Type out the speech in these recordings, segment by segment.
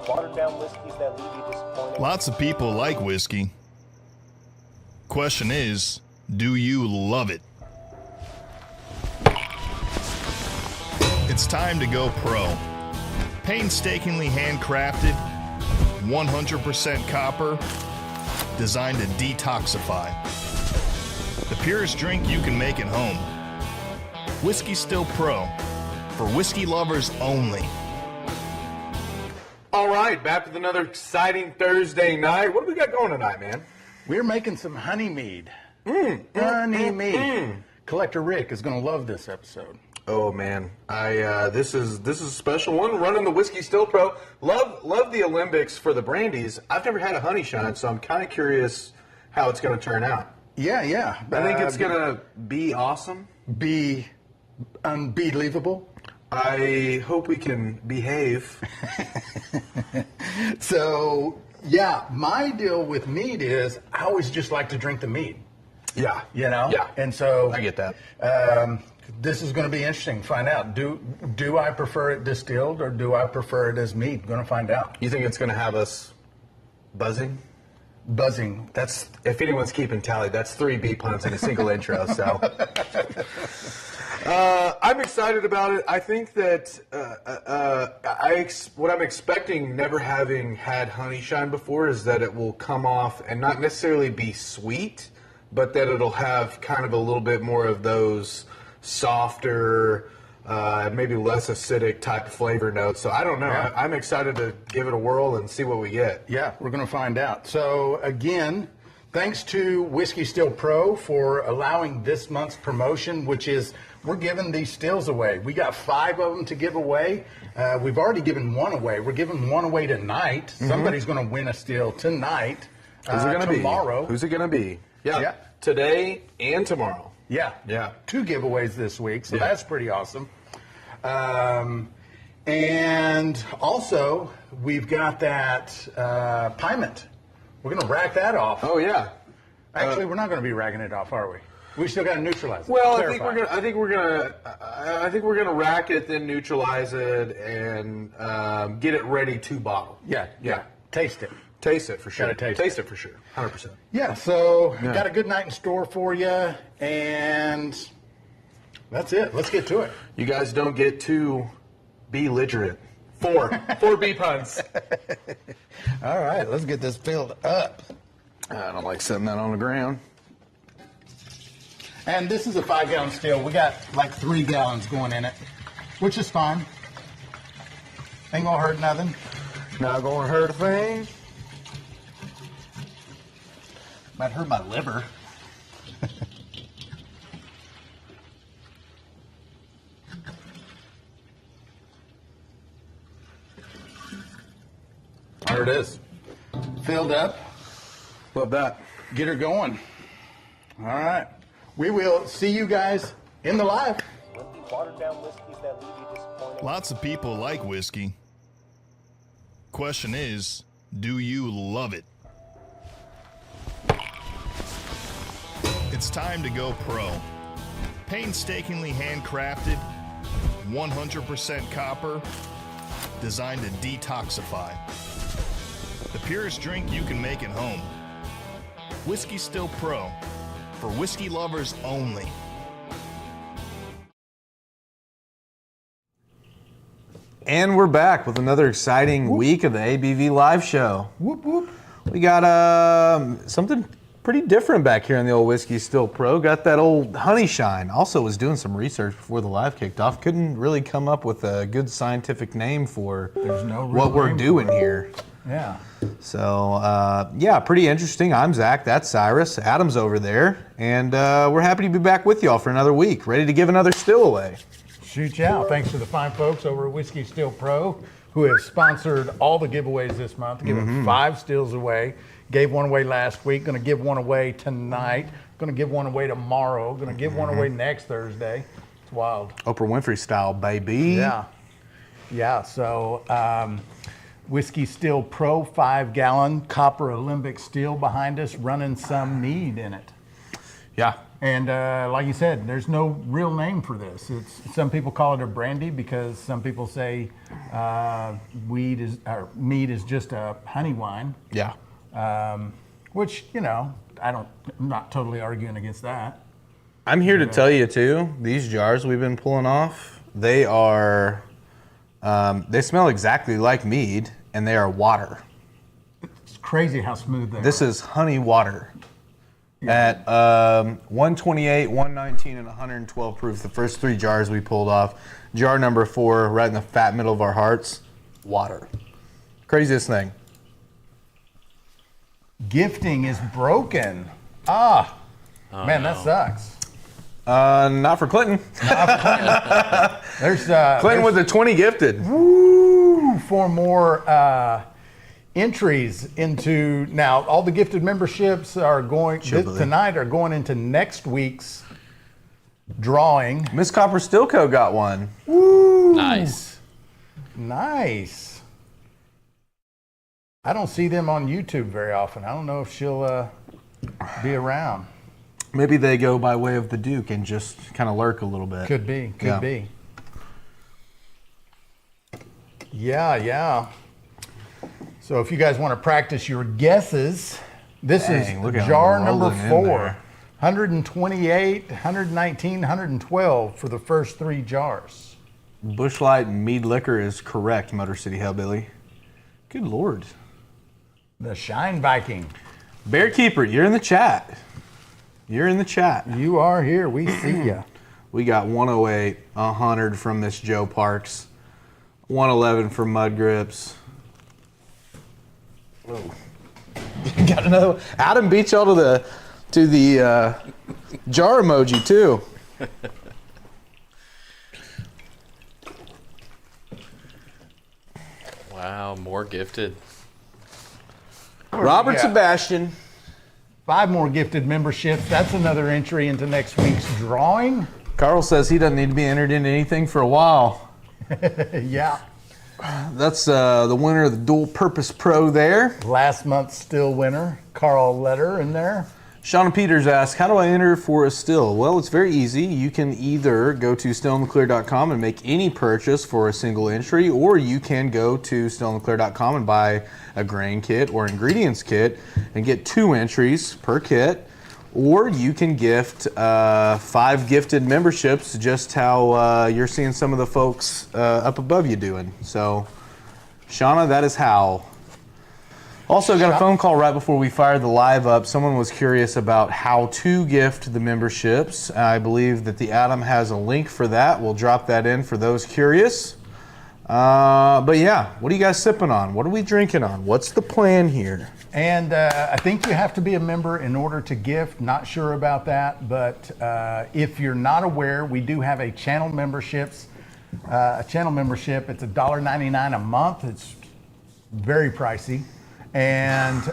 watered down whiskeys that leave you disappointed. Lots of people like whiskey. Question is, do you love it? It's time to go pro. Painstakingly handcrafted, 100% copper, designed to detoxify. The purest drink you can make at home. Whiskey Still Pro, for whiskey lovers only. All right, back with another exciting Thursday night. What do we got going tonight, man? We're making some honey mead. Honey mead. Collector Rick is going to love this episode. Oh man, this is a special one. Running the Whiskey Still Pro. Love the Alembics for the brandies. I've never had a honey shine, so I'm kind of curious how it's going to turn out. Yeah. I think it's going to be awesome. Be unbelievable. I hope we can behave. So, yeah, my deal with mead is I always just like to drink the mead. Yeah. You know? Yeah. And so I get that. This is going to be interesting to find out. Do I prefer it distilled or do I prefer it as mead? Going to find out. You think it's going to have us buzzing? Buzzing. That's, if anyone's keeping tally, that's 3 B puns in a single intro. So I'm excited about it. I think that what I'm expecting, never having had honey shine before, is that it will come off and not necessarily be sweet, but that it'll have kind of a little bit more of those softer, maybe less acidic type of flavor notes. So I don't know. Yeah. I'm excited to give it a whirl and see what we get. Yeah, we're going to find out. So again, thanks to Whiskey Still Pro for allowing this month's promotion, which is we're giving these stills away. We got 5 of them to give away. We've already given 1 away. We're giving 1 away tonight. Somebody's going to win a still tonight. Who's it going to be? Tomorrow. Who's it going to be? Yeah. Today and tomorrow. Yeah. 2 giveaways this week, so Yeah. that's pretty awesome. And also, we've got that Piment. We're going to rack that off. Oh yeah. Actually, we're not going to be racking it off, are we? We still got to neutralize it. Well, Clarify. I think we're gonna rack it, then neutralize it, and get it ready to bottle. Yeah. Taste it. Taste it for sure. Gotta taste it for sure. 100%. Yeah, so got a good night in store for you, and that's it. Let's get to it. You guys don't get too belligerent. 4 B puns. All right, let's get this filled up. I don't like setting that on the ground. And this is a 5-gallon still. We got like 3 gallons going in it, which is fine. Ain't gonna hurt nothing. Not gonna hurt a thing. Might hurt my liver. There it is. Filled up. Love that. Get her going. All right. We will see you guys in the live. Wimpy, watered down whiskeys that leave you disappointed. Lots of people like whiskey. Question is, do you love it? It's time to go pro. Painstakingly handcrafted, 100% copper, designed to detoxify. The purest drink you can make at home. Whiskey Still Pro, for whiskey lovers only. And we're back with another exciting week of the ABV Live Show. Whoop, whoop. We got something pretty different back here in the old Whiskey Still Pro. Got that old honey shine. Also was doing some research before the live kicked off. Couldn't really come up with a good scientific name for what we're doing here. Yeah. So, yeah, pretty interesting. I'm Zach. That's Cyrus. Adam's over there. And we're happy to be back with y'all for another week. Ready to give another still away. Shoot you out. Thanks to the fine folks over at Whiskey Still Pro who have sponsored all the giveaways this month, giving 5 stills away. Gave 1 away last week. Going to give 1 away tonight. Going to give 1 away tomorrow. Going to give 1 away next Thursday. It's wild. Oprah Winfrey style, baby. Yeah. So Whiskey Still Pro 5-gallon copper Alembic Still behind us, running some mead in it. Yeah. And like you said, there's no real name for this. Some people call it a brandy because some people say Mead is just a honey wine. Yeah. Which, I'm not totally arguing against that. I'm here to tell you too, these jars we've been pulling off, they are, they smell exactly like mead, and they are water. It's crazy how smooth they are. This is honey water. At 128, 119, and 112 proof, the first 3 jars we pulled off. Jar number 4, right in the fat middle of our hearts, water. Craziest thing. Gifting is broken. Man, that sucks. Not for Clinton. There's Clinton with the 20 gifted. Woo! 4 more entries into now. All the gifted memberships are going tonight. Are going into next week's drawing. Miss Copper Stillco got one. Woo! Nice. I don't see them on YouTube very often. I don't know if she'll be around. Maybe they go by way of the Duke and just kind of lurk a little bit. Could be. Yeah. So if you guys want to practice your guesses, this is jar number 4. 128, 119, 112 for the first 3 jars. Busch Light and Mead liquor is correct, Motor City Hellbilly. Good Lord. The Shine Viking. Bear Keeper, you're in the chat. You are here. We see ya. We got 108, 100 from Miss Joe Parks, 111 from Mud Grips. Whoa. Got another. Adam beat y'all to the jar emoji too. Wow, more gifted. Robert Sebastian. 5 more gifted memberships. That's another entry into next week's drawing. Carl says he doesn't need to be entered into anything for a while. Yeah. That's the winner of the Dual Purpose Pro there. Last month's still winner, Carl Letter in there. Shauna Peters asks, how do I enter for a still? Well, it's very easy. You can either go to stillintheclear.com and make any purchase for a single entry, or you can go to stillintheclear.com and buy a grain kit or ingredients kit and get 2 entries per kit. Or you can gift 5 gifted memberships, just how you're seeing some of the folks up above you doing. So, Shauna, that is how. Also got a phone call right before we fired the live up. Someone was curious about how to gift the memberships. I believe that the Adam has a link for that. We'll drop that in for those curious. But yeah, what are you guys sipping on? What are we drinking on? What's the plan here? And I think you have to be a member in order to gift. Not sure about that, but if you're not aware, we do have a channel memberships. A channel membership, it's $1.99 a month. It's very pricey. And,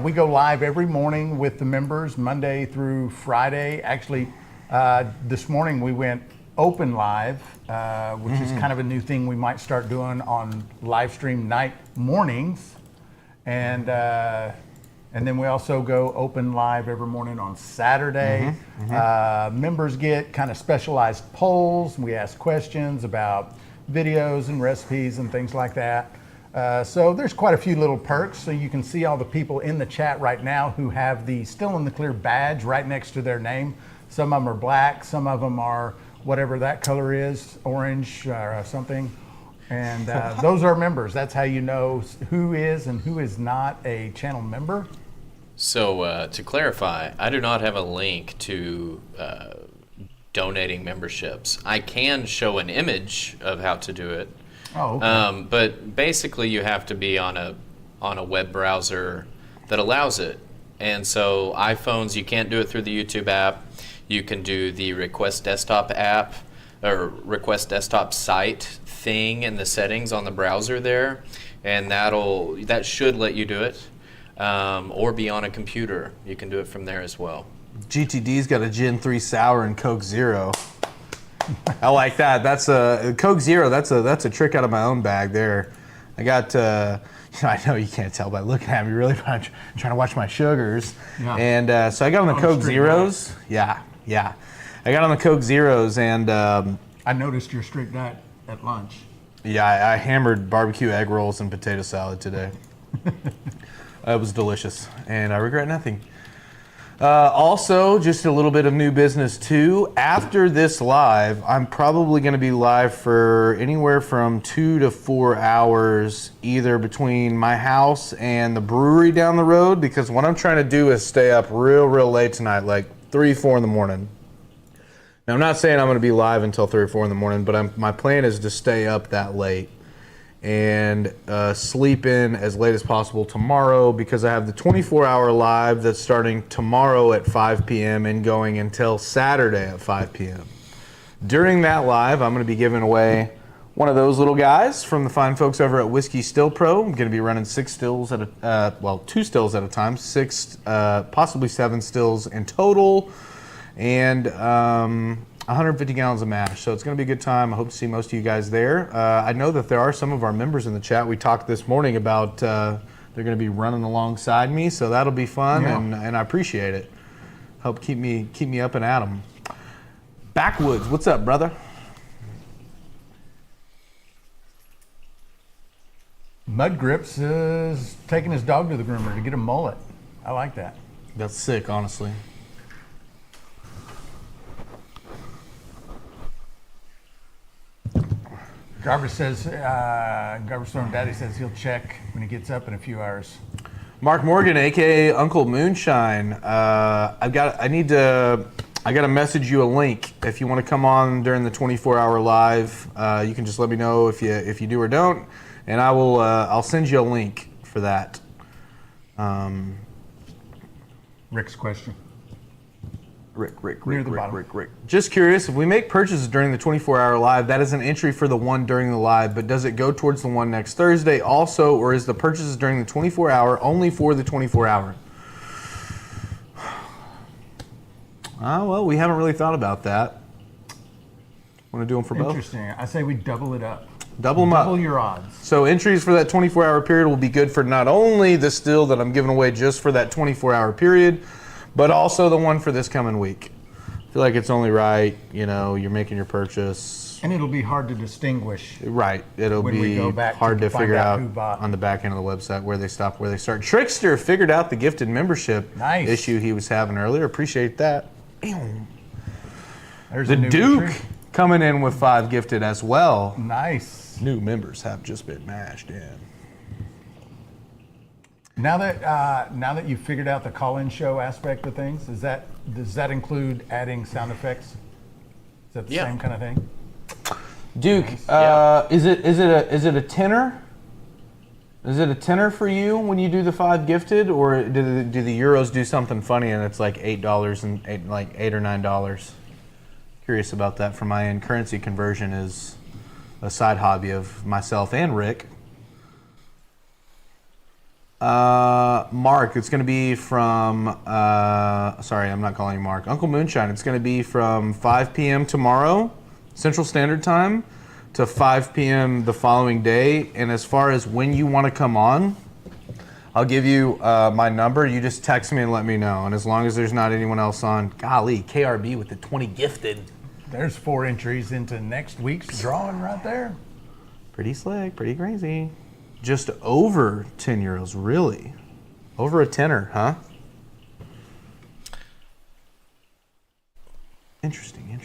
we go live every morning with the members, Monday through Friday. Actually, this morning we went open live, which is kind of a new thing we might start doing on live stream night mornings. And then we also go open live every morning on Saturday. Members get kind of specialized polls. We ask questions about videos and recipes and things like that. So there's quite a few little perks. So you can see all the people in the chat right now who have the Still in the Clear badge right next to their name. Some of them are black, some of them are whatever that color is, orange or something. And those are members. That's how you know who is and who is not a channel member. So to clarify, I do not have a link to donating memberships. I can show an image of how to do it. Oh, okay. But basically you have to be on a web browser that allows it. And so iPhones, you can't do it through the YouTube app. You can do the Request Desktop app or Request Desktop site thing in the settings on the browser there, and that should let you do it. Or be on a computer. You can do it from there as well. GTD's got a Gin 3 Sour and Coke Zero. I like that. That's a Coke Zero. That's a trick out of my own bag there. I got I know you can't tell by looking at me really, but I'm trying to watch my sugars. Yeah. And so I got on the Coke street Zeros. Yeah. I got on the Coke Zeros, and I noticed your strict diet at lunch. yeah, I hammered barbecue egg rolls and potato salad today. It was delicious, and I regret nothing. Also, just a little bit of new business too. After this live, I'm probably going to be live for anywhere from 2 to 4 hours, either between my house and the brewery down the road, because what I'm trying to do is stay up real late tonight, like 3, 4 in the morning. Now, I'm not saying I'm going to be live until 3 or 4 in the morning, but my plan is to stay up that late and sleep in as late as possible tomorrow, because I have the 24-hour live that's starting tomorrow at 5 p.m. and going until Saturday at 5 p.m. During that live, I'm going to be giving away one of those little guys from the fine folks over at Whiskey Still Pro. I'm going to be running 6 stills at a 2 stills at a time, 6, possibly 7 stills in total, and 150 gallons of mash. So it's going to be a good time. I hope to see most of you guys there. I know that there are some of our members in the chat. We talked this morning about they're going to be running alongside me, so that'll be fun, and I appreciate it. Help keep me up and at 'em. Backwoods, what's up, brother? Mud Grips is taking his dog to the groomer to get a mullet. I like that. That's sick, honestly. Garber says, Garber Storm Daddy says he'll check when he gets up in a few hours. Mark Morgan, aka Uncle Moonshine. I got to message you a link if you want to come on during the 24-hour live. You can just let me know if you do or don't, and I'll send you a link for that. Rick's question. Rick. Near the bottom. Rick. Just curious, if we make purchases during the 24-hour live, that is an entry for the one during the live, but does it go towards the one next Thursday also, or is the purchases during the 24-hour only for the 24-hour? Well, we haven't really thought about that. Want to do them for both? Interesting. I say we double it up. Double them up. Double your odds. So entries for that 24-hour period will be good for not only the still that I'm giving away just for that 24-hour period, but also the one for this coming week. I feel like it's only right, you're making your purchase. And it'll be hard to distinguish. Right. It'll when we be go back hard to find figure out who bought. on the back end of the website where they stop, where they start. Trickster figured out the gifted membership Nice. issue he was having earlier. Appreciate that. There's The a new Duke entry. coming in with 5 gifted as well. Nice. New members have just been mashed in. Now that you've figured out the call-in show aspect of things, does that include adding sound effects? Is that the same kind of thing? Duke, Yeah. is it a tenner? Is it a tenner for you when you do the 5 gifted, or do the Euros do something funny and it's like $8 and $8 or $9? Curious about that from my end. Currency conversion is a side hobby of myself and Rick. Mark, it's going to be from, sorry, I'm not calling you Mark. Uncle Moonshine, it's going to be from 5 p.m. tomorrow, Central Standard Time, to 5 p.m. the following day. And as far as when you want to come on, I'll give you my number. You just text me and let me know. And as long as there's not anyone else on, golly, KRB with the 20 gifted. There's 4 entries into next week's drawing right there. Pretty slick, pretty crazy. Just over 10 euros, really? Over a tenner, huh? Interesting.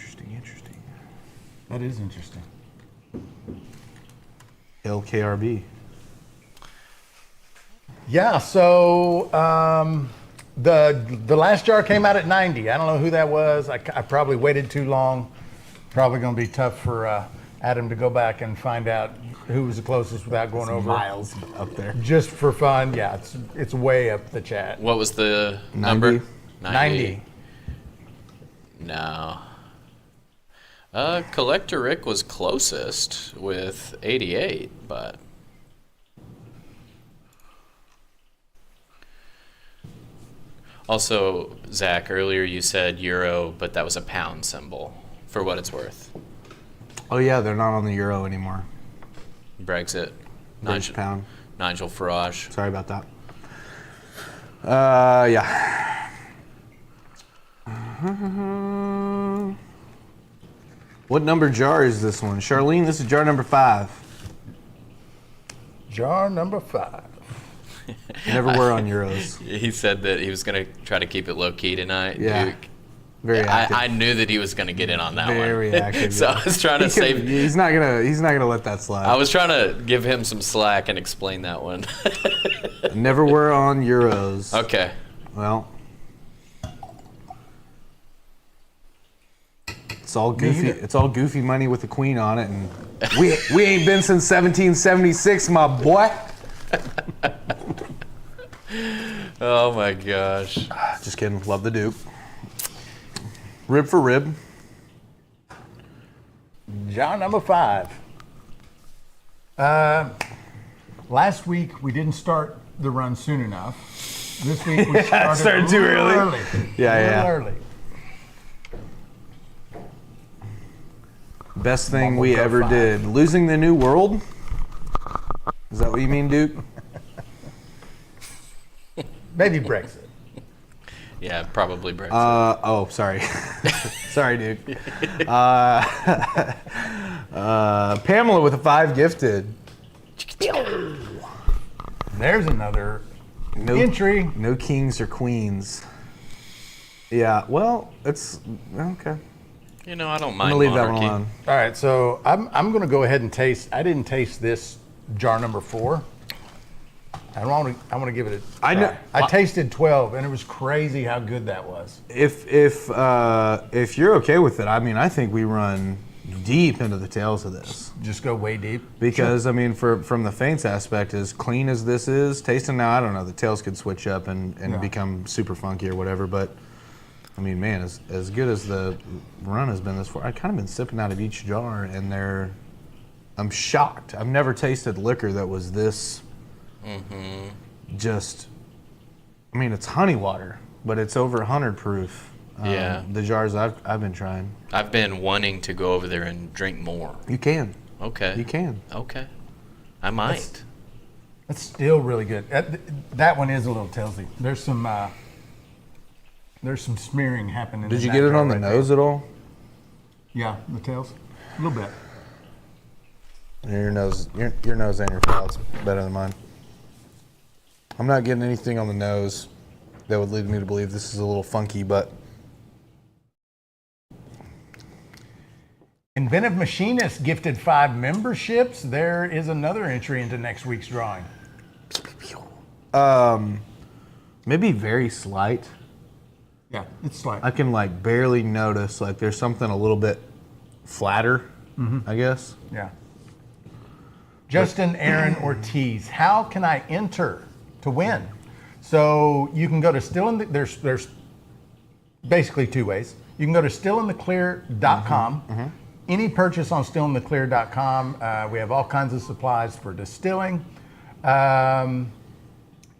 That is interesting. LKRB. Yeah, so the last jar came out at 90. I don't know who that was. I probably waited too long. Probably going to be tough for Adam to go back and find out who was the closest without going over. Miles up there. Just for fun, yeah, it's way up the chat. What was the 90? number? 90. No. Collector Rick was closest with 88, but... Also, Zach, earlier you said euro, but that was a pound symbol, for what it's worth. Oh yeah, they're not on the euro anymore. Brexit. British pound. Nigel Farage. Sorry about that. Yeah. What number jar is this one? Charlene, this is jar number 5. Jar number 5. Never were on Euros. He said that he was going to try to keep it low key tonight. Yeah. Duke. Very active. I knew that he was going to get in on that one. Very active. So I was trying to save. He's not gonna let that slide. I was trying to give him some slack and explain that one. Never were on Euros. Okay. Well, it's all goofy. It's all goofy money with the queen on it, and we ain't been since 1776, my boy. Oh my gosh. Just kidding. Love the Duke. Rib for rib. Jar number 5. Last week we didn't start the run soon enough. This week we started too early. Yeah. Early. Best thing we ever did. Losing the new world? Is that what you mean, Duke? Maybe Brexit. Yeah, probably Brexit. Oh, sorry. Sorry, Duke. Pamela with a 5 gifted. There's another entry. No kings or queens. Yeah, well, it's okay. You know, I don't I'm mind gonna leave that one monarchy. alone. All right, so I'm going to go ahead and taste. I didn't taste this jar number 4. I want to give it a I know- try. I tasted 12, and it was crazy how good that was. If you're okay with it, I mean, I think we run deep into the tails of this. Just go way deep. Because I mean, from the faints aspect, as clean as this is, tasting now, I don't know, the tails could switch up and become super funky or whatever. But I mean, man, as good as the run has been this far, I've kind of been sipping out of each jar, and I'm shocked. I've never tasted liquor that was this. Just, I mean, it's honey water, but it's over 100 proof. Yeah. The jars I've been trying. I've been wanting to go over there and drink more. You can. Okay. You can. Okay. I might. That's still really good. That one is a little tailsy. There's some smearing happening. Did in you that get it jar on the right nose there. at all? Yeah, the tails. A little bit. Your nose and your palate's better than mine. I'm not getting anything on the nose that would lead me to believe this is a little funky, but Inventive Machinist gifted 5 memberships. There is another entry into next week's drawing. maybe very slight. Yeah, it's slight. I can like barely notice like there's something a little bit flatter, I guess. Yeah. Justin Aaron Ortiz, how can I enter to win? So you can go to there's basically 2 ways. You can go to stillintheclear.com. Any purchase on stillintheclear.com, we have all kinds of supplies for distilling.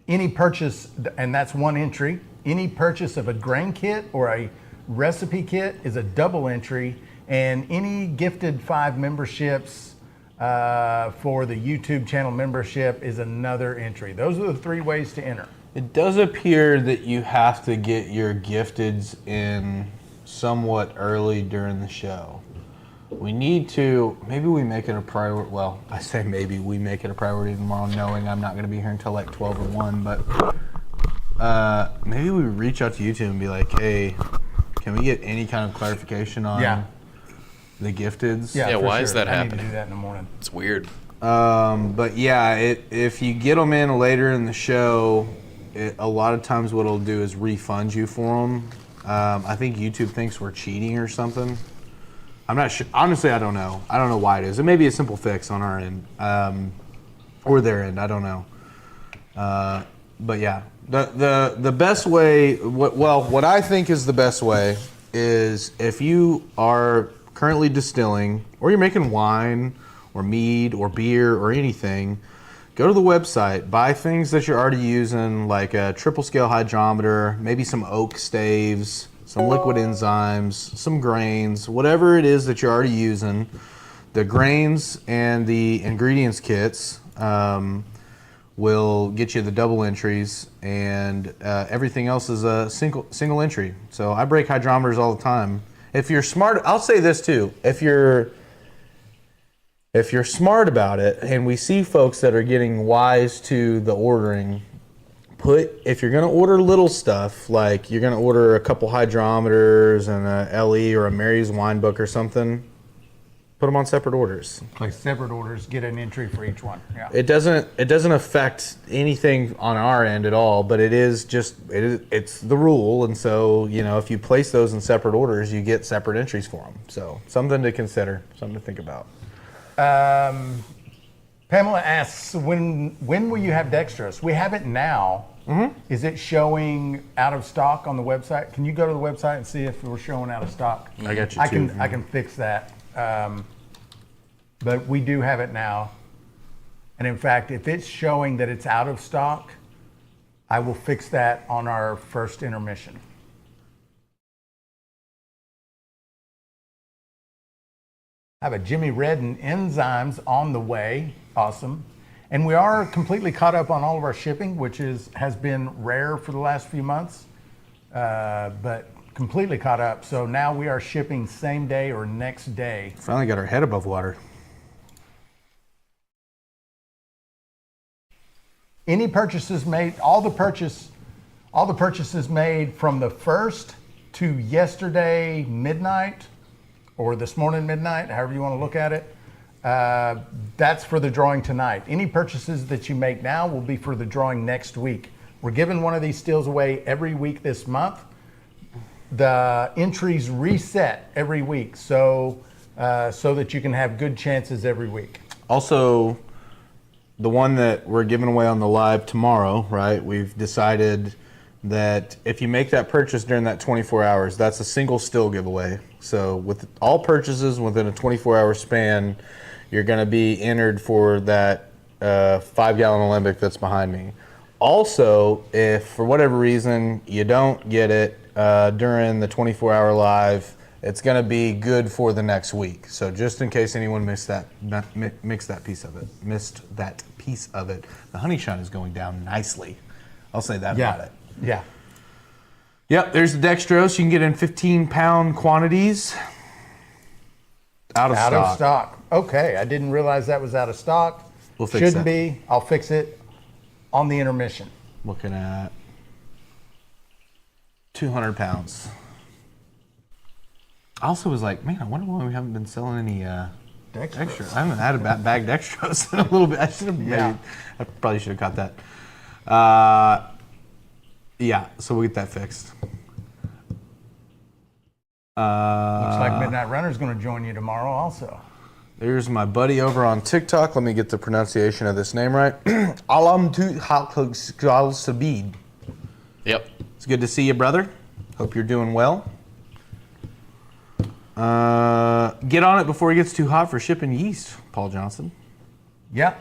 Any purchase, and that's one entry. Any purchase of a grain kit or a recipe kit is a double entry, and any gifted 5 memberships for the YouTube channel membership is another entry. Those are the 3 ways to enter. It does appear that you have to get your gifteds in somewhat early during the show. We need to, maybe we make it a priority, well, I say maybe we make it a priority tomorrow knowing I'm not going to be here until like 12 or 1, but maybe we reach out to YouTube and be like, hey, can we get any kind of clarification on the gifteds? Yeah, why is that I happening? need to do that in the morning. It's weird. But yeah, if you get them in later in the show, a lot of times what it'll do is refund you for them. I think YouTube thinks we're cheating or something. I'm not sure. Honestly, I don't know. I don't know why it is. It may be a simple fix on our end or their end. I don't know. But yeah, the best way, what I think is the best way is if you are currently distilling or you're making wine or mead or beer or anything, go to the website, buy things that you're already using, like a triple scale hydrometer, maybe some oak staves, some liquid enzymes, some grains, whatever it is that you're already using. The grains and the ingredients kits will get you the double entries, and everything else is a single entry. So I break hydrometers all the time. If you're smart, I'll say this too. If you're smart about it, and we see folks that are getting wise to the ordering, if you're going to order little stuff, like you're going to order a couple hydrometers and a LE or a Mary's wine book or something, put them on separate orders. Like separate orders, get an entry for each one. Yeah. It doesn't affect anything on our end at all, but it's the rule, and so if you place those in separate orders, you get separate entries for them. So something to consider, something to think about. Pamela asks, when will you have dextrose? We have it now. Mm-hmm. Is it showing out of stock on the website? Can you go to the website and see if we're showing out of stock? I got you. I can fix that. But we do have it now. And in fact, if it's showing that it's out of stock, I will fix that on our first intermission. I have a Jimmy Redden enzymes on the way. Awesome. And we are completely caught up on all of our shipping, which has been rare for the last few months, but completely caught up. So now we are shipping same day or next day. Finally got our head above water. Any purchases made, all the purchases made from the 1st to yesterday midnight, or this morning midnight, however you want to look at it, that's for the drawing tonight. Any purchases that you make now will be for the drawing next week. We're giving one of these stills away every week this month. The entries reset every week, so that you can have good chances every week. Also, the one that we're giving away on the live tomorrow, right? We've decided that if you make that purchase during that 24 hours, that's a single still giveaway. So with all purchases within a 24-hour span, you're going to be entered for that 5-gallon Alembic that's behind me. Also, if for whatever reason you don't get it during the 24-hour live, it's going to be good for the next week. So just in case anyone missed that piece of it, the honey shine is going down nicely. I'll say that about it. Yeah. Yep, there's the dextrose. You can get in 15-pound quantities. Out of stock. Okay, I didn't realize that was out of stock. We'll fix Shouldn't that. be. I'll fix it on the intermission. Looking at 200 pounds. I also was like, man, I wonder why we haven't been selling any extra. I haven't had a bagged dextrose in a little bit. I probably should have caught that. Yeah, so we'll get that fixed. Looks like Midnight Runner's going to join you tomorrow also. There's my buddy over on TikTok. Let me get the pronunciation of this name right. Alembic Still. Yep. It's good to see you, brother. Hope you're doing well. Get on it before it gets too hot for shipping yeast, Paul Johnson. Yeah,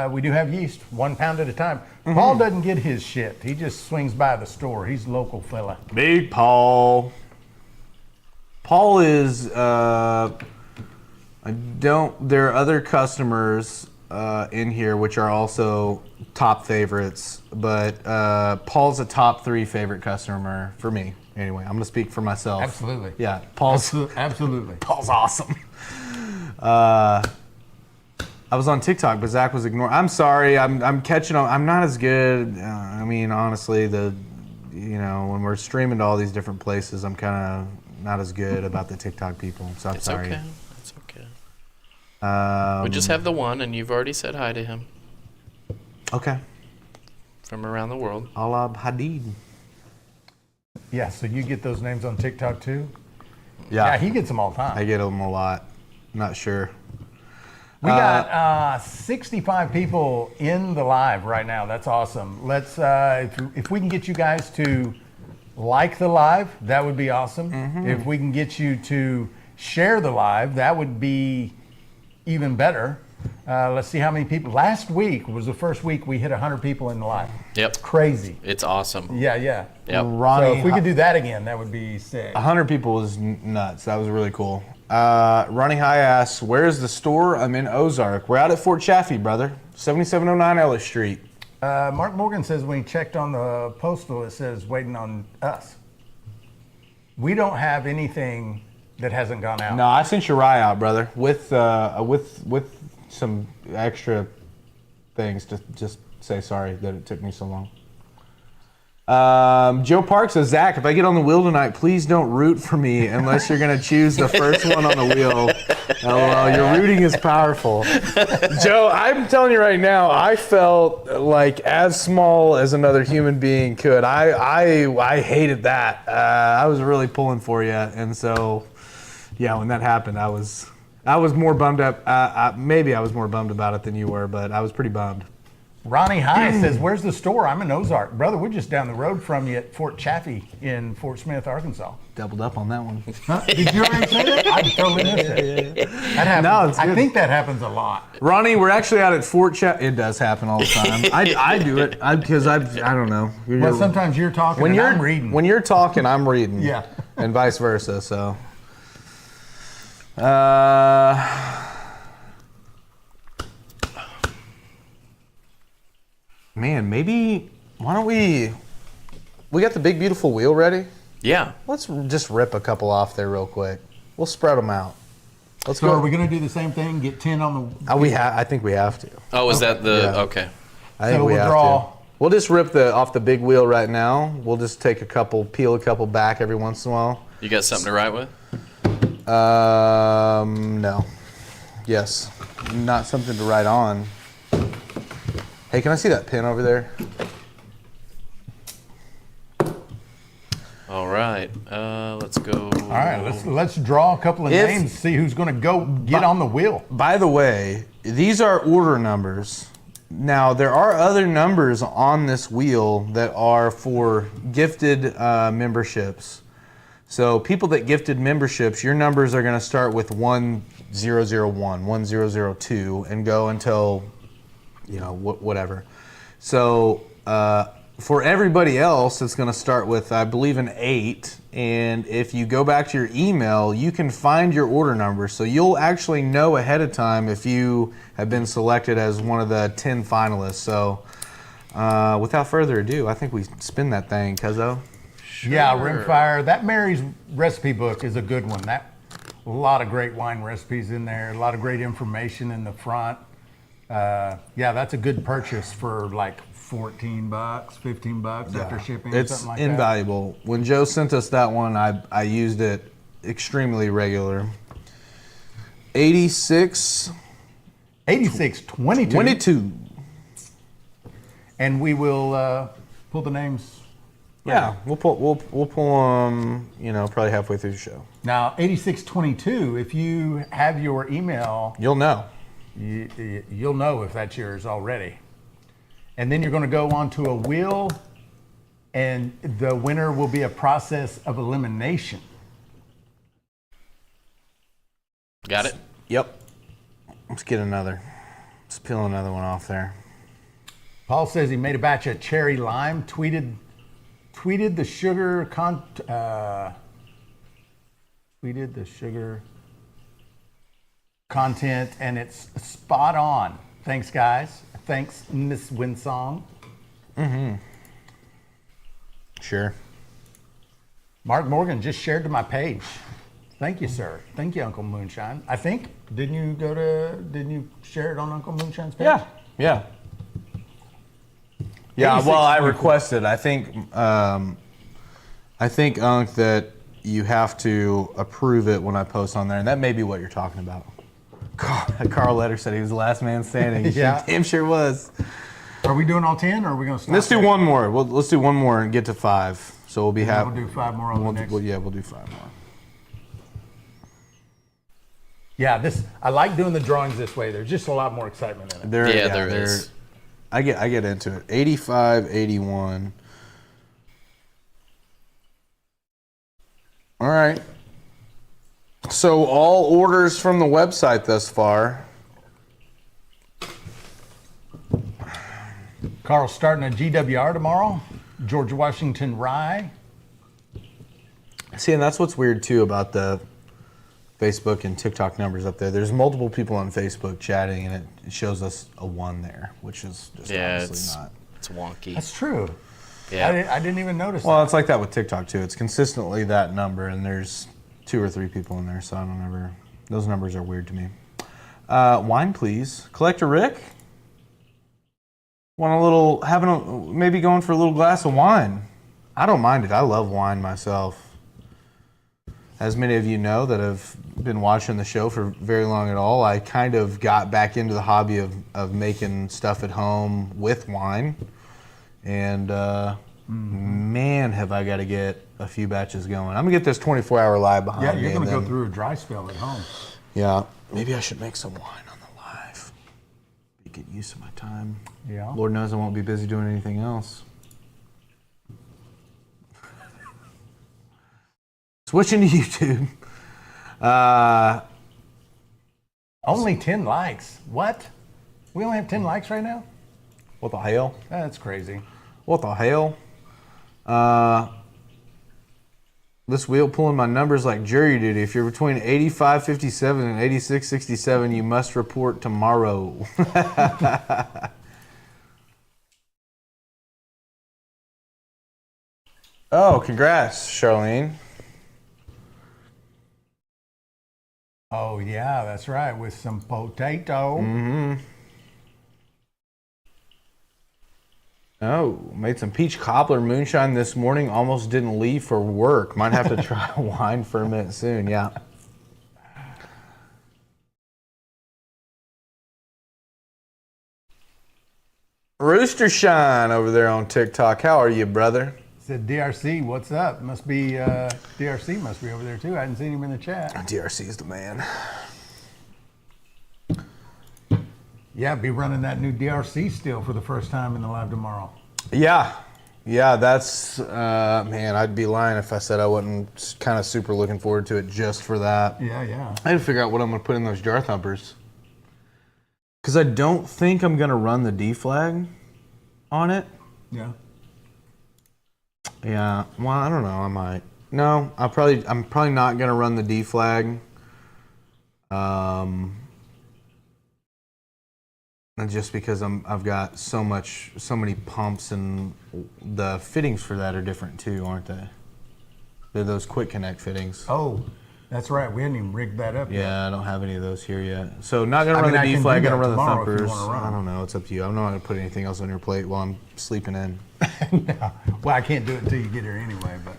we do have yeast, 1 pound at a time. Mm-hmm. Paul doesn't get his shit. He just swings by the store. He's a local fella. Big Paul. Paul is, there are other customers in here which are also top favorites, but Paul's a top 3 favorite customer for me. Anyway, I'm going to speak for myself. Absolutely. Yeah, Paul's absolutely. Paul's awesome. I was on TikTok, but Zach was ignoring. I'm sorry. I'm catching on. I'm not as good. I mean, honestly, when we're streaming to all these different places, I'm kind of not as good about the TikTok people. So I'm sorry. Okay. It's okay. We just have the one, and you've already said hi to him. Okay. From around the world. Alab Hadid. Yeah, so you get those names on TikTok too? Yeah. Yeah, he gets them all the time. I get them a lot. Not sure. We got 65 people in the live right now. That's awesome. Let's if we can get you guys to like the live, that would be awesome. Mm-hmm. If we can get you to share the live, that would be even better. Let's see how many people. Last week was the first week we hit 100 people in the live. Yep. Crazy. It's awesome. Yeah. Yep. Ronnie, So if we could do that again, that would be sick. 100 people was nuts. That was really cool. Ronnie High asks, where's the store? I'm in Ozark. We're out at Fort Chaffee, brother. 7709 Ellis Street. Mark Morgan says when he checked on the postal, it says waiting on us. We don't have anything that hasn't gone out. No, I sent your rye out, brother, with some extra things to just say sorry that it took me so long. Joe Park says, Zach, if I get on the wheel tonight, please don't root for me unless you're going to choose the first one on the wheel. LOL, your rooting is powerful. Joe, I'm telling you right now, I felt like as small as another human being could. I hated that. I was really pulling for you. And so, yeah, when that happened, I was more bummed up. Maybe I was more bummed about it than you were, but I was pretty bummed. Ronnie High says, where's the store? I'm in Ozark. Brother, we're just down the road from you at Fort Chaffee in Fort Smith, Arkansas. Doubled up on that one. Huh? Did you already say that? I totally missed it. That happens. No, it's good. I think that happens a lot. Ronnie, we're actually out at Fort Chaffee. It does happen all the time. I do it because I don't know. Well, sometimes you're talking and I'm reading. When you're talking, I'm reading. Yeah. And vice versa, so. Man, maybe, why don't we got the big beautiful wheel ready? Yeah. Let's just rip a couple off there real quick. We'll spread them out. Let's So go. are we going to do the same thing, get 10 on the... I think we have to. Oh, is that the Yeah. okay? I think So we we'll have draw- to. We'll just rip off the big wheel right now. We'll just take peel a couple back every once in a while. You got something to write with? No. Yes. Not something to write on. Hey, can I see that pin over there? All right. Let's go. All right, let's draw a couple of names, see who's going to go get on the wheel. By the way, these are order numbers. Now, there are other numbers on this wheel that are for gifted memberships. So people that gifted memberships, your numbers are going to start with 1001, 1002, and go until, whatever. So for everybody else, it's going to start with, I believe, an 8. And if you go back to your email, you can find your order number. So you'll actually know ahead of time if you have been selected as one of the 10 finalists. So without further ado, I think we spin that thing, Cuzzo. Sure. Yeah, Rimfire. That Mary's recipe book is a good one. A lot of great wine recipes in there. A lot of great information in the front. Yeah, that's a good purchase for like $14, $15 after shipping. It's something like invaluable. That. When Joe sent us that one, I used it extremely regular. 8622. 22. And we will pull the names. Yeah, we'll pull them, probably halfway through the show. Now, 8622, if you have your email, You'll know. you'll know if that's yours already. And then you're going to go onto a wheel, and the winner will be a process of elimination. Got it? Yep. Let's get another. Let's peel another one off there. Paul says he made a batch of cherry lime, tweeted the sugar content, and it's spot on. Thanks, guys. Thanks, Miss Winsong. Sure. Mark Morgan just shared to my page. Thank you, sir. Thank you, Uncle Moonshine. I think, didn't you share it on Uncle Moonshine's page? Yeah. Yeah. Yeah, 86 well, I requested. I think Unc, that you have to approve it when I post on there, and that may be what you're talking about. Carl Letter said he was the last man standing. Yeah. Damn sure was. Are we doing all 10, or are we going to stop? Let's do one more. Let's do one more and get to 5. So we'll be happy. We'll do 5 more on the next. We'll do 5 more. Yeah, I like doing the drawings this way. There's just a lot more excitement in it. There is. I get into it. 85, 81. All right. So all orders from the website thus far. Carl's starting a GWR tomorrow. George Washington Rye. See, and that's what's weird too about the Facebook and TikTok numbers up there. There's multiple people on Facebook chatting, and it shows us a 1 there, which is just Yeah, honestly not. It's wonky. That's true. Yeah. I didn't even notice Well, that. it's like that with TikTok too. It's consistently that number, and there's 2 or 3 people in there, so I don't ever. Those numbers are weird to me. Wine, please. Collector Rick. Want a little, maybe going for a little glass of wine. I don't mind it. I love wine myself. As many of you know that have been watching the show for very long at all, I kind of got back into the hobby of making stuff at home with wine. And man, have I got to get a few batches going. I'm going to get this 24-hour live behind me. Yeah, you're going to and go through a dry spell at home. Yeah, maybe I should make some wine on the live. Be good use of my time. Yeah. Lord knows I won't be busy doing anything else. Switching to YouTube. Only 10 likes. What? We only have 10 likes right now? What the hell? That's crazy. What the hell? This wheel pulling my numbers like jury duty. If you're between 85.57 and 86.67, you must report tomorrow. Oh, congrats, Charlene. Oh, yeah, that's right, with some potato. Mm-hmm. Oh, made some peach cobbler moonshine this morning. Almost didn't leave for work. Might have to try a wine ferment soon. Yeah. Rooster Shine over there on TikTok. How are you, brother? Said DRC, what's up? Must be, DRC must be over there too. I hadn't seen him in the chat. DRC is the man. Yeah, be running that new DRC still for the first time in the live tomorrow. Yeah. Yeah, that's, man, I'd be lying if I said I wasn't kind of super looking forward to it just for that. Yeah, yeah. I had to figure out what I'm going to put in those jar thumpers. Because I don't think I'm going to run the D flag on it. Yeah. Yeah, well, I don't know. I might. No, I'm probably not going to run the D flag. And just because I've got so many pumps, and the fittings for that are different too, aren't they? They're those quick connect fittings. Oh, that's right. We hadn't even rigged that up yet. Yeah, I don't have any of those here yet. So not gonna run mean, I the D can flag. do Gonna that run the tomorrow if you thumpers. wanna run. I don't know. It's up to you. I'm not gonna put anything else on your plate while I'm sleeping in. No. Well, I can't do it until you get here anyway, but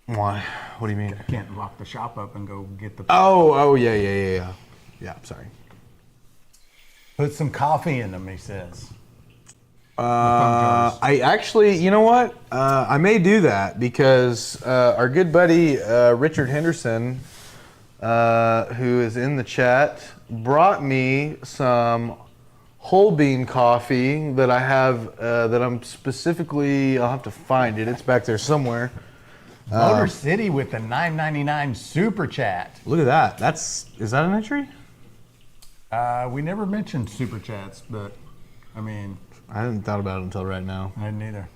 Why? What do you mean? I can't lock the shop up and go get the... Oh, yeah. Yeah, sorry. Put some coffee in them, he says. I actually, you know what? I may do that because our good buddy Richard Henderson, who is in the chat, brought me some whole bean coffee that I have, that I'm specifically, I'll have to find it. It's back there somewhere. Motor City with the $9.99 super chat. Look at that. Is that an entry? We never mentioned super chats, but I mean, I hadn't thought about it until right now. I didn't either.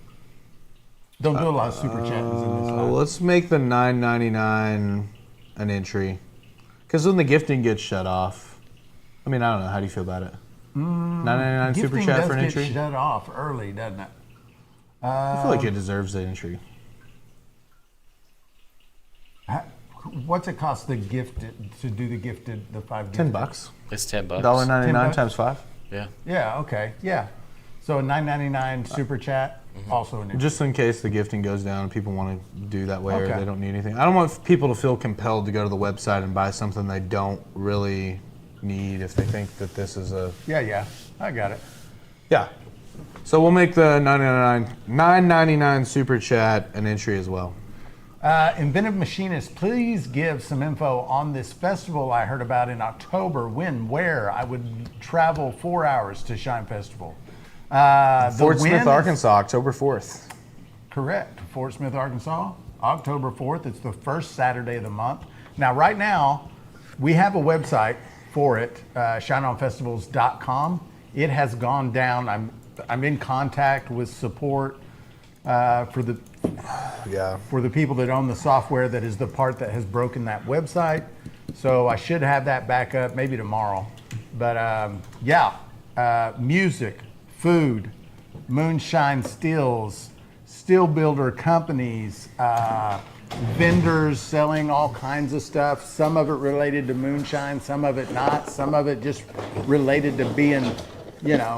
Don't do a lot of super chattings in this live. Let's make the $9.99 an entry, because then the gifting gets shut off. I mean, I don't know. How do you feel about it? $9.99 super Gifting chat does for an get entry. shut off early, doesn't it? I feel like it deserves the entry. What's it cost the gifted, the 5 gifted? $10. It's $10. $1.99 $10? times 5. Yeah. Yeah, okay, yeah. So a $9.99 super chat, also an entry. Just in case the gifting goes down and people want to do that way, or Okay. they don't need anything. I don't want people to feel compelled to go to the website and buy something they don't really need if they think that this is Yeah, I got it. Yeah. So we'll make the $9.99 super chat an entry as well. Inventive Machinist, please give some info on this festival I heard about in October. When, where? I would travel 4 hours to Shine Festival. Fort Smith, Arkansas, October 4th. Correct. Fort Smith, Arkansas, October 4th. It's the first Saturday of the month. Now, right now, we have a website for it, shineonfestivals.com. It has gone down. I'm in contact with support for the people that own the software that is the part that has broken that website. So I should have that back up maybe tomorrow. But music, food, moonshine stills, still builder companies, vendors selling all kinds of stuff. Some of it related to moonshine, some of it not. Some of it just related to being,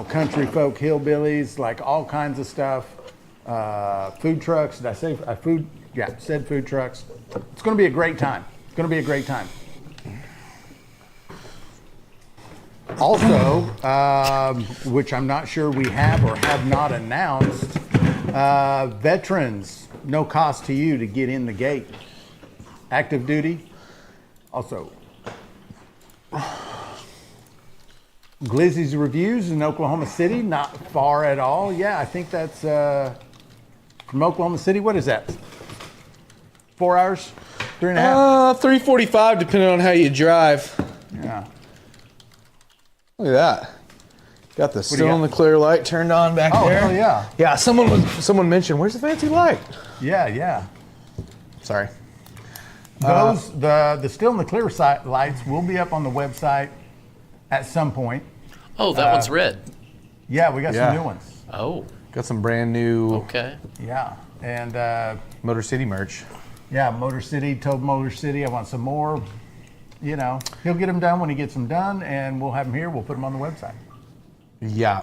country folk, hillbillies, like all kinds of stuff. Food trucks. Did I say food? Yeah, said food trucks. It's going to be a great time. It's going to be a great time. Also, which I'm not sure we have or have not announced, veterans, no cost to you to get in the gate. Active duty, also. Glizzy's Reviews in Oklahoma City, not far at all. Yeah, I think that's from Oklahoma City. What is that? 4 hours? 3.5? 3:45, depending on how you drive. Yeah. Look at that. Got the do you still got? in the clear light turned on back Oh, there. hell yeah. Yeah, someone mentioned, where's the fancy light? Yeah. Sorry. Those the still in the clear lights will be up on the website at some point. Oh, that one's red. Yeah, we got Yeah. some new ones. Oh, Got some brand new okay. Yeah, and Motor City merch. yeah, Motor City told Motor City I want some more. He'll get them done when he gets them done, and we'll have them here. We'll put them on the website. Yeah.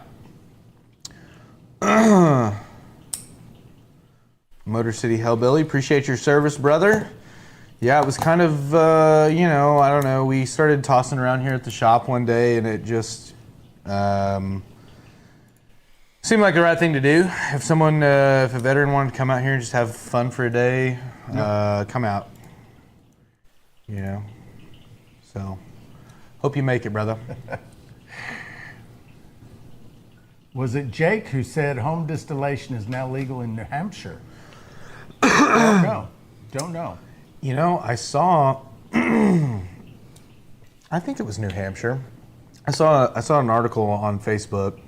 Motor City Hellbilly, appreciate your service, brother. Yeah, it was kind of, I don't know. We started tossing around here at the shop one day, and it just seemed like the right thing to do. If if a veteran wanted to come out here and just have fun for a day, come out. So, hope you make it, brother. Was it Jake who said home distillation is now legal in New Hampshire? Don't know. I saw. I think it was New Hampshire. I saw an article on Facebook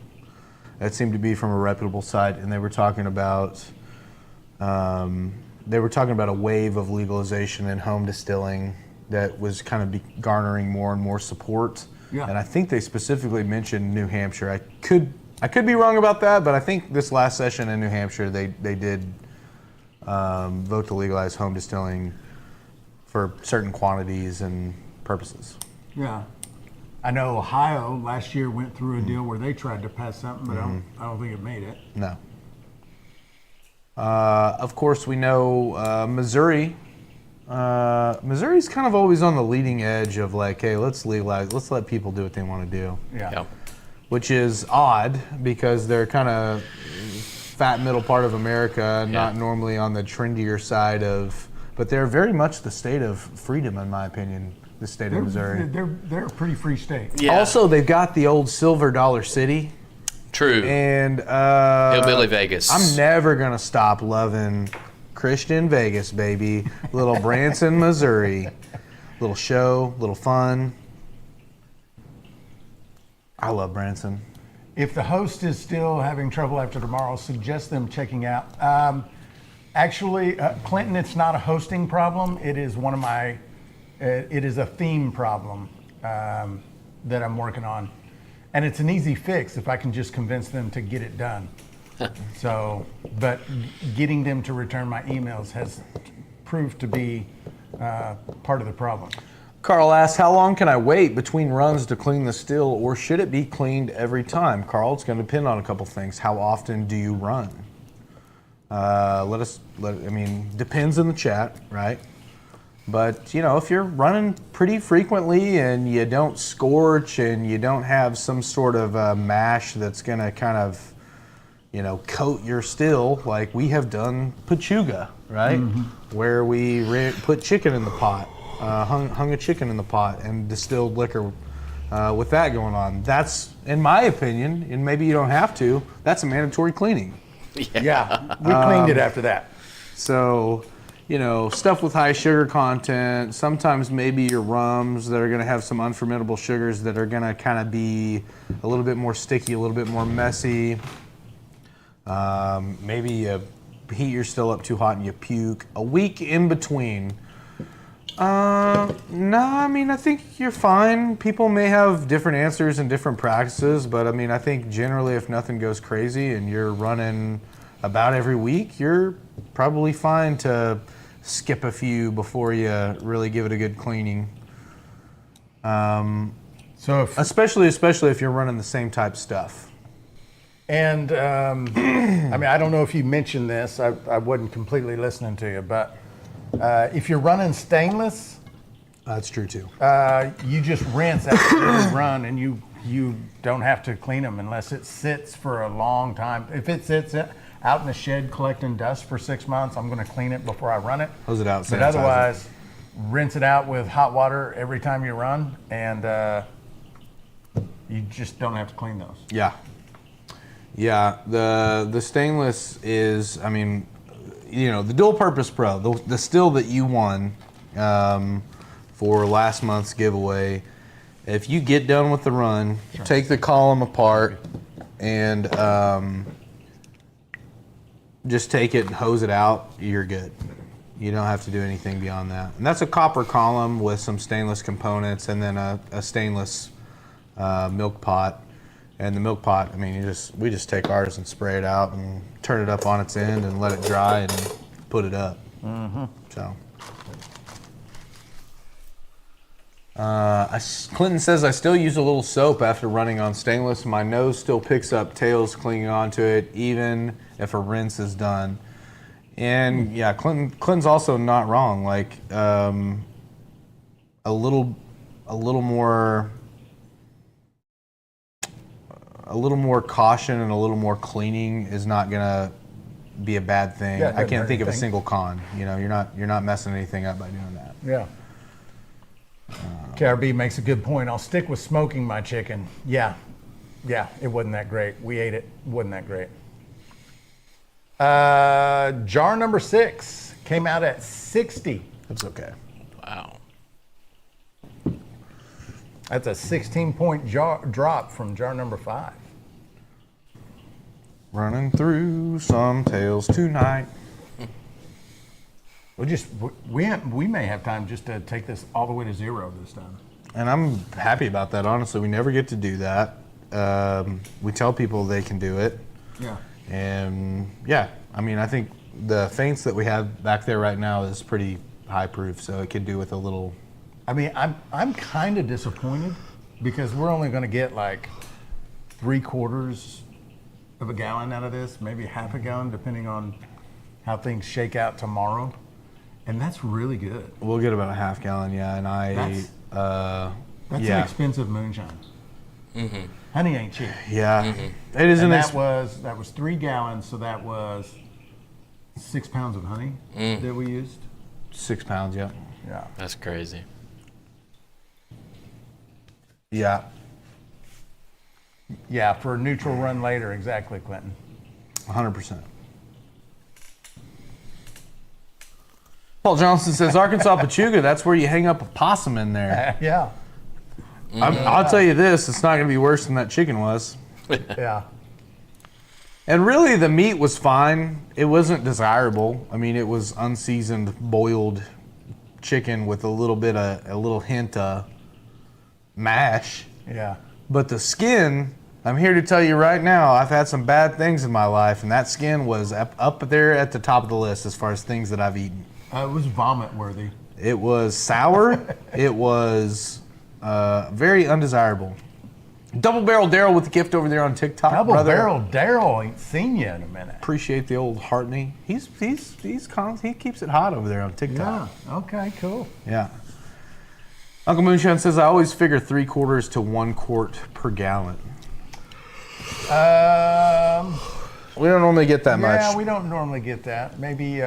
that seemed to be from a reputable site, and they were talking about a wave of legalization in home distilling that was kind of garnering more and more support. Yeah. And I think they specifically mentioned New Hampshire. I could be wrong about that, but I think this last session in New Hampshire they did vote to legalize home distilling for certain quantities and purposes. Yeah. I know Ohio last year went through a deal where they tried to pass something, but I don't think it made it. No. Of course, we know Missouri. Missouri's kind of always on the leading edge of like, hey, let's legalize, let's let people do what they want to do. Yeah. Which is odd because they're kind of fat middle part of America, not normally on the trendier side of, but they're very much the state of freedom, in my opinion. The state of Missouri. They're a pretty free state. Yeah. Also, they've got the old Silver Dollar City. True. And Hillbilly Vegas. I'm never gonna stop loving Christian Vegas, baby. Little Branson, Missouri. Little show, little fun. I love Branson. If the host is still having trouble after tomorrow, suggest them checking out. Actually, Clinton, it's not a hosting problem. It is one of my. It is a theme problem that I'm working on, and it's an easy fix if I can just convince them to get it done. So, but getting them to return my emails has proved to be part of the problem. Carl asks, how long can I wait between runs to clean the still, or should it be cleaned every time? Carl, it's going to depend on a couple things. How often do you run? Depends in the chat, right? But, if you're running pretty frequently and you don't scorch and you don't have some sort of mash that's going to kind of, coat your still, like we have done Pachuga, right? Mm-hmm. Where we put chicken in the pot, hung a chicken in the pot and distilled liquor with that going on. That's, in my opinion, and maybe you don't have to, that's a mandatory cleaning. Yeah, we cleaned it after that. So, stuff with high sugar content, sometimes maybe your rums that are going to have some unfermentable sugars that are going to kind of be a little bit more sticky, a little bit more messy. Maybe you heat your still up too hot and you puke. A week in between No, I mean, I think you're fine. People may have different answers and different practices, but I mean, I think generally if nothing goes crazy and you're running about every week, you're probably fine to skip a few before you really give it a good cleaning. So if, Especially if you're running the same type stuff. and I mean, I don't know if you mentioned this. I wasn't completely listening to you, but if you're running stainless, That's true too. you just rinse after every run, and you don't have to clean them unless it sits for a long time. If it sits out in the shed collecting dust for 6 months, I'm going to clean it before I run it. Hose it out, But sanitize it. otherwise, rinse it out with hot water every time you run, and you just don't have to clean those. Yeah. Yeah, the stainless is, I mean, you know, the dual purpose pro, the still that you won for last month's giveaway, if you get done with the run, take the column apart and just take it and hose it out, you're good. You don't have to do anything beyond that. And that's a copper column with some stainless components and then a stainless milk pot. And the milk pot, I mean, we just take ours and spray it out and turn it up on its end and let it dry and put it up. Mm-hmm. So, Clinton says I still use a little soap after running on stainless. My nose still picks up tails clinging onto it, even if a rinse is done. And yeah, Clinton's also not wrong. Like a little more caution and a little more cleaning is not gonna be a bad thing. Yeah, I can't think of a anything. single con. You know, you're not messing anything up by doing that. Yeah. KRB makes a good point. I'll stick with smoking my chicken. Yeah, it wasn't that great. We ate it. Wasn't that great. Jar number 6 came out at 60. That's okay. Wow. That's a 16-point drop from jar number 5. Running through some tales tonight. We may have time just to take this all the way to 0 this time. And I'm happy about that, honestly. We never get to do that. We tell people they can do it. Yeah. And yeah, I mean, I think the feints that we have back there right now is pretty high proof, so it could do with a little. I mean, I'm kind of disappointed because we're only going to get like 3/4 of a gallon out of this, maybe half a gallon, depending on how things shake out tomorrow. And that's really good. We'll get about a half gallon, yeah. And That's yeah. an expensive moonshine. Mm-hmm. Honey ain't cheap. Yeah, Mm-hmm. it is And an that was 3 gallons, so that was 6 pounds of honey that we used. 6 pounds, yeah. Yeah. That's crazy. Yeah. Yeah, for a neutral run later, exactly, Clinton. 100%. Paul Johnson says, Arkansas Pachuga, that's where you hang up a possum in there. Yeah. I'll tell you this, it's not going to be worse than that chicken was. Yeah. And really, the meat was fine. It wasn't desirable. I mean, it was unseasoned, boiled chicken with a little hint of mash. Yeah. But the skin, I'm here to tell you right now, I've had some bad things in my life, and that skin was up there at the top of the list as far as things that I've eaten. It was vomit worthy. It was sour. It was very undesirable. Double Barrel Daryl with the gift over there on TikTok. Double brother. Barrel Daryl ain't seen you in a minute. Appreciate the old Hartney. He keeps it hot over there on TikTok. Yeah. Okay, cool. Yeah. Uncle Moonshine says I always figure 3/4 to 1 quart per gallon. We don't normally get that much. Yeah, we don't normally get that. Maybe.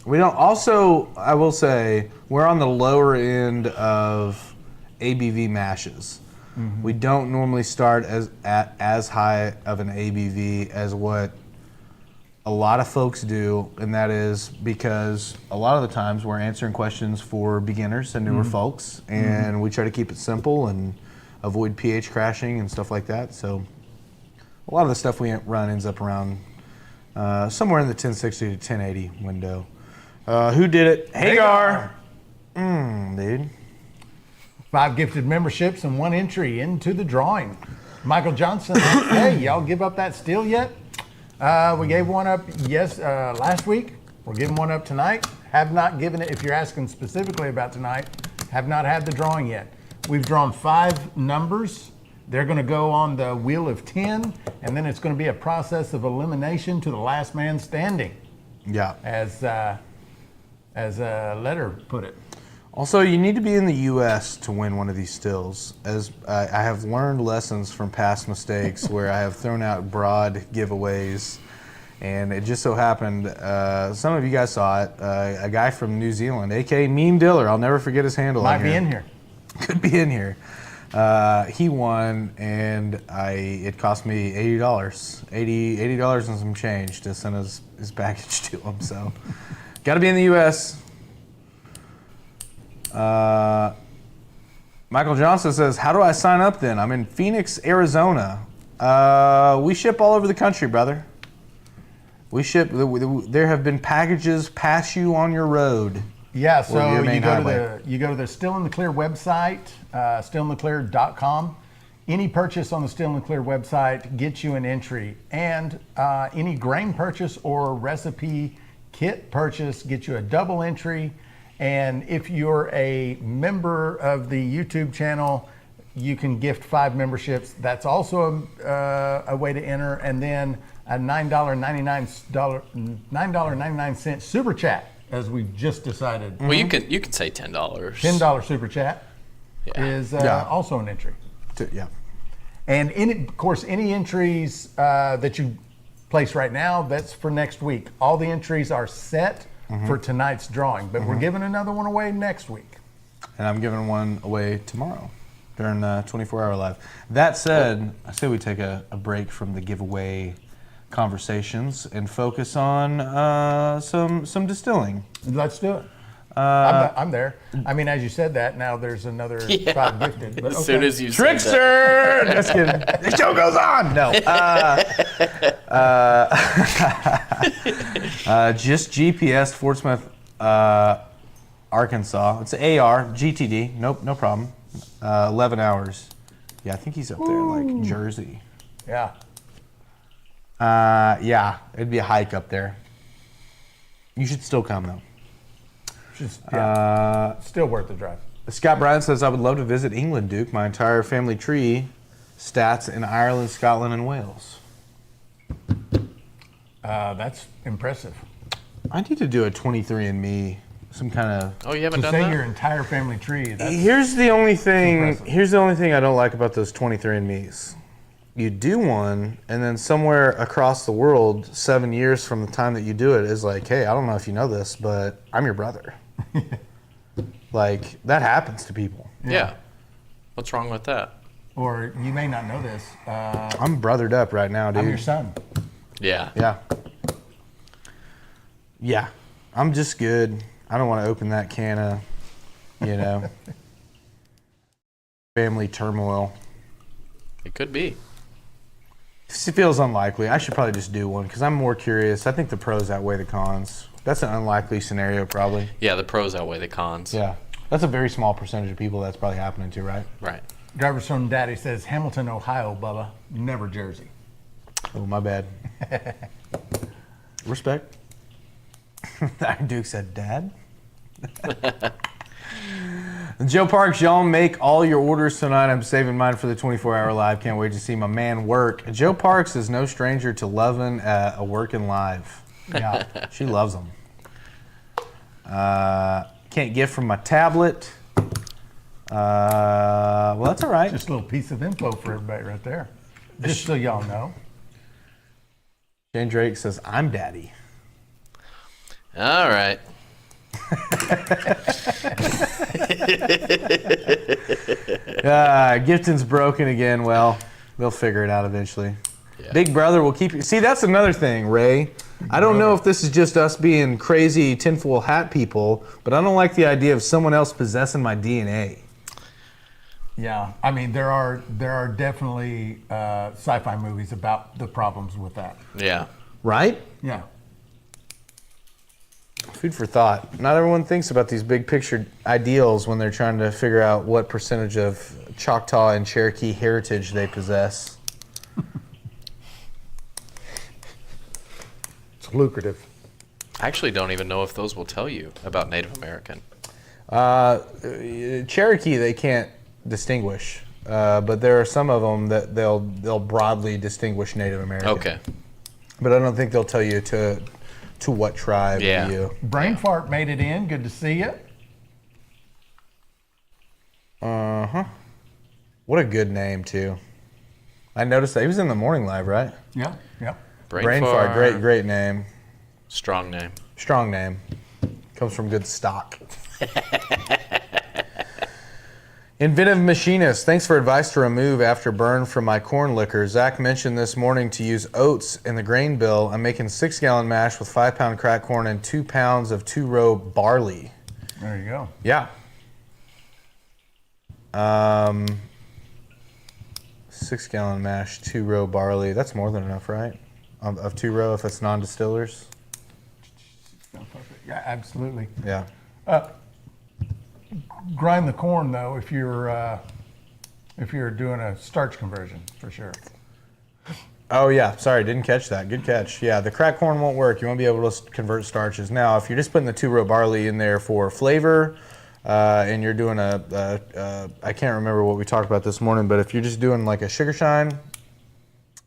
We don't. Also, I will say we're on the lower end of ABV mashes. Mm-hmm. We don't normally start at as high of an ABV as what a lot of folks do, and that is because a lot of the times we're answering questions for beginners and newer folks, and we try to keep it simple and avoid pH crashing and stuff like that. So a lot of the stuff we run ends up around somewhere in the 1060 to 1080 window. Who did it? Hagar. Dude. 5 gifted memberships and 1 entry into the drawing. Michael Johnson, hey, y'all give up that still yet? We gave one up last week. We're giving one up tonight. Have not given it, if you're asking specifically about tonight, have not had the drawing yet. We've drawn 5 numbers. They're going to go on the wheel of 10, and then it's going to be a process of elimination to the last man standing, Yeah. as a letter put it. Also, you need to be in the U.S. to win one of these stills. As I have learned lessons from past mistakes where I have thrown out broad giveaways, and it just so happened, some of you guys saw it, a guy from New Zealand, a.k.a. Meme Diller, I'll never forget his handle. Might be in here. Could be in here. He won, and it cost me $80 and some change to send his package to him. So, got to be in the U.S. Michael Johnson says, how do I sign up then? I'm in Phoenix, Arizona. We ship all over the country, brother. We ship. There have been packages pass you on your road. Yeah, so your you main go highway. to the Still in the Clear website, stillintheclear.com. Any purchase on the Still in the Clear website gets you an entry, and any grain purchase or recipe kit purchase gets you a double entry. And if you're a member of the YouTube channel, you can gift 5 memberships. That's also a way to enter. And then a $9.99 super chat, as we've just decided. Well, you can say $10. $10 super chat is also an entry. Yeah. And of course, any entries that you place right now, that's for next week. All the entries are set for tonight's drawing, but we're giving another one away next week. And I'm giving one away tomorrow during 24-hour live. That said, I say we take a break from the giveaway conversations and focus on some distilling. Let's do it. I'm there. I mean, as you said that, now there's another 5 gifted. But As soon as you said Trickster! Just kidding. The show goes on. No. Just GPS, Fort Smith, Arkansas. It's AR, GTD. Nope, no problem. 11 hours. Yeah, I think he's up there, like Jersey. Yeah. Yeah, it'd be a hike up there. You should still come, though. Still worth the drive. Scott Bryan says, I would love to visit England, Duke. My entire family tree stats in Ireland, Scotland, and Wales. That's impressive. I need to do a 23andMe, some kind of... Oh, you haven't To done say that? your entire family tree. That's Here's the only thing. impressive. Here's the only thing I don't like about those 23andMe's. You do one, and then somewhere across the world, 7 years from the time that you do it, is like, hey, I don't know if you know this, but I'm your brother. Like, that happens to people. Yeah. What's wrong with that? Or you may not know this. I'm brothered up right now, dude. I'm your son. Yeah. Yeah. Yeah. I'm just good. I don't want to open that can of, family turmoil. It could be. It feels unlikely. I should probably just do one because I'm more curious. I think the pros outweigh the cons. That's an unlikely scenario, probably. Yeah, the pros outweigh the cons. Yeah. That's a very small percentage of people that's probably happening to, right? Right. Driver's son Daddy says Hamilton, Ohio, Bubba, never Jersey. Oh, my bad. Respect. Duke said, Dad? Joe Parks, y'all make all your orders tonight. I'm saving mine for the 24-hour live. Can't wait to see my man work. Joe Parks is no stranger to loving a working live. Yeah. She loves them. Can't get from my tablet. Well, that's all right. Just a little piece of info for everybody right there. Just so y'all know. Shane Drake says, I'm daddy. All right. Gifton's broken again. Well, they'll figure it out eventually. Yeah. Big Brother will keep you. See, that's another thing, Ray. I don't know if this is just us being crazy tinfoil hat people, but I don't like the idea of someone else possessing my DNA. Yeah, I mean there are definitely sci-fi movies about the problems with that. Yeah. Right? Yeah. Food for thought. Not everyone thinks about these big picture ideals when they're trying to figure out what percentage of Choctaw and Cherokee heritage they possess. It's lucrative. I actually don't even know if those will tell you about Native American. Cherokee they can't distinguish, but there are some of them that they'll broadly distinguish Native American. Okay. But I don't think they'll tell you to what tribe Yeah. you. Brain fart made it in. Good to see you. What a good name too. I noticed that he was in the morning live, right? Yeah. Yep. Brain fart, great name. Strong name. Strong name. Comes from good stock. Inventive Machinist, thanks for advice to remove after burn from my corn liquor. Zach mentioned this morning to use oats in the grain bill. I'm making 6-gallon mash with 5-pound cracked corn and 2 pounds of 2-row barley. There you go. Yeah. 6-gallon mash, 2-row barley. That's more than enough, right? Of 2-row if it's non-distillers. Yeah, absolutely. Yeah. Grind the corn though if you're doing a starch conversion for sure. Oh yeah, sorry, didn't catch that. Good catch. Yeah, the cracked corn won't work. You won't be able to convert starches. Now, if you're just putting the 2-row barley in there for flavor, and you're doing I can't remember what we talked about this morning, but if you're just doing like a sugar shine,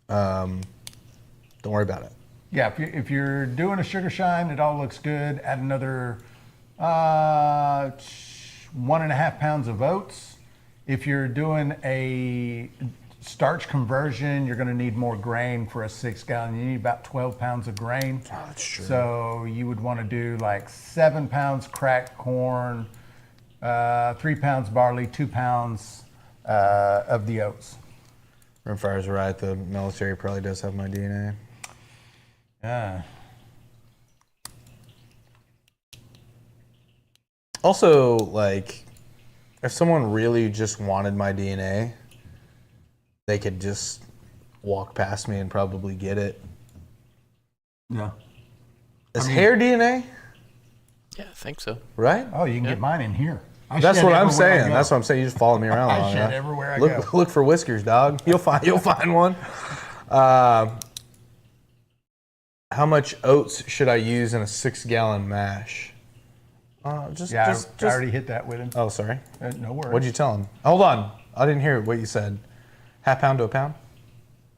don't worry about it. Yeah, if you're doing a sugar shine, it all looks good. Add another 1.5 pounds of oats. If you're doing a starch conversion, you're going to need more grain for a 6-gallon. You need about 12 pounds of grain. Oh, that's true. So you would want to do like 7 pounds cracked corn, 3 pounds barley, 2 pounds of the oats. Rimfire's right. The military probably does have my DNA. Yeah. Also, like, if someone really just wanted my DNA, they could just walk past me and probably get it. Yeah. Is hair DNA? Yeah, I think so. Right? Oh, you can get mine in here. That's what I'm saying. That's what I'm saying. You just follow me around. I long shed enough. everywhere I look, go. Look for whiskers, dog. You'll find one. How much oats should I use in a 6-gallon mash? I already hit that with him. Oh, sorry. No worries. What'd you tell him? Hold on. I didn't hear what you said. 1/2 pound to a pound?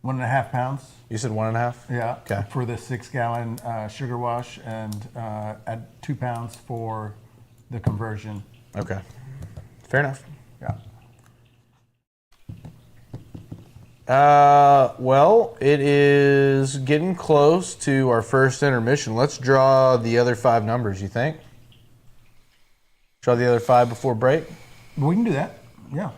1.5 pounds. You said 1.5? Yeah. Okay. For the 6-gallon sugar wash, and add 2 pounds for the conversion. Okay. Fair enough. Yeah. Well, it is getting close to our first intermission. Let's draw the other 5 numbers, you think? Draw the other 5 before break? We can do that. Yeah.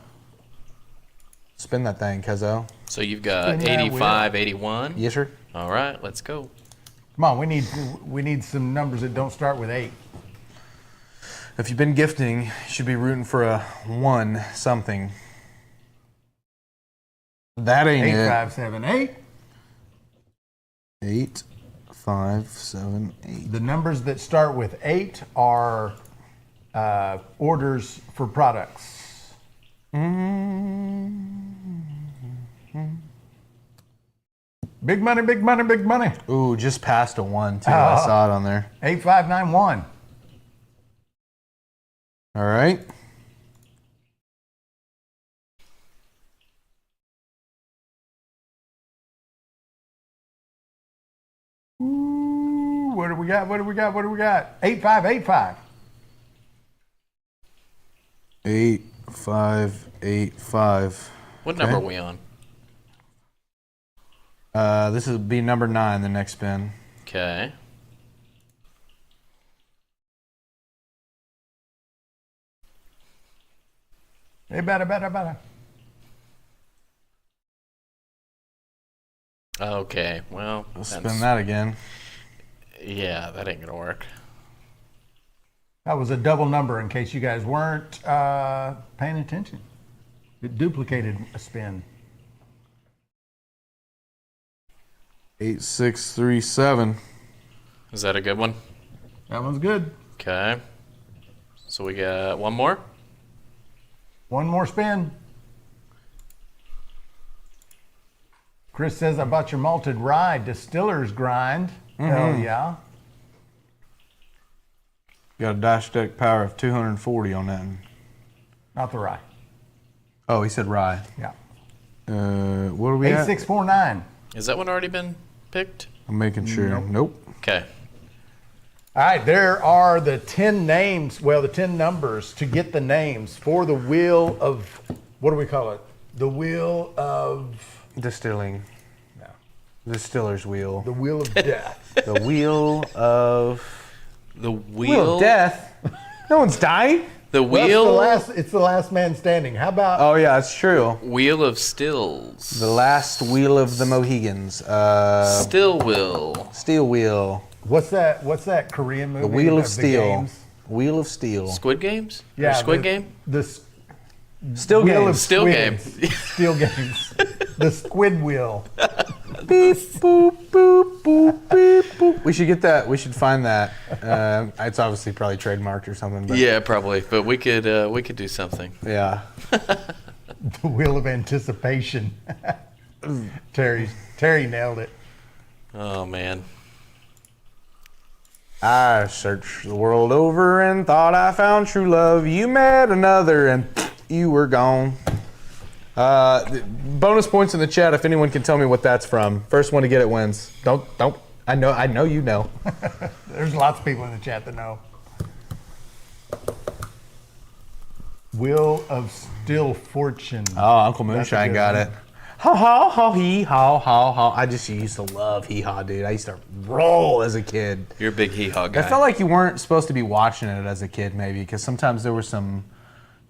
Spin that thing, Cuzzo. So you've got Spin that 85, 81. Yes, sir. All right, let's go. Come on, we need some numbers that don't start with 8. If you've been gifting, you should be rooting for a 1 something. That ain't 8, it. 5, 7, 8. 8, 5, 7, 8. The numbers that start with 8 are orders for products. Big money, big money, big money. Ooh, just past a 1 too. I saw it on there. 8591. All right. Ooh, what do we got? What do we got? What do we got? 8585. 8, 5, 8, 5. What number are we on? This will be number 9, the next spin. Okay. Hey, better. Okay, well, We'll spin that again. Yeah, that ain't gonna work. That was a double number in case you guys weren't paying attention. It duplicated a spin. 8, 6, 3, 7. Is that a good one? That one's good. Okay. So we got one more. One more spin. Chris says, I bought your malted rye distiller's grind. Hell yeah. Got a dash deck power of 240 on that. Not the rye. Oh, he said rye. Yeah. What are we at? 8649. Has that one already been picked? I'm making sure. Nope. Okay. All right, there are the 10 names, the 10 numbers to get the names for the wheel of, what do we call it? The wheel of... Distilling. No. Distiller's wheel. The wheel of death. The wheel of... The Wheel of death? No one's dying? The Well, wheel. it's the last man standing. How about... Oh, yeah, it's true. Wheel of Stills. The last wheel of the Mohegans. Still will. Steel wheel. What's that Korean movie? The Wheel of the Steel. games? Wheel of Steel. Squid Games? Yeah. Or Squid Game? Still Wheel games. of Still Squids. game. Still games. The Squid Wheel. Beep, boop, boop, boop, beep, boop. We should get that. We should find that. It's obviously probably trademarked or something. But Yeah, probably. But we could do something. yeah. The Wheel of Anticipation. Terry nailed it. Oh man. I searched the world over and thought I found true love. You met another and you were gone. Bonus points in the chat if anyone can tell me what that's from. First one to get it wins. Don't. I know you know. There's lots of people in the chat that know. Wheel of Still Fortune. Oh, Uncle Moonshine got it. Ha ha ha hee ha ha ha. I just used to love hee haw, dude. I used to roll as a kid. You're a big hee-haw guy. I felt like you weren't supposed to be watching it as a kid, maybe, because sometimes there were some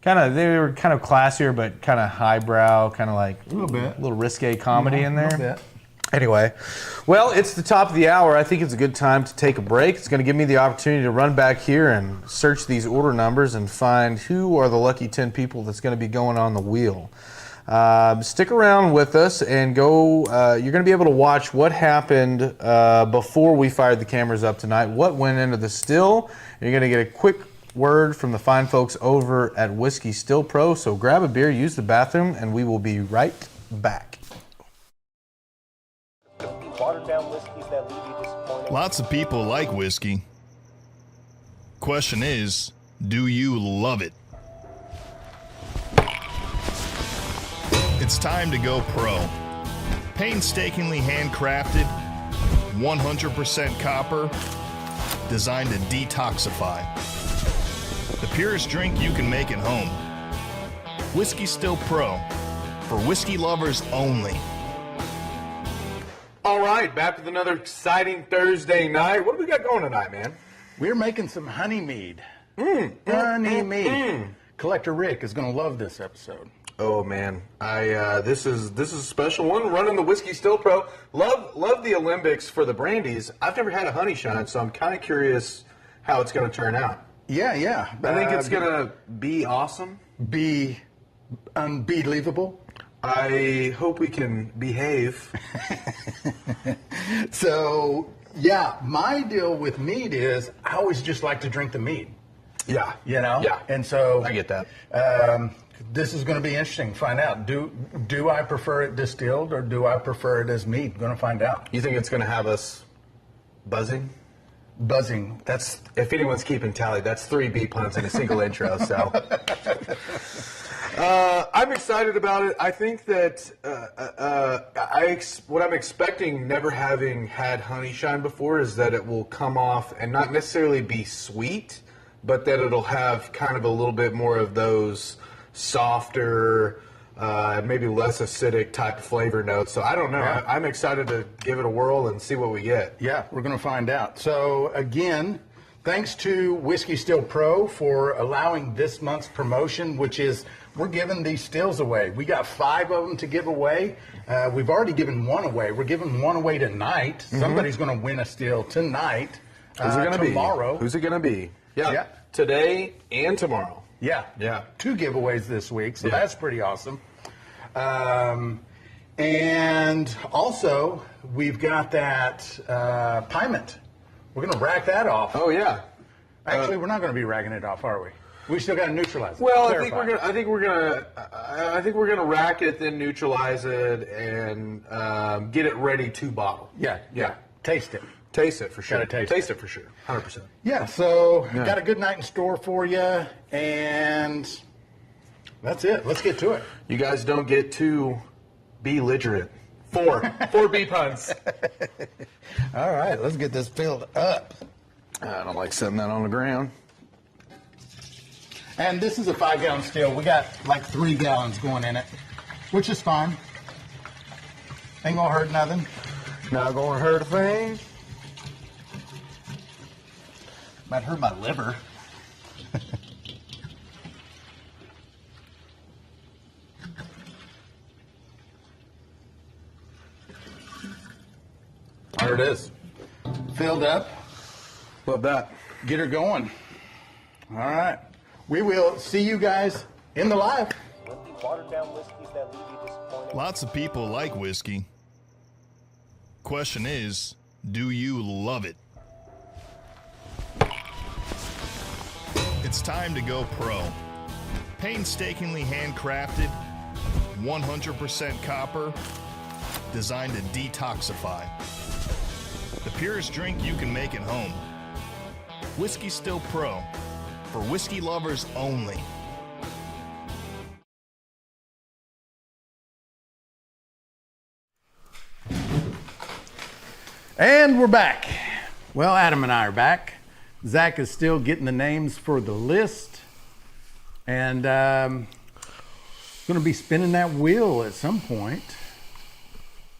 they were kind of classier, but kind of highbrow, kind of like A little bit. a little risque comedy in A there. little bit. Anyway, well, it's the top of the hour. I think it's a good time to take a break. It's going to give me the opportunity to run back here and search these order numbers and find who are the lucky 10 people that's going to be going on the wheel. Stick around with us and go. You're going to be able to watch what happened before we fired the cameras up tonight, what went into the still. You're going to get a quick word from the fine folks over at Whiskey Still Pro. So grab a beer, use the bathroom, and we will be right back. Watered down whiskeys that leave you disappointed. Lots of people like whiskey. Question is, do you love it? It's time to go pro. Painstakingly handcrafted, 100% copper, designed to detoxify. The purest drink you can make at home. Whiskey Still Pro, for whiskey lovers only. All right, back with another exciting Thursday night. What do we got going tonight, man? We're making some honey mead. Honey mead. Collector Rick is going to love this episode. Oh man, this is a special one. Running the Whiskey Still Pro. Love the Alembics for the brandies. I've never had a honey shine, so I'm kind of curious how it's going to turn out. Yeah. I think it's going to be awesome. Be unbelievable. I hope we can behave. So, yeah, my deal with mead is I always just like to drink the mead. Yeah. You know? Yeah. And so I get that. This is going to be interesting. Find out. Do I prefer it distilled or do I prefer it as mead? Going to find out. You think it's going to have us buzzing? Buzzing. That's, if anyone's keeping tally, that's 3 B puns in a single intro. So I'm excited about it. I think that what I'm expecting, never having had honey shine before, is that it will come off and not necessarily be sweet, but that it'll have kind of a little bit more of those softer, maybe less acidic type of flavor notes. So I don't know. Yeah. I'm excited to give it a whirl and see what we get. Yeah, we're going to find out. So, again, thanks to Whiskey Still Pro for allowing this month's promotion, which is we're giving these stills away. We got 5 of them to give away. We've already given 1 away. We're giving 1 away tonight. Mm-hmm. Somebody's going to win a still tonight. Who's it going to be? Tomorrow. Who's it going to be? Yeah. Today and tomorrow. Yeah. 2 giveaways this week, so that's pretty awesome. And also, we've got that Pyment. We're going to rack that off. Oh, yeah. Actually, we're not going to be ragging it off, are we? We still got to neutralize it. Well, Clarify. I think we're gonna rack it, then neutralize it, and get it ready to bottle. Yeah. Taste it. Taste it for sure. Gotta taste it for sure. 100%. Yeah, so got a good night in store for you, and that's it. Let's get to it. You guys don't get too belligerent. Four B puns. All right, let's get this filled up. I don't like setting that on the ground. And this is a 5-gallon still. We got like 3 gallons going in it, which is fine. Ain't gonna hurt nothing. Not going to hurt a thing. Might hurt my liver. There it is. Filled up. Love that. Get her going. All right. We will see you guys in the live. Wimpy, watered down whiskeys that leave you disappointed. Lots of people like whiskey. Question is, do you love it? It's time to go pro. Painstakingly handcrafted, 100% copper, designed to detoxify. The purest drink you can make at home. Whiskey Still Pro, for whiskey lovers only. And we're back. Well, Adam and I are back. Zach is still getting the names for the list. And going to be spinning that wheel at some point.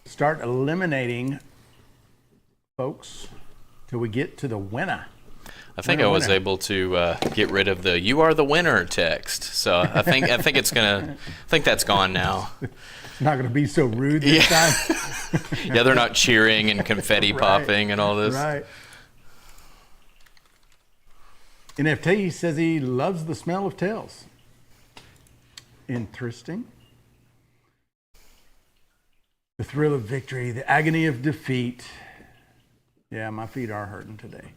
Start eliminating folks till we get to the winner. I think I was able to get rid of the "You are the winner" text. So I think that's gone now. It's not going to be so rude this time. Yeah, they're not cheering and confetti popping and all this. Right. NFT says he loves the smell of tails. Interesting. The thrill of victory, the agony of defeat. Yeah, my feet are hurting today.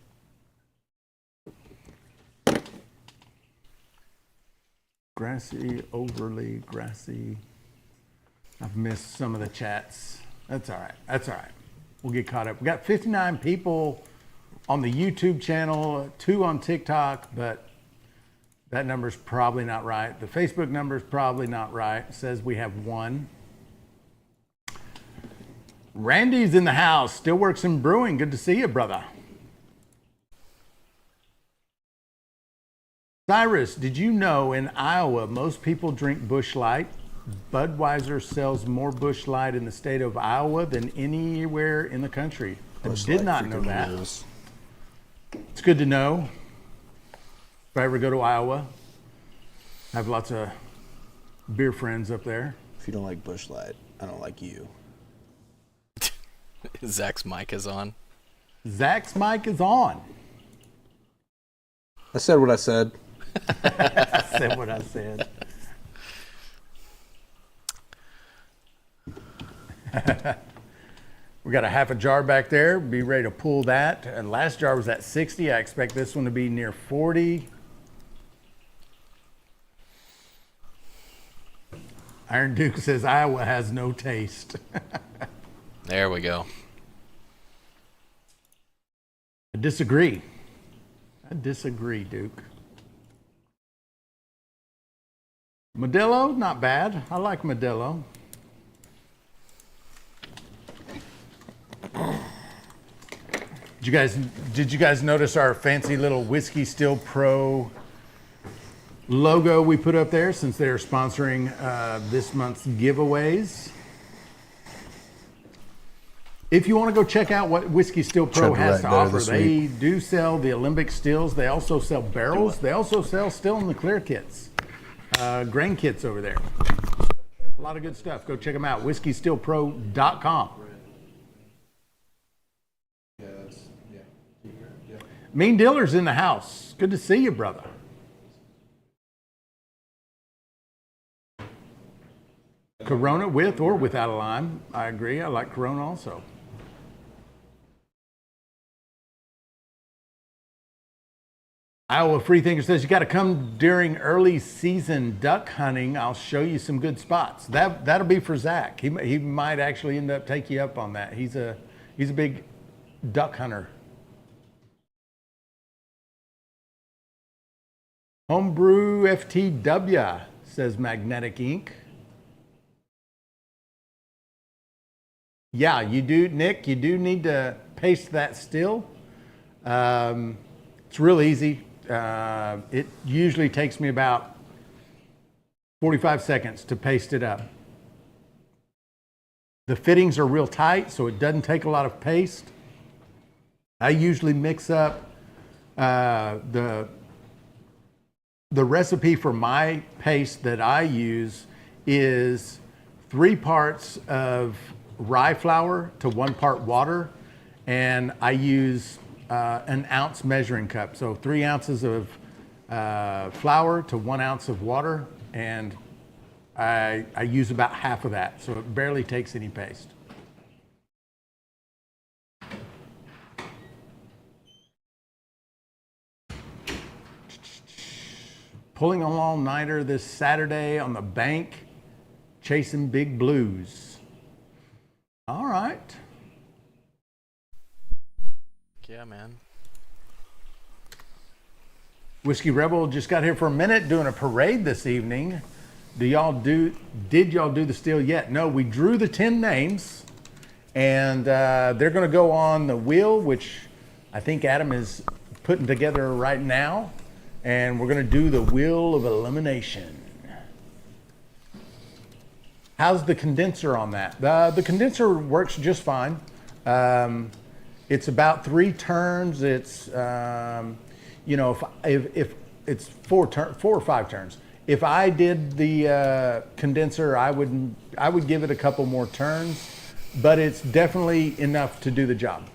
Grassy, overly grassy. I've missed some of the chats. That's all right. That's all right. We'll get caught up. We got 59 people on the YouTube channel, 2 on TikTok, but that number's probably not right. The Facebook number's probably not right. It says we have 1. Randy's in the house. Still works in brewing. Good to see you, brother. Cyrus, did you know in Iowa most people drink Busch Light? Budweiser sells more Busch Light in the state of Iowa than anywhere in the country. I did not know that. It's good to know. If I ever go to Iowa, I have lots of beer friends up there. If you don't like Busch Light, I don't like you. Zach's mic is on. Zach's mic is on. I said what I said. I said what I said. We got a half a jar back there. Be ready to pull that. And last jar was at 60. I expect this one to be near 40. Iron Duke says Iowa has no taste. There we go. I disagree. I disagree, Duke. Modelo, not bad. I like Modelo. Did you guys notice our fancy little Whiskey Still Pro logo we put up there since they're sponsoring this month's giveaways? If you want to go check out what Whiskey Still Pro has to offer, they do sell the Alembic Stills. They also sell barrels. They also sell Still in the Clear kits, grain kits over there. A lot of good stuff. Go check them out. WhiskeyStillPro.com. Mean Diller's in the house. Good to see you, brother. Corona with or without a lime. I agree. I like Corona also. Iowa Freethinker says you got to come during early season duck hunting. I'll show you some good spots. That'll be for Zach. He might actually end up take you up on that. He's a big duck hunter. Homebrew FTW, says Magnetic Ink. Yeah, you do, Nick. You do need to paste that still. It's real easy. It usually takes me about 45 seconds to paste it up. The fittings are real tight, so it doesn't take a lot of paste. I usually mix up the recipe for my paste that I use is 3 parts of rye flour to 1 part water, and I use an ounce measuring cup. So 3 ounces of flour to 1 ounce of water, and I use about half of that, so it barely takes any paste. Pulling an all-nighter this Saturday on the bank, chasing big blues. All right. Yeah, man. Whiskey Rebel just got here for a minute doing a parade this evening. Did y'all do the still yet? No, we drew the 10 names, and they're going to go on the wheel, which I think Adam is putting together right now, and we're going to do the wheel of elimination. How's the condenser on that? The condenser works just fine. It's about 3 turns. It's if it's 4 or 5 turns. If I did the condenser, I would give it a couple more turns, but it's definitely enough to do the job.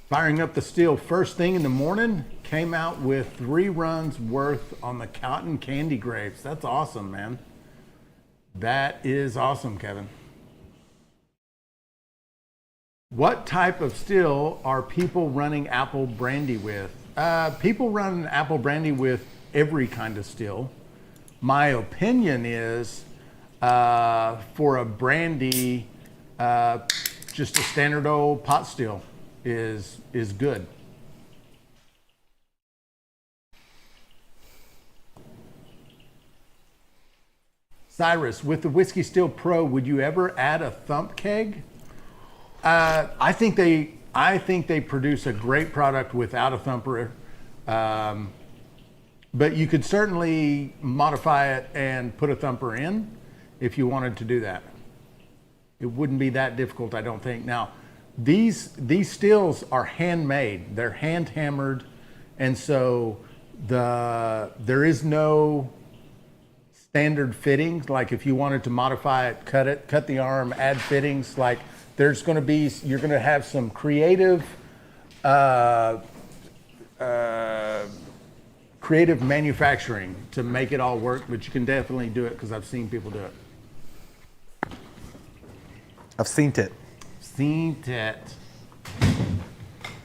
Firing up the still first thing in the morning, came out with 3 runs worth on the cotton candy grapes. That's awesome, man. That is awesome, Kevin. What type of still are people running apple brandy with? People run apple brandy with every kind of still. My opinion is for a brandy, just a standard old pot still is good. Cyrus, with the Whiskey Still Pro, would you ever add a thump keg? I think they produce a great product without a thumper, but you could certainly modify it and put a thumper in if you wanted to do that. It wouldn't be that difficult, I don't think. Now, these stills are handmade. They're hand hammered, and so there is no standard fittings. Like if you wanted to modify it, cut the arm, add fittings. Like you're going to have some creative manufacturing to make it all work, but you can definitely do it because I've seen people do it. I've seen it.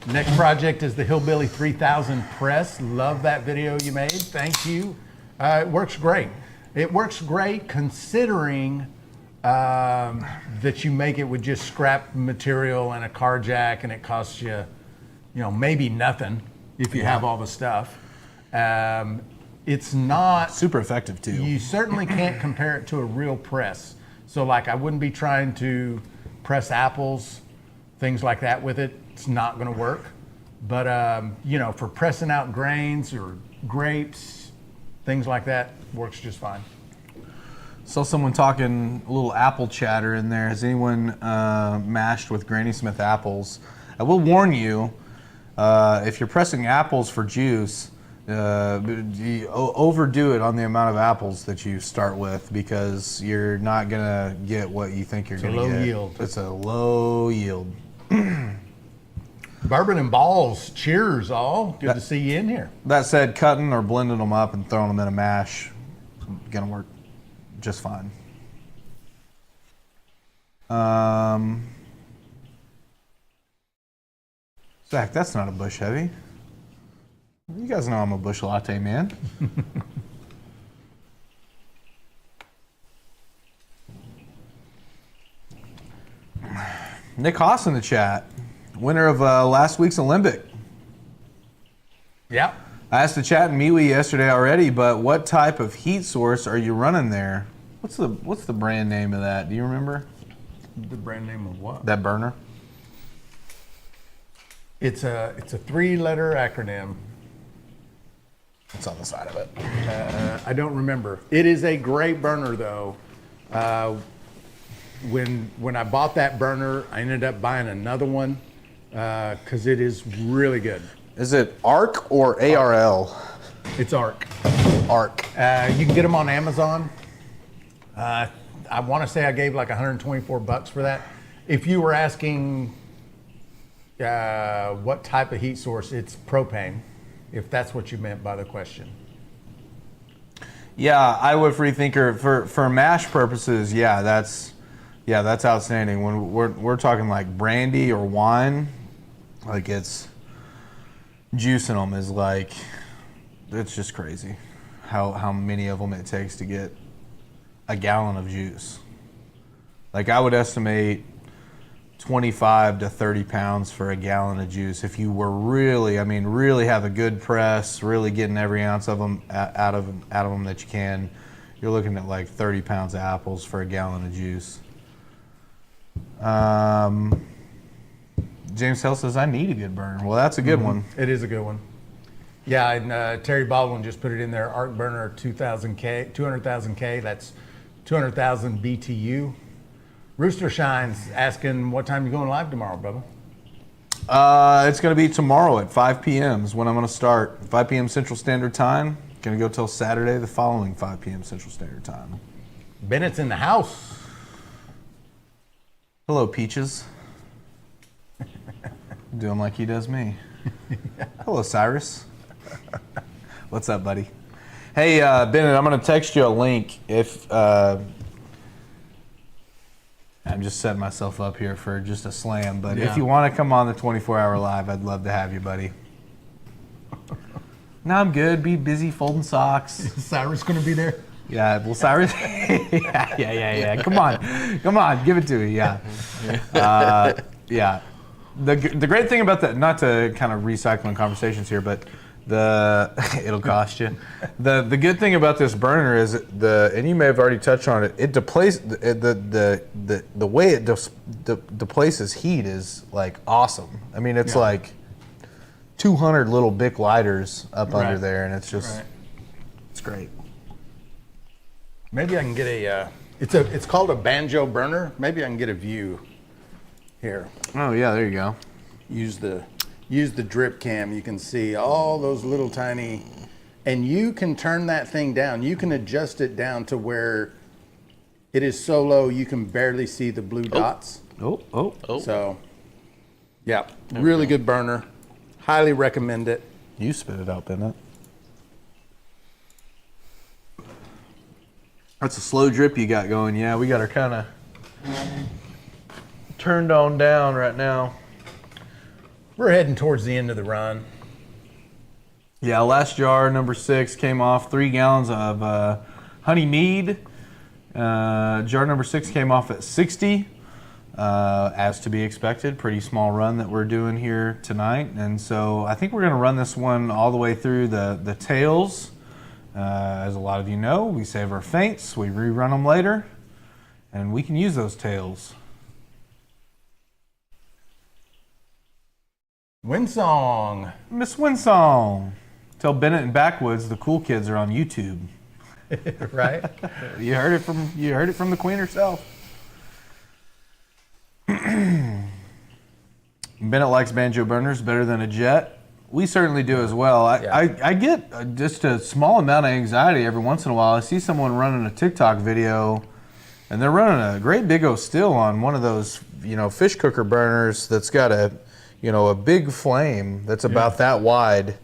Next project is the Hillbilly 3000 press. Love that video you made. Thank you. It works great. It works great considering that you make it with just scrap material and a car jack, and it costs you, maybe nothing if you have all the stuff. It's not super effective too. You certainly can't compare it to a real press. So like I wouldn't be trying to press apples, things like that with it. It's not going to work. But for pressing out grains or grapes, things like that, works just fine. Saw someone talking a little apple chatter in there. Has anyone mashed with Granny Smith apples? I will warn you, if you're pressing apples for juice, you overdo it on the amount of apples that you start with, because you're not gonna get what you think you're gonna get. It's a low yield. It's a low yield. Bourbon and balls. Cheers, all. Good to see you in here. That said, cutting or blending them up and throwing them in a mash, gonna work just fine. Zach, that's not a bush heavy. You guys know I'm a bush latte man. Nick Haas in the chat, winner of last week's Alembic. Yeah. I asked the chat in MeWe yesterday already, but what type of heat source are you running there? What's the brand name of that? Do you remember? The brand name of what? That burner? It's a 3-letter acronym. It's on the side of it. I don't remember. It is a great burner, though. When I bought that burner, I ended up buying another one because it is really good. Is it ARC or ARL? It's ARC. ARC. You can get them on Amazon. I want to say I gave like $124 for that. If you were asking what type of heat source, it's propane, if that's what you meant by the question. Yeah, I would Freethinker for mash purposes. Yeah, that's outstanding. When we're talking like brandy or wine, like it's juicing them is like, it's just crazy how many of them it takes to get a gallon of juice. Like I would estimate 25 to 30 pounds for a gallon of juice if you were really have a good press, really getting every ounce of them out of them that you can. You're looking at like 30 pounds of apples for a gallon of juice. James Hill says, I need a good burner. Well, that's a good one. It is a good one. Yeah, and Terry Baldwin just put it in there. Arc burner 200,000 K. That's 200,000 BTU. Rooster Shine's asking what time you going live tomorrow, brother? It's going to be tomorrow at 5 p.m. is when I'm going to start. 5 p.m. Central Standard Time. Going to go till Saturday the following 5 p.m. Central Standard Time. Bennett's in the house. Hello, Peaches. Doing like he does me. Hello, Cyrus. What's up, buddy? Hey, Bennett, I'm going to text you a link if... I'm just setting myself up here for just a slam, but if you want to come on the 24-hour live, I'd love to have you, buddy. No, I'm good. Be busy folding socks. Is Cyrus going to be there? Yeah, well, Cyrus. yeah. Come on, give it to me. Yeah, yeah. The great thing about that, not to kind of recycling conversations here, but it'll cost you. The good thing about this burner is and you may have already touched on it. It the way it displaces heat is like awesome. I mean, it's like 200 little Bic lighters up under there, and it's just it's great. Maybe I can get it's called a banjo burner. Maybe I can get a view here. Oh yeah, there you go. Use the drip cam. You can see all those little tiny, and you can turn that thing down. You can adjust it down to where it is so low you can barely see the blue dots. Oh. So, yeah, really good burner. Highly recommend it. You spit it out, Bennett. That's a slow drip you got going. Yeah, we got her kind of turned on down right now. We're heading towards the end of the run. Yeah, last jar, number 6, came off 3 gallons of honey mead. Jar number 6 came off at 60, as to be expected. Pretty small run that we're doing here tonight. And so I think we're going to run this one all the way through the tails. As a lot of you know, we save our feints, we rerun them later, and we can use those tails. Winsong. Miss Winsong. Tell Bennett and Backwoods the cool kids are on YouTube. Right? You heard it from the queen herself. Bennett likes banjo burners better than a jet. We certainly do as well. I get just a small amount of anxiety every once in a while. I see someone running a TikTok video, and they're running a great big O still on one of those, fish cooker burners that's got a big flame that's about that wide,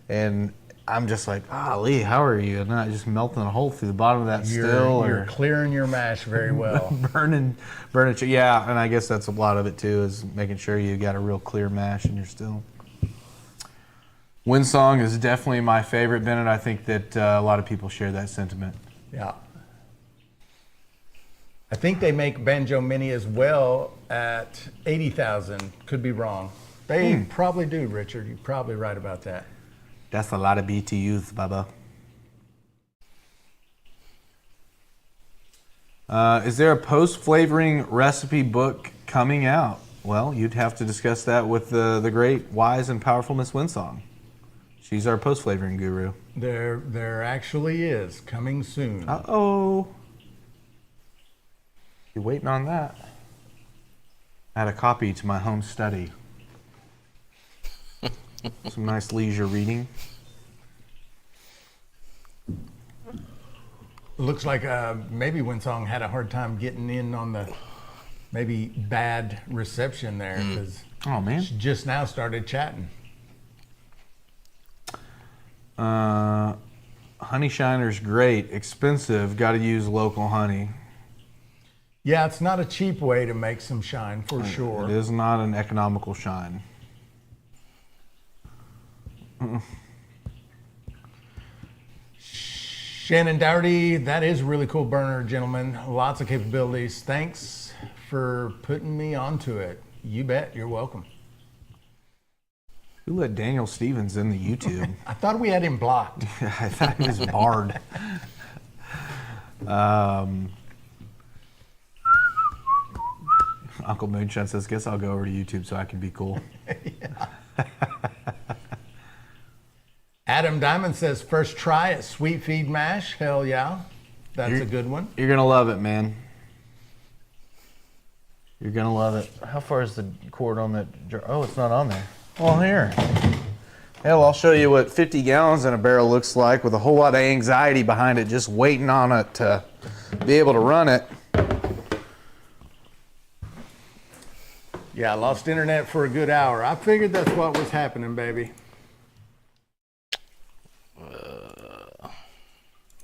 and I'm just like, Lee, how are you? And not just melting a hole through the bottom of that still. You're or clearing your mash very well. burning. Yeah, and I guess that's a lot of it too, is making sure you got a real clear mash in your still. Windsong is definitely my favorite, Bennett. I think that a lot of people share that sentiment. Yeah. I think they make Banjo Mini as well at 80,000. Could be wrong. They probably do, Richard. You're probably right about that. That's a lot of BTUs, Bubba. Is there a post-flavoring recipe book coming out? Well, you'd have to discuss that with the great, wise, and powerful Miss Windsong. She's our post-flavoring guru. There actually is, coming soon. Uh-oh. You waiting on that? Add a copy to my home study. Some nice leisure reading. Looks like maybe Windsong had a hard time getting in on the maybe bad reception there, because she just now started chatting. Honey Shiner's great, expensive, got to use local honey. Yeah, it's not a cheap way to make some shine, for sure. It is not an economical shine. Shannon Dougherty, that is a really cool burner, gentlemen. Lots of capabilities. Thanks for putting me onto it. You bet. You're welcome. Who let Daniel Stevens in the YouTube? I thought we had him blocked. I thought he was barred. Uncle Moonshine says, guess I'll go over to YouTube so I can be cool. Adam Diamond says, first try at Sweet Feed Mash. Hell yeah. That's a good one. You're going to love it, man. You're going to love it. How far is the cord on that jar? Oh, it's not on there. Well, here. Hell, I'll show you what 50 gallons in a barrel looks like with a whole lot of anxiety behind it, just waiting on it to be able to run it. Yeah, I lost internet for a good hour. I figured that's what was happening, baby.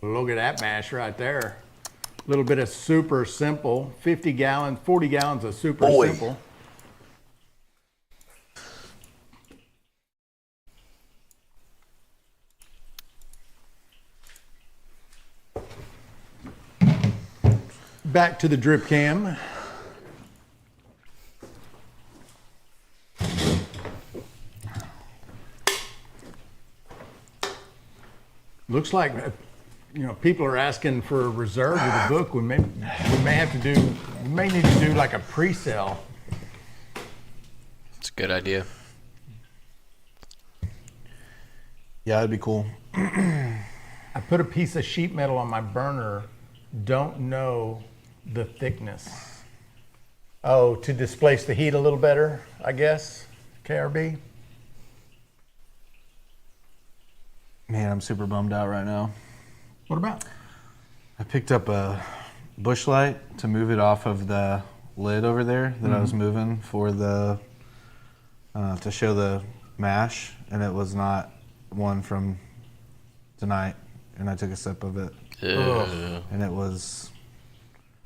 Look at that mash right there. A little bit of super simple. 50 gallons, 40 gallons of super simple. Back to the drip cam. Looks like, people are asking for a reserve of the book. We may need to do like a pre-sale. It's a good idea. Yeah, that'd be cool. I put a piece of sheet metal on my burner. Don't know the thickness. Oh, to displace the heat a little better, I guess. KRB. Man, I'm super bummed out right now. What about? I picked up a bush light to move it off of the lid over there that I was moving for the to show the mash, and it was not one from tonight. And I took a sip of it, and it was.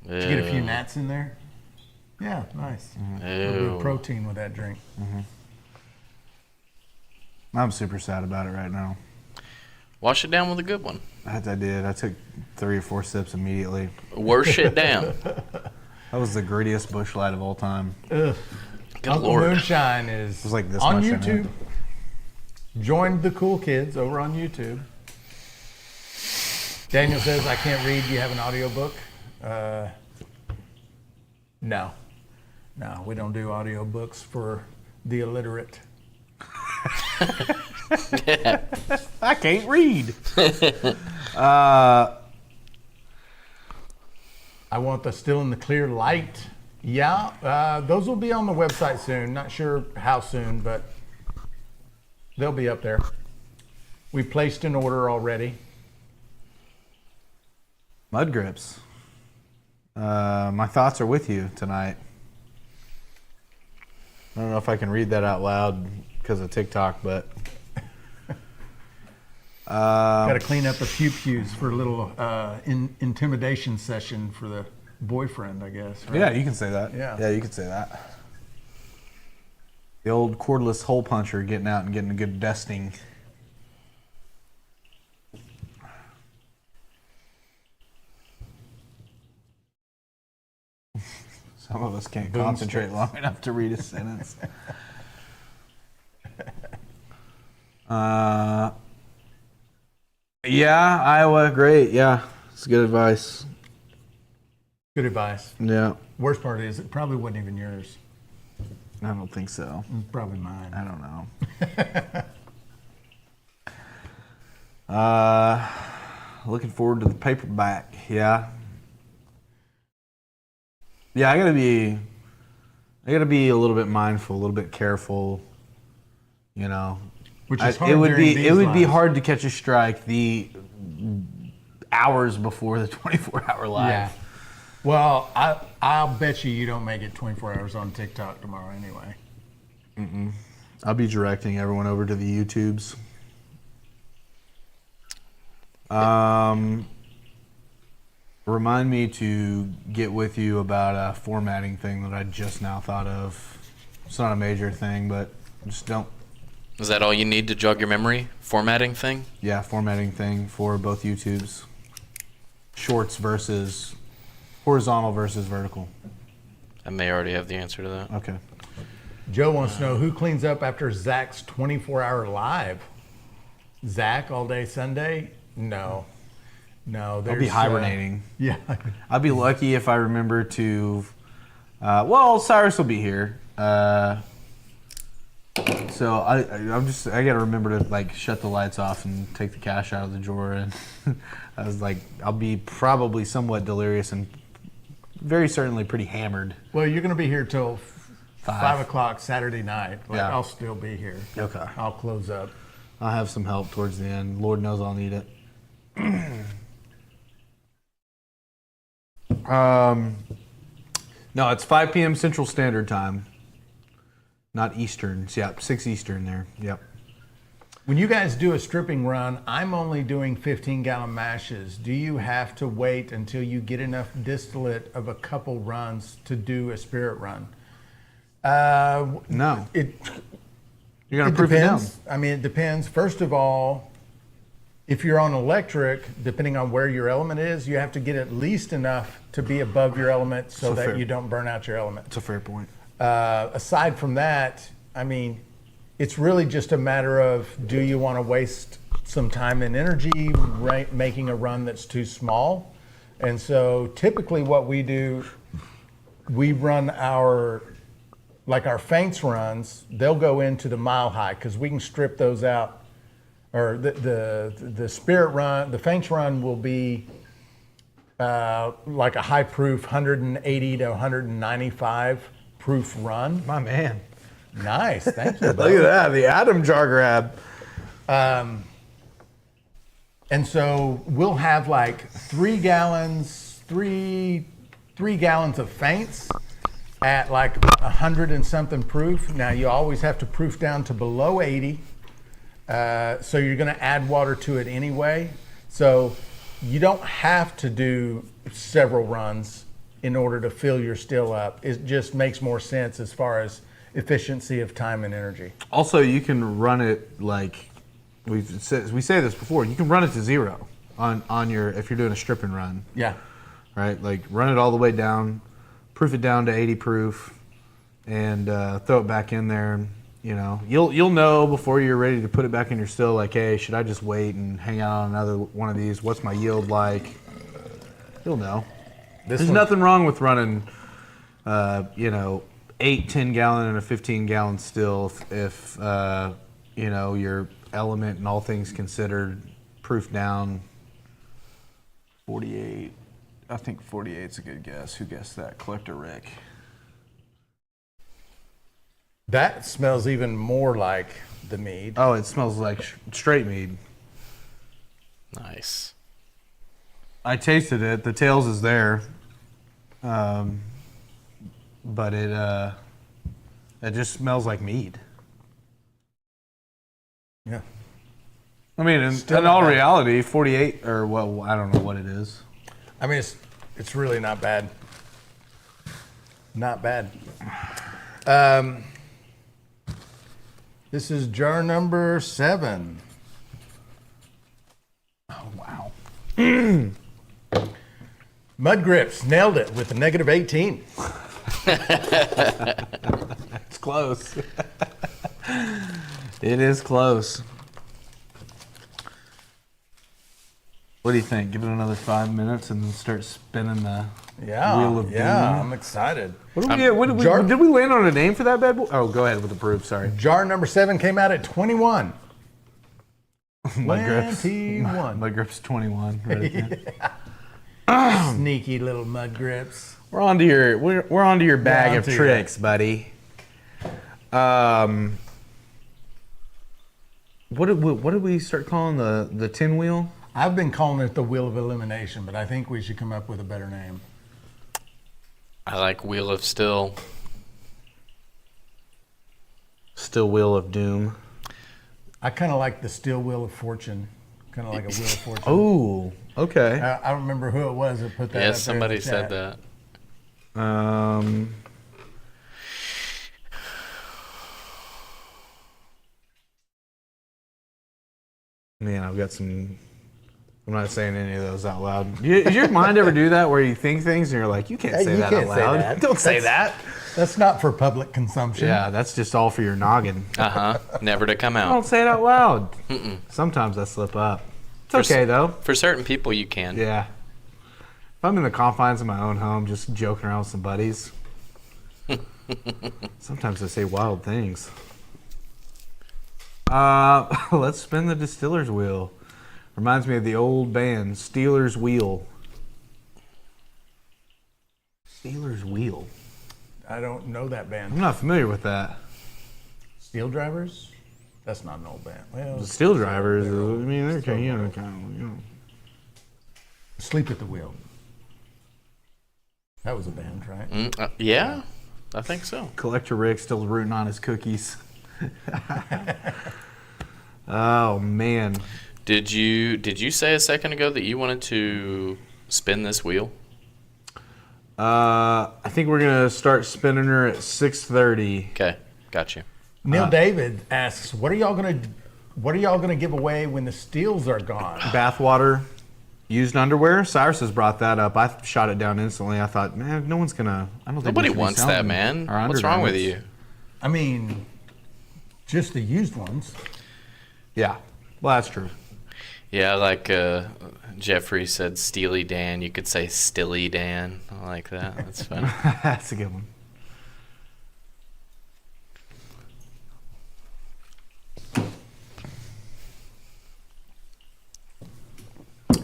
Did you get a few gnats in there? Yeah, nice. A little bit of protein with that drink. I'm super sad about it right now. Wash it down with a good one. I did. I took 3 or 4 sips immediately. Wash it down. That was the grittiest bush light of all time. Ugh. Uncle Lord. Moonshine is was like this on much in YouTube. Joined the cool kids over on YouTube. Daniel says, I can't read. Do you have an audiobook? No, we don't do audiobooks for the illiterate. I can't read. I want the Still in the Clear light. Yeah, those will be on the website soon. Not sure how soon, but they'll be up there. We placed an order already. Mud grips. My thoughts are with you tonight. I don't know if I can read that out loud because of TikTok, but Got to clean up a few pews for a little intimidation session for the boyfriend, I guess. Right? Yeah, you can say that. Yeah. You can say that. The old cordless hole puncher getting out and getting a good dusting. Some of us can't concentrate long enough to read a sentence. Yeah, Iowa, great. Yeah, it's good advice. Good advice. Yeah, Worst part is it probably wasn't even yours. I don't think so. Probably mine. I don't know. Looking forward to the paperback. Yeah. Yeah, I gotta be a little bit mindful, a little bit careful. You know, Which is hard it would during be these lives. hard to catch a strike the hours before the 24-hour live. Yeah. Well, I'll bet you don't make it 24 hours on TikTok tomorrow anyway. I'll be directing everyone over to the YouTubes. Remind me to get with you about a formatting thing that I just now thought of. It's not a major thing, but just don't. Is that all you need to jog your memory? Formatting thing? Yeah, formatting thing for both YouTubes. Shorts versus horizontal versus vertical. I may already have the answer to that. Okay. Joe wants to know who cleans up after Zach's 24-hour live. Zach all day Sunday? No. I'll be hibernating. Yeah. I'll be lucky if I remember to. Well, Cyrus will be here. So I gotta remember to like shut the lights off and take the cash out of the drawer, and I was like, I'll be probably somewhat delirious and very certainly pretty hammered. Well, you're going to be here till 5 5. o'clock Saturday night. Like, Yeah. I'll still be here. Okay. I'll close up. I'll have some help towards the end. Lord knows I'll need it. No, it's 5 p.m. Central Standard Time. Not Eastern. Yep, 6 Eastern there. Yep. When you guys do a stripping run, I'm only doing 15-gallon mashes. Do you have to wait until you get enough distillate of a couple runs to do a spirit run? No. It You're going to proof it down. depends. I mean, it depends. First of all, if you're on electric, depending on where your element is, you have to get at least enough to be above your element so that fair. you don't burn out your element. That's a fair point. Aside from that, I mean, it's really just a matter of, do you want to waste some time and energy making a run that's too small? And so typically what we do, we run our feints runs, they'll go into the mile high because we can strip those out. Or the spirit run, the feints run will be like a high proof 180 to 195 proof run. My man. Nice, thank you. Look at that, the atom jar grab. And so we'll have like 3 gallons of feints at like 100 and something proof. Now you always have to proof down to below 80. So you're going to add water to it anyway. So you don't have to do several runs in order to fill your still up. It just makes more sense as far as efficiency of time and energy. Also, you can run it like we say this before. You can run it to 0 on your if you're doing a stripping run. Yeah. Right, like run it all the way down, proof it down to 80 proof, and throw it back in there. You know, you'll know before you're ready to put it back in your still. Like, hey, should I just wait and hang out on another one of these? What's my yield like? You'll know. There's nothing wrong with running, 8, 10 gallon and a 15 gallon still if your element and all things considered, proof down. 48. I think 48's a good guess. Who guessed that? Collector Rick. That smells even more like the mead. Oh, it smells like straight mead. Nice. I tasted it. The tails is there, but it just smells like mead. Yeah. I mean, in all reality, 48 or well, I don't know what it is. I mean, it's really not bad. Not bad. This is jar number 7. Oh, wow. Mud Grips nailed it with a negative 18. It's close. It is close. What do you think? Give it another 5 minutes and then start spinning the wheel of doom. I'm excited. Did we land on a name for that bad boy? Oh, go ahead with the proof. Sorry. Jar number 7 came out at 21. Mud Grips. 21. Mud Grips 21. Right Sneaky little Mud Grips. We're onto your bag of tricks, buddy. What did we start calling the tin wheel? I've been calling it the Wheel of Elimination, but I think we should come up with a better name. I like Wheel of Still. Still Wheel of Doom. I kind of like the Steel Wheel of Fortune. Kind of like a Wheel of Fortune. Oh, okay. I don't remember who it was that put that Yes, up somebody there in the said chat. that. Man, I've got some. I'm not saying any of those out loud. Does your mind ever do that where you think things and you're like, you can't say You that can't out say loud. that. Don't say that. That's not for public consumption. Yeah, that's just all for your noggin. Never to come out. Don't say it out loud. Sometimes I slip up. It's okay though. For certain people, you can. Yeah. If I'm in the confines of my own home, just joking around with some buddies, sometimes I say wild things. Let's spin the distiller's wheel. Reminds me of the old band, Steeler's Wheel. Steeler's Wheel. I don't know that I'm band. not familiar with that. Steel Drivers? That's not an old band. Well, The Steel Drivers, I mean, they're kind of. Sleep at the Wheel. That was a band, right? Yeah, I think so. Collector Rick still rooting on his cookies. Oh, man. Did you say a second ago that you wanted to spin this wheel? I think we're going to start spinning her at 6:30. Okay, got you. Neil David asks, "What are y'all gonna give away when the steels are gone?" Bathwater, used underwear. Cyrus has brought that up. I shot it down instantly. I thought, man, no one's going to. I don't think Nobody we should be wants selling that, man. our What's wrong with undergarments. you? I mean, just the used ones. Yeah, well, that's true. Yeah, like Jeffrey said, Steely Dan. You could say Stilly Dan. I like that. That's fun. That's a good one.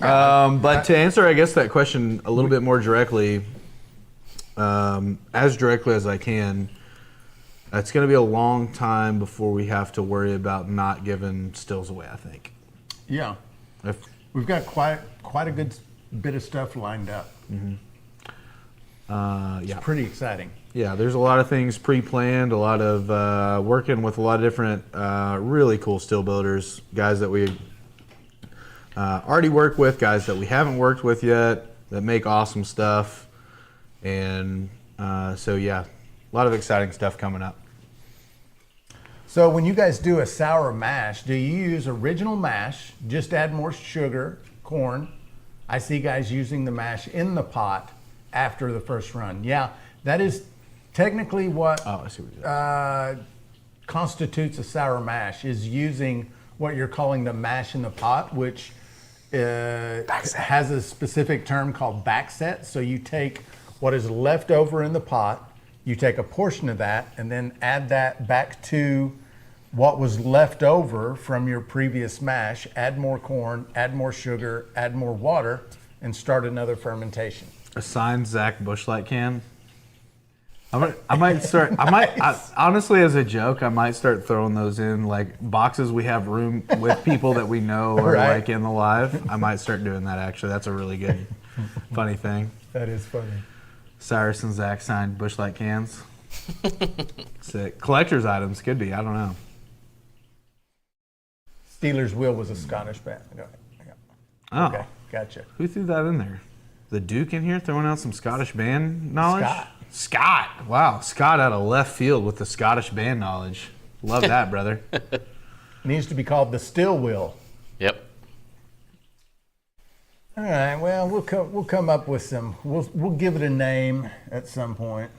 But to answer, I guess, that question a little bit more directly, as directly as I can, it's going to be a long time before we have to worry about not giving stills away, I think. Yeah, If, we've got quite a good bit of stuff lined up. yeah. Pretty exciting. Yeah, there's a lot of things pre-planned, a lot of working with a lot of different really cool still builders, guys that we already work with, guys that we haven't worked with yet, that make awesome stuff. And so, yeah, a lot of exciting stuff coming up. So when you guys do a sour mash, do you use original mash, just add more sugar, corn? I see guys using the mash in the pot after the first run. Yeah, that is technically what Oh, I see what you're doing. constitutes a sour mash, is using what you're calling the mash in the pot, which has a specific term called backset. So you take what is left over in the pot, you take a portion of that and then add that back to what was left over from your previous mash, add more corn, add more sugar, add more water, and start another fermentation. A signed Zach Bushlight can. I might start. Honestly, as a joke, I might start throwing those in like boxes we have room with people that we know or Right. like in the live. I might start doing that. Actually, that's a really good, funny thing. That is funny. Cyrus and Zach signed Bushlight cans. Sick. Collector's items could be. I don't know. Steelers Wheel was a Scottish band. Okay. Oh, Okay, gotcha. who threw that in there? The Duke in here throwing out some Scottish band knowledge? Scott. Wow, Scott out of left field with the Scottish band knowledge. Love that, brother. Needs to be called the Still Wheel. Yep. All right. Well, we'll come up with some. We'll give it a name at some point.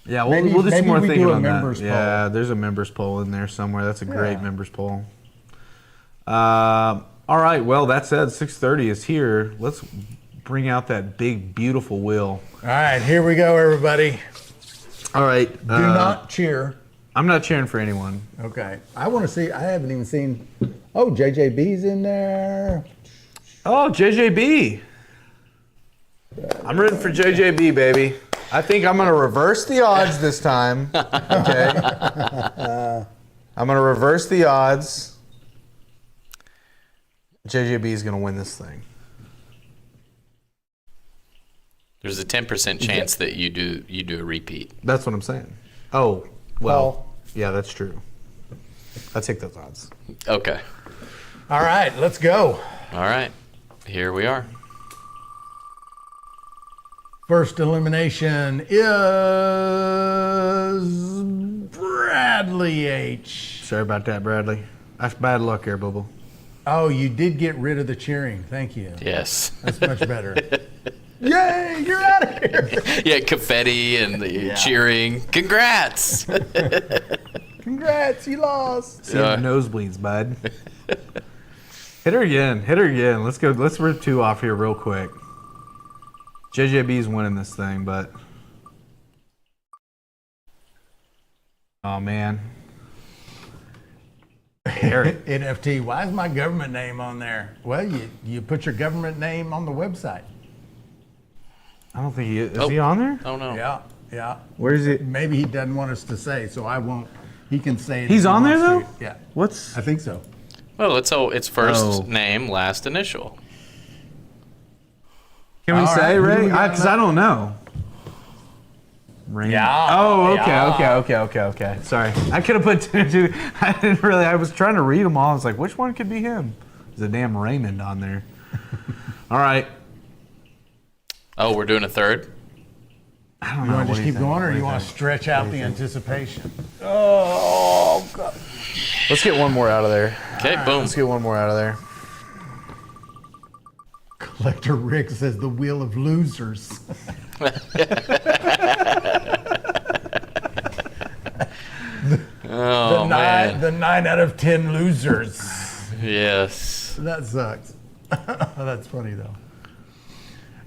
Yeah, Maybe- we'll do some maybe more we thinking do a on that. members poll. Yeah, there's a members poll in there somewhere. That's a great Yeah. members poll. All right. Well, that said, 6:30 is here. Let's bring out that big, beautiful wheel. All right. Here we go, everybody. All right. Do not cheer. I'm not cheering for anyone. Okay. I want to see. I haven't even seen. Oh, JJB's in there. Oh, JJB. I'm rooting for JJB, baby. I think I'm going to reverse the odds this time. Okay. I'm going to reverse the odds. JJB is going to win this thing. There's a 10% chance that you do a repeat. That's what I'm saying. Oh, well, yeah, that's true. I take those odds. Okay. All right. Let's go. All right. Here we are. First elimination is Bradley H. Sorry about that, Bradley. That's bad luck here, Bubble. Oh, you did get rid of the cheering. Thank you. Yes. That's much better. Yay, you're out of here. Yeah, confetti and the cheering. Congrats. Congrats, you lost. See the nosebleeds, bud. Hit her again. Hit her again. Let's go. Let's rip two off here real quick. JJB's winning this thing, but oh man, Eric. NFT, why is my government name on there? Well, you put your government name on the website. I don't think he is. Is he on there? Oh no. Yeah. Where is it? Maybe he doesn't want us to say, so I won't. He can say it. He's if he on there wants though. to. Yeah, What's? I think so. Well, it's first Oh. name, last initial. Can we All say right, who do Ray? we got Because I don't know. Rain. Yeah, Oh, yeah. okay. Sorry, I could have put two and two. I didn't really. I was trying to read them all. I was like, which one could be him? There's a damn Raymond on there. All right. Oh, we're doing a third? I don't You know. want to What just do you keep think? going, or What do you want to think? stretch out the anticipation? Oh God! Let's get one more out of there. Okay, boom. Let's get one more out of there. Collector Rick says the wheel of losers. Oh, man. The 9 out of 10 losers. Yes. That sucks. That's funny though.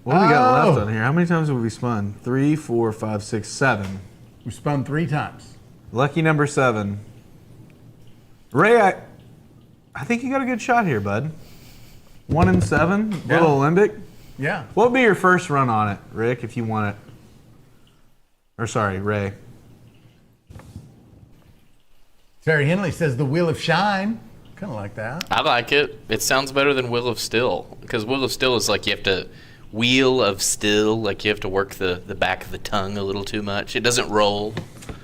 What do we got Oh. left on here? How many times have we spun? 3, 4, 5, 6, 7. We spun 3 times. Lucky number 7. Ray, I think you got a good shot here, bud. 1 and 7, Yeah. little Alembic. Yeah. What would be your first run on it, Rick, if you won it? Or sorry, Ray. Terry Henley says the wheel of shine. Kind of like that. I like it. It sounds better than Will of Still. Because Will of Still is like you have to... Wheel of Still, like you have to work the back of the tongue a little too much. It doesn't roll.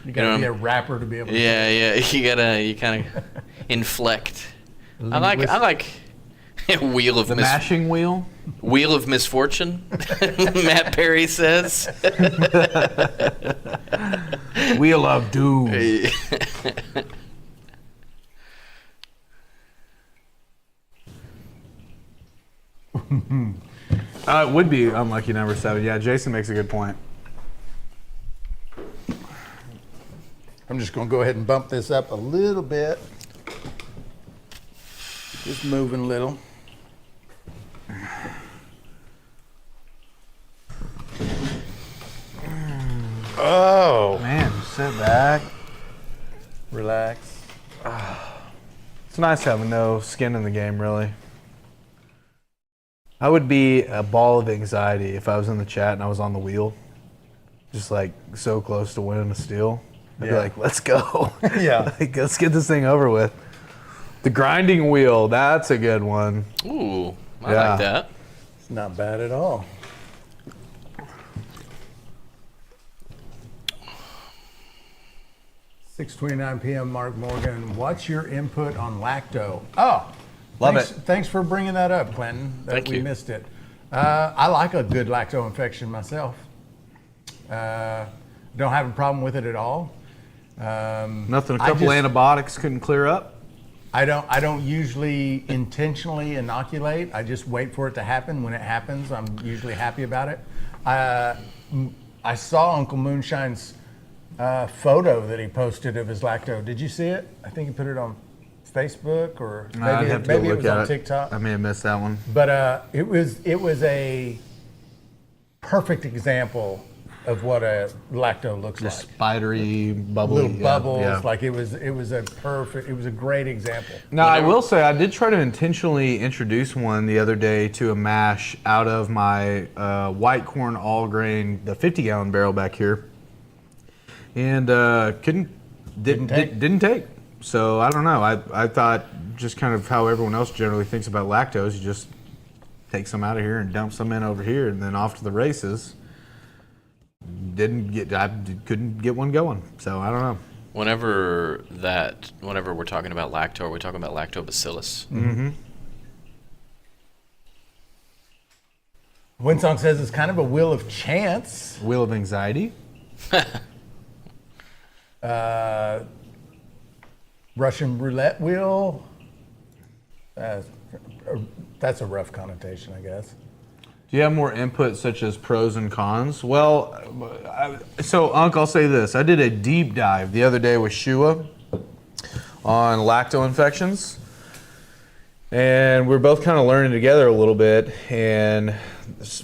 You gotta know, be a rapper to be able to. Yeah. You kind of inflect. I like Wheel of Mashing wheel? Wheel of Misfortune. Matt Perry says. Wheel of Doom. It would be unlucky number 7. Yeah, Jason makes a good point. I'm just gonna go ahead and bump this up a little bit. Just moving a little. Oh, Man, just sit back. relax. It's nice having no skin in the game, really. I would be a ball of anxiety if I was in the chat and I was on the wheel. Just like so close to winning a steal. I'd be Yeah. like, let's go. Yeah. Like, let's get this thing over with. The grinding wheel, that's a good one. Ooh, I Yeah. like that. It's not bad at all. 6:29 p.m. Mark Morgan. What's your input on lacto? Oh, Love thanks, it. Thanks for bringing that up, Clinton. Thank we you. missed it. I like a good lacto infection myself. Don't have a problem with it at all. Nothing. A I couple just- antibiotics couldn't clear up. I don't usually intentionally inoculate. I just wait for it to happen. When it happens, I'm usually happy about it. I saw Uncle Moonshine's photo that he posted of his lacto. Did you see it? I think he put it on Facebook or I'd have to go maybe it look was at on TikTok. I may have missed that one. But it was a perfect example of what a lacto looks Just like. spidery, bubbly. Little bubbles, yeah. like it was a great example. Now, I will say I did try to intentionally introduce one the other day to a mash out of my white corn all grain, the 50-gallon barrel back here, and didn't take. So I don't know. I thought just kind of how everyone else generally thinks about lactose. You just take some out of here and dump some in over here, and then off to the races. I couldn't get one going. So I don't know. Whenever we're talking about lacto, we're talking about lactobacillus. Mm-hmm. Winsong says it's kind of a wheel of chance. Wheel of anxiety. Russian roulette wheel. That's a rough connotation, I guess. Do you have more input such as pros and cons? Well, so Unc, I'll say this. I did a deep dive the other day with Shua on lacto infections. And we're both kind of learning together a little bit. And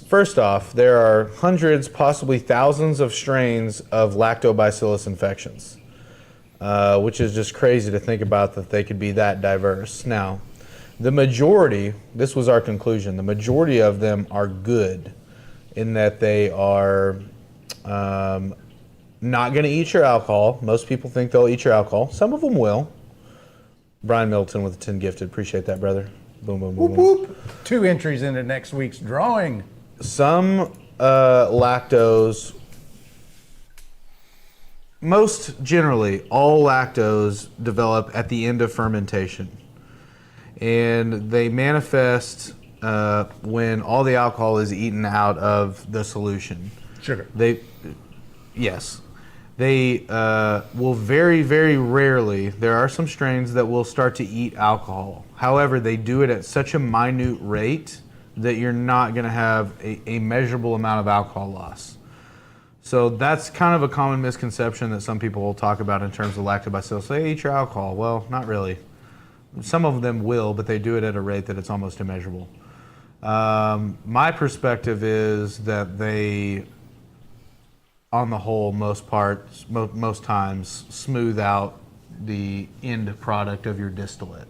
first off, there are hundreds, possibly thousands of strains of lactobacillus infections, which is just crazy to think about that they could be that diverse. Now, the majority, this was our conclusion, the majority of them are good in that they are not going to eat your alcohol. Most people think they'll eat your alcohol. Some of them will. Brian Middleton with a 10 gifted. Appreciate that, brother. Boom, boom, boom, boom. Whoop. 2 entries into next week's drawing. Some lactose, most generally, all lactose develop at the end of fermentation. And they manifest when all the alcohol is eaten out of the solution. Sugar. Yes. They will very, very rarely, there are some strains that will start to eat alcohol. However, they do it at such a minute rate that you're not going to have a measurable amount of alcohol loss. So that's kind of a common misconception that some people will talk about in terms of lactobacillus. They eat your alcohol. Well, not really. Some of them will, but they do it at a rate that it's almost immeasurable. My perspective is that they, on the whole, most times, smooth out the end product of your distillate.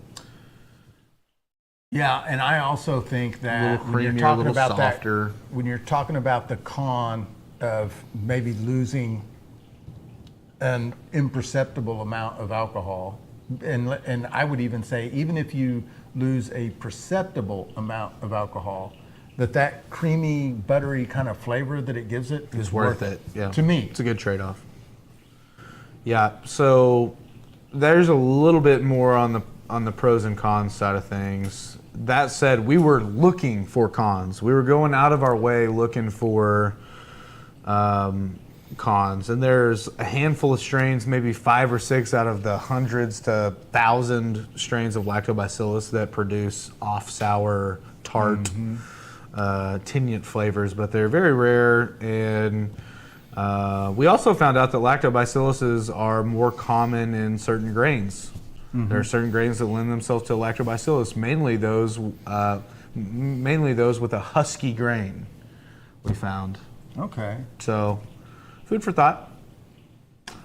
Yeah, and I also think that Little when you're creamier, talking little about softer. that, when you're talking about the con of maybe losing an imperceptible amount of alcohol, and I would even say even if you lose a perceptible amount of alcohol, that creamy, buttery kind of flavor that it gives it is Worth it. Yeah. To me. It's a good trade-off. Yeah, so there's a little bit more on the pros and cons side of things. That said, we were looking for cons. We were going out of our way looking for cons, and there's a handful of strains, maybe 5 or 6 out of the hundreds to 1,000 strains of lactobacillus that produce off-sour, tart, tingent flavors, but they're very rare. And we also found out that lactobacilluses are more common in certain grains. There are certain grains that lend themselves to lactobacillus, mainly those with a husky grain. We found. Okay. So, food for thought.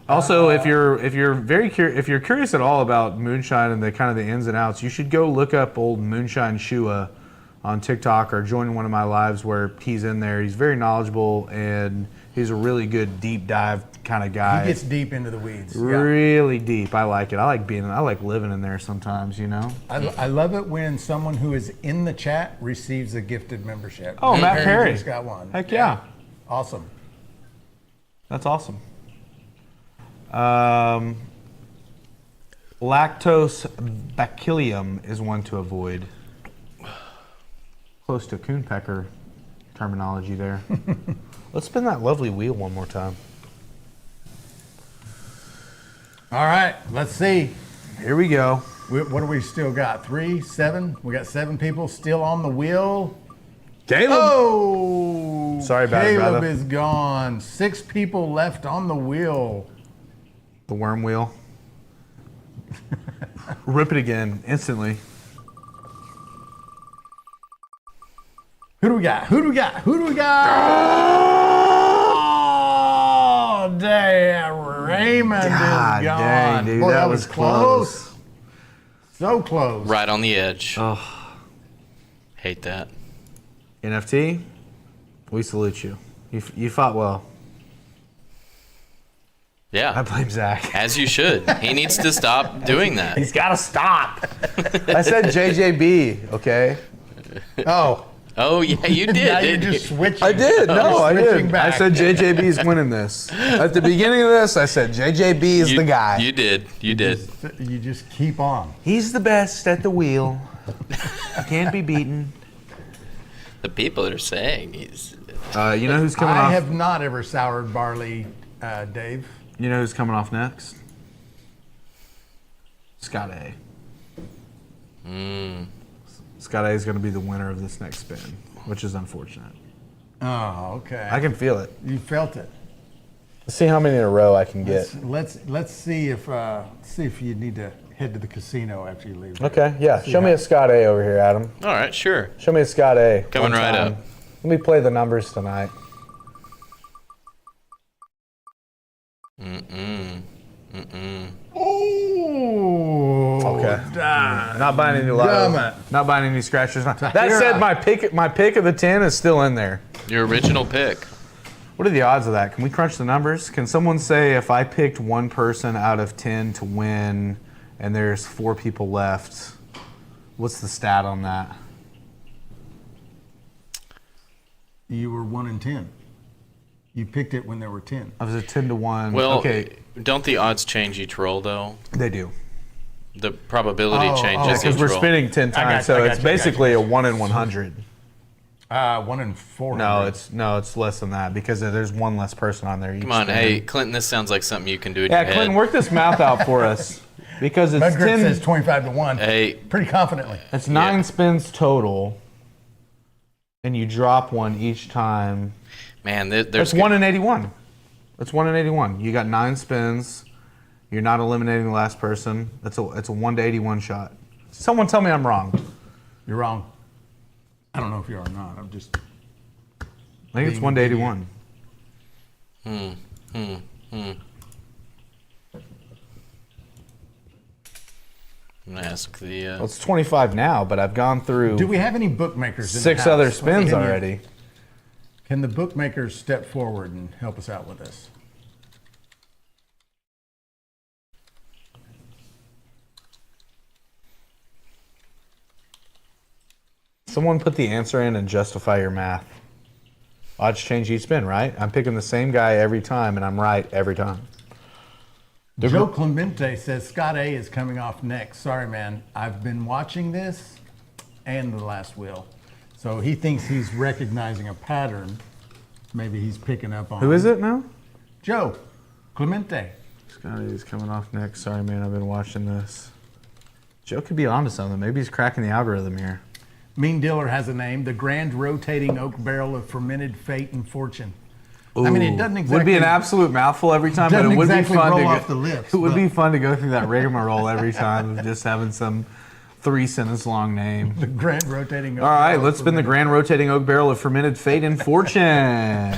Also, if you're curious at all about moonshine and the kind of the ins and outs, you should go look up old Moonshine Shua on TikTok or join one of my lives where he's in there. He's very knowledgeable and he's a really good deep dive kind of guy. He gets deep into the weeds. Really deep. I like it. I like living in there sometimes, you know. I love it when someone who is in the chat receives a gifted membership. Oh, Matt Perry just got one. Heck yeah. Awesome. That's awesome. Lactose bacillium is one to avoid. Close to coonpecker terminology there. Let's spin that lovely wheel one more time. All right, let's see. Here we go. What do we still got? 3, 7? We got 7 people still on the wheel. Caleb! Oh! Sorry about it, Caleb brother. is gone. 6 people left on the wheel. The worm wheel. Rip it again, instantly. Who do we got? Who do we got? Who do we got? Oh, damn. Raymond God is gone. dang, dude, Boy, that was close. So close. Right on the edge. Oh. Hate that. NFT, we salute you. You fought well. I Yeah. blame Zach. As you should. He needs to stop doing that. He's got to stop. I said JJB, okay? Oh, Oh, yeah, you did, now you're didn't just you? switching. I did. No, I Switching did. back. I said JJB's winning this. At the beginning of this, I said JJB is the guy. You did. You did. You just keep on. He's the best at the wheel. Can't be beaten. The people are saying he's. You know who's coming I off? have not ever soured barley, Dave. You know who's coming off next? Scott A. Scott A is going to be the winner of this next spin, which is unfortunate. Oh, okay. I can feel it. You felt it. Let's see how many in a row I can get. Let's see if you need to head to the casino after you leave. Okay, yeah. See Show me how- a Scott A over here, Adam. All right, sure. Show me a Scott A. Coming one right time. up. Let me play the numbers tonight. Oh. Okay. Damn. Not buying any Damn low. it. Not buying any scratchers. That Here said, I- my pick of the 10 is still in there. Your original pick. What are the odds of that? Can we crunch the numbers? Can someone say if I picked one person out of 10 to win and there's 4 people left, what's the stat on that? You were 1 in 10. You picked it when there were 10. I was a 10 to 1. Well, okay, don't the odds change each roll, though? they do. The probability Oh, changes Because each we're roll. spinning 10 I got times, you, so I got it's you, I got basically you. a 1 in 100. 1 in 4. No, it's less than that because there's one less person on there. Come on, hey, Clinton, this sounds like something you can do in Yeah, your head. Clinton, work this math out for us because it's My grip 10. says 25 to 1. Hey, Pretty confidently. It's 9 Yeah. spins total, and you drop one each time. man, there's That's 1 in 81. That's 1 in 81. You got 9 spins. You're not eliminating the last person. It's a 1 to 81 shot. Someone tell me I'm wrong. You're wrong. I don't know if you are or not. I'm just. I think it's 1 to 81. I'm gonna ask the. Well, it's 25 now, but I've gone through Do we have any bookmakers? In the 6 house? other spins Can you- already. Can the bookmakers step forward and help us out with this? Someone put the answer in and justify your math. Odds change each spin, right? I'm picking the same guy every time, and I'm right every time. Joe Clemente says Scott A is coming off next. Sorry, man. I've been watching this and the last wheel. So he thinks he's recognizing a pattern. Maybe he's picking up on. Who is it now? Joe Clemente. Scotty's coming off next. Sorry, man. I've been watching this. Joe could be onto something. Maybe he's cracking the algorithm here. Mean Dealer has a name, the Grand Rotating Oak Barrel of Fermented Fate and Fortune. I mean, it doesn't exactly. Would be an absolute mouthful every time, but it doesn't would exactly be fun roll to off the lips, It would but- be fun to go through that rigmarole every time of just having some 3-sentence long name. The Grand Rotating Oak All right, Barrel let's of spin the Fermented- Grand Rotating Oak Barrel of Fermented Fate and Fortune.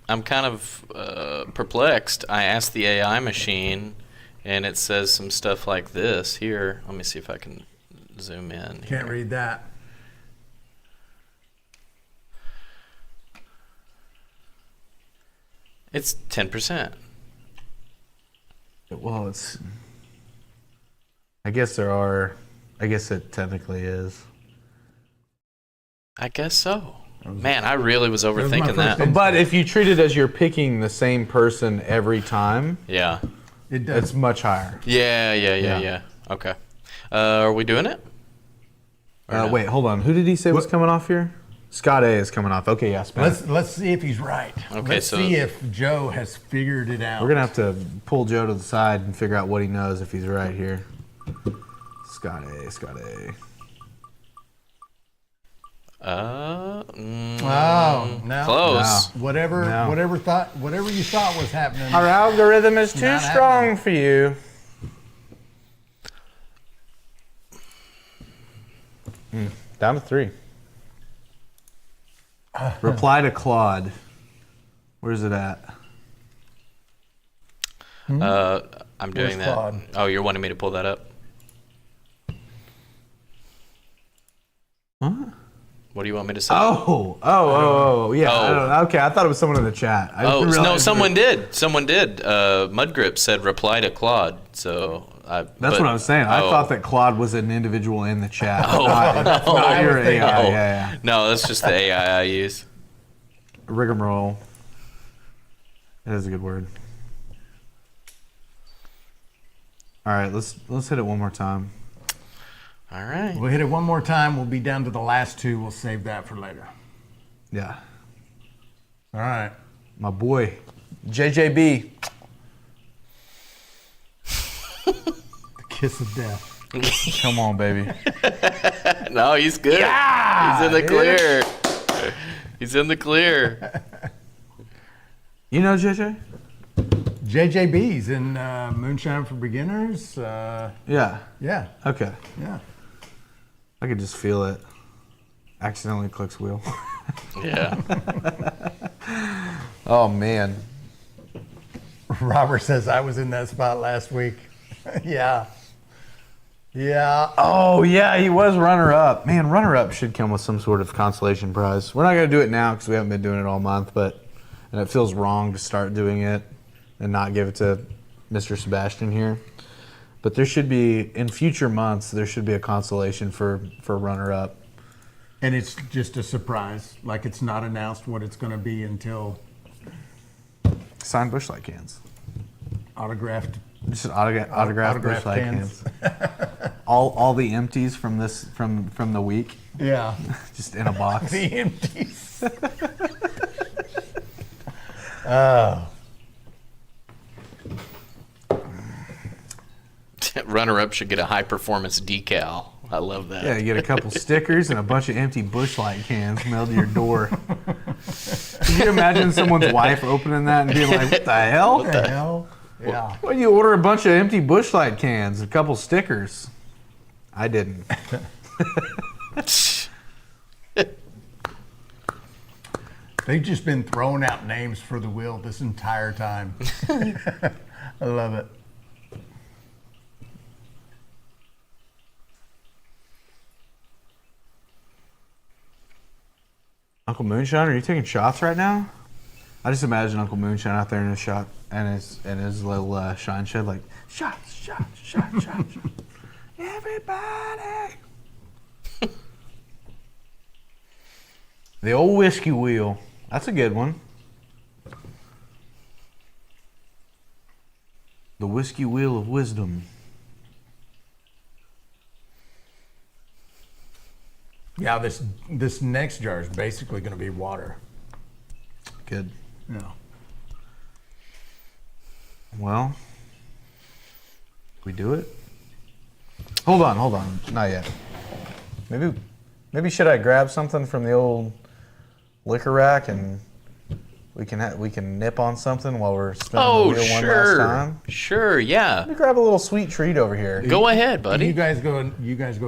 I'm kind of perplexed. I asked the AI machine, and it says some stuff like this here. Let me see if I can zoom in. Can't here. read that. It's 10%. Well, it's. I guess there are. I guess it technically is. I guess so. Man, I really was my overthinking first that. instinct. But if you treat it as you're picking the same person every time, Yeah. It does. it's much higher. Yeah. Okay. Are we doing it? no? Wait, hold on. Who did he say was coming off here? Scott A is coming off. Okay, yeah, Spence. Let's see if he's right. Okay, let's so- see if Joe has figured it out. We're gonna have to pull Joe to the side and figure out what he knows if he's right here. Scott A. Oh, no. Close. Whatever you thought was happening. Our algorithm is too Not strong happening. for you. Down to 3. Reply to Claude. Where's it at? I'm doing Where's that. Claude? Oh, you're wanting me to pull that up? What? What do you want me to say? Yeah. Oh. I don't know. Okay, I thought it was someone in the chat. I didn't No, realize someone did. Mudgrip said reply to Claude. So That's what I was saying. I thought that Claude was an individual in the chat. Oh, not your thinking. AI. Oh. Yeah. No, that's just the AI I use. Rigmarole. That is a good word. All right, let's hit it one more time. All right. We'll hit it one more time. We'll be down to the last 2. We'll save that for later. Yeah. All right. My boy, JJB. The kiss of death. Come on, baby. No, he's good. Yeah, He's in the dude. clear. He's in the clear. You know JJ? JJB's in Moonshine for Beginners. Yeah. Yeah. Okay. Yeah. I could just feel it. Accidentally clicks wheel. Yeah. Oh man. Robert says I was in that spot last week. Yeah. Yeah. Oh yeah, he was runner up. Man, runner up should come with some sort of consolation prize. We're not gonna do it now because we haven't been doing it all month, and it feels wrong to start doing it and not give it to Mr. Sebastian here. But there should be, in future months, there should be a consolation for runner up. And it's just a surprise. Like it's not announced what it's going to be until Signed Busch Light cans. autographed. Just autographed Busch Autographed Light cans. cans. all the empties from the week, Yeah. just in a box. The empties. Oh. Runner-up should get a high-performance decal. I love that. Yeah, you get a couple stickers and a bunch of empty Busch Light cans mailed to your door. Can you imagine someone's wife opening that and being like, "What the hell? What the hell? Yeah. Why do you order a bunch of empty Busch Light cans, a couple stickers?" I didn't. They've just been throwing out names for the wheel this entire time. I love it. Uncle Moonshine, are you taking shots right now? I just imagine Uncle Moonshine out there in his shot and his little shine shed, like shots. Everybody. The old whiskey wheel. That's a good one. The whiskey wheel of wisdom. Yeah, this next jar is basically going to be water. Good. Yeah. Well, we do it. Hold on. Not yet. Maybe should I grab something from the old liquor rack and we can nip on something while we're spinning the wheel one last time? Sure, yeah. Let me grab a little sweet treat over here. Go ahead, buddy. You guys go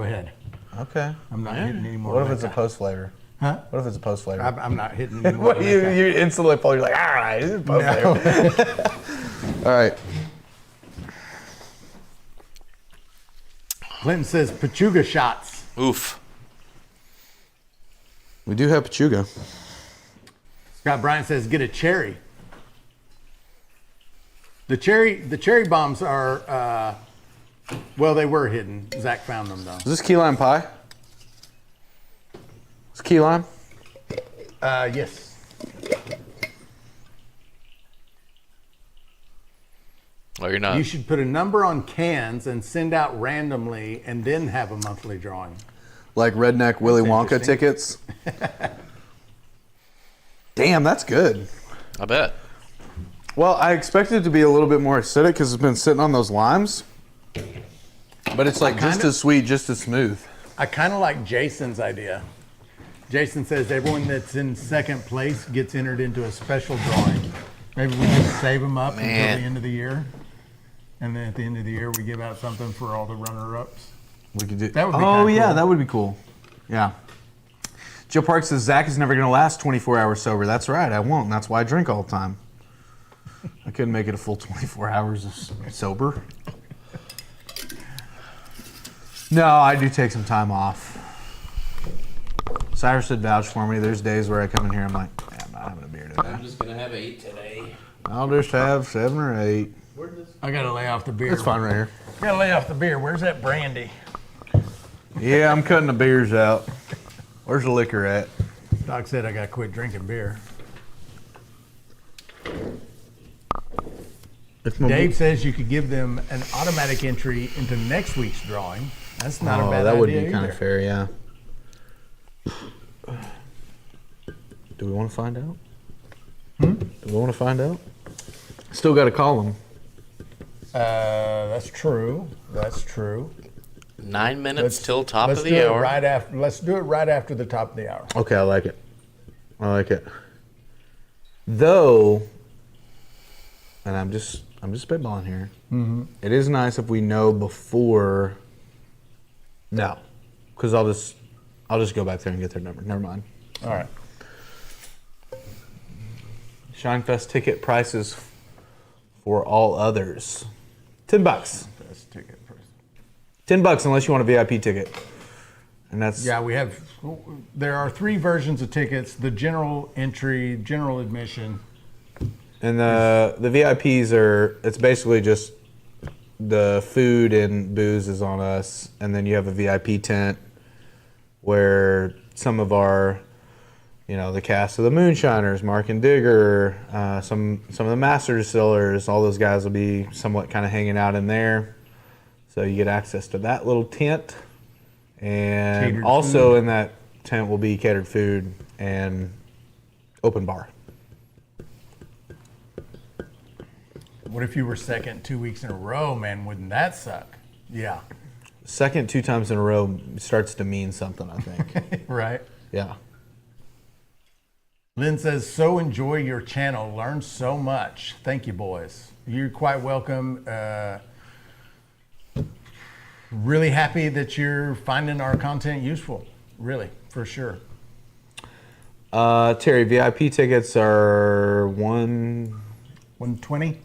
ahead. Okay. I'm not hitting any more. What if of it's a that. post flavor? Huh? What if it's a post flavor? I'm not hitting any more. What, you instantly pull. You're like, all right, this is post flavor. All right. Clinton says Pachuga shots. Oof. We do have Pachuga. Scott Bryant says get a cherry. The cherry bombs are well, they were hidden. Zach found them though. Is this key lime pie? Is key lime? Yes. Oh, you're not. You should put a number on cans and send out randomly and then have a monthly drawing. Like Redneck Willy Wonka interesting. tickets. Damn, that's good. I bet. Well, I expected it to be a little bit more acidic because it's been sitting on those limes. But it's like just as sweet, just as smooth. I kind of like Jason's idea. Jason says everyone that's in second place gets entered into a special drawing. Maybe we just save them up until the end of the year. And then at the end of the year, we give out something for all the runner-ups. We could do. That would be oh kinda yeah, cool. that would be cool. Yeah. Joe Park says Zach is never going to last 24 hours sober. That's right, I won't. And that's why I drink all the time. I couldn't make it a full 24 hours of sober. No, I do take some time off. Cyrus would vouch for me. There's days where I come in here, I'm like, yeah, I'm not having a beer today. I'm just gonna have 8 today. I'll just have 7 or 8. I got to lay off the beer. It's fine right here. Got to lay off the beer. Where's that brandy? Yeah, I'm cutting the beers out. Where's the liquor at? Doc said I got to quit drinking beer. Dave says you could give them an automatic entry into next week's drawing. That's not a bad idea. That would be kind either. of fair, yeah. Do we want to find out? Do we want to find out? Still got to call them. That's true. That's true. 9 minutes till top let's of do the it hour. Right after. Let's do it right after the top of the hour. Okay, I like it. I like it. Though, and I'm just spitballing here. Mm-hmm. It is nice if we know before. No, because I'll just go back there and get their number. Never mind. All right. Shinefest ticket prices for all others. $10. Best ticket price. $10 unless you want a VIP ticket. And that's Yeah, we have. There are 3 versions of tickets: the general entry, general admission. and the VIPs are, it's basically just the food and booze is on us, and then you have a VIP tent where some of our, you know, the cast of the Moonshiners, Mark and Digger, some of the master distillers, all those guys will be somewhat kind of hanging out in there. So you get access to that little tent. And Catered also food. in that tent will be catered food and open bar. What if you were second 2 weeks in a row, man? Wouldn't that suck? Yeah. Second 2 times in a row starts to mean something, I think. Right. Yeah. Lynn says, so enjoy your channel. Learn so much. Thank you, boys. You're quite welcome. Really happy that you're finding our content useful. Really, for sure. Terry, VIP tickets are 120?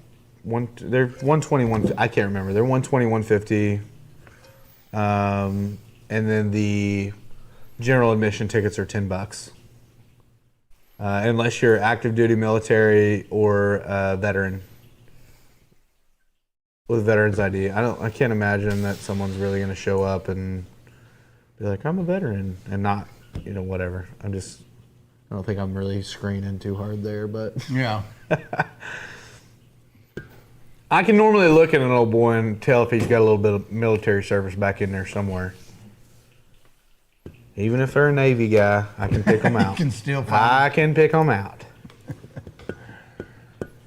they're 121. I can't remember. They're 120, 150. And then the general admission tickets are $10. Unless you're active duty military or veteran with veteran's ID. I can't imagine that someone's really going to show up and be like, I'm a veteran, and not, you know, whatever. I don't think I'm really screening too hard there, but Yeah. I can normally look at an old boy and tell if he's got a little bit of military service back in there somewhere. Even if they're a Navy guy, I can pick them out. You can still find I can pick them out.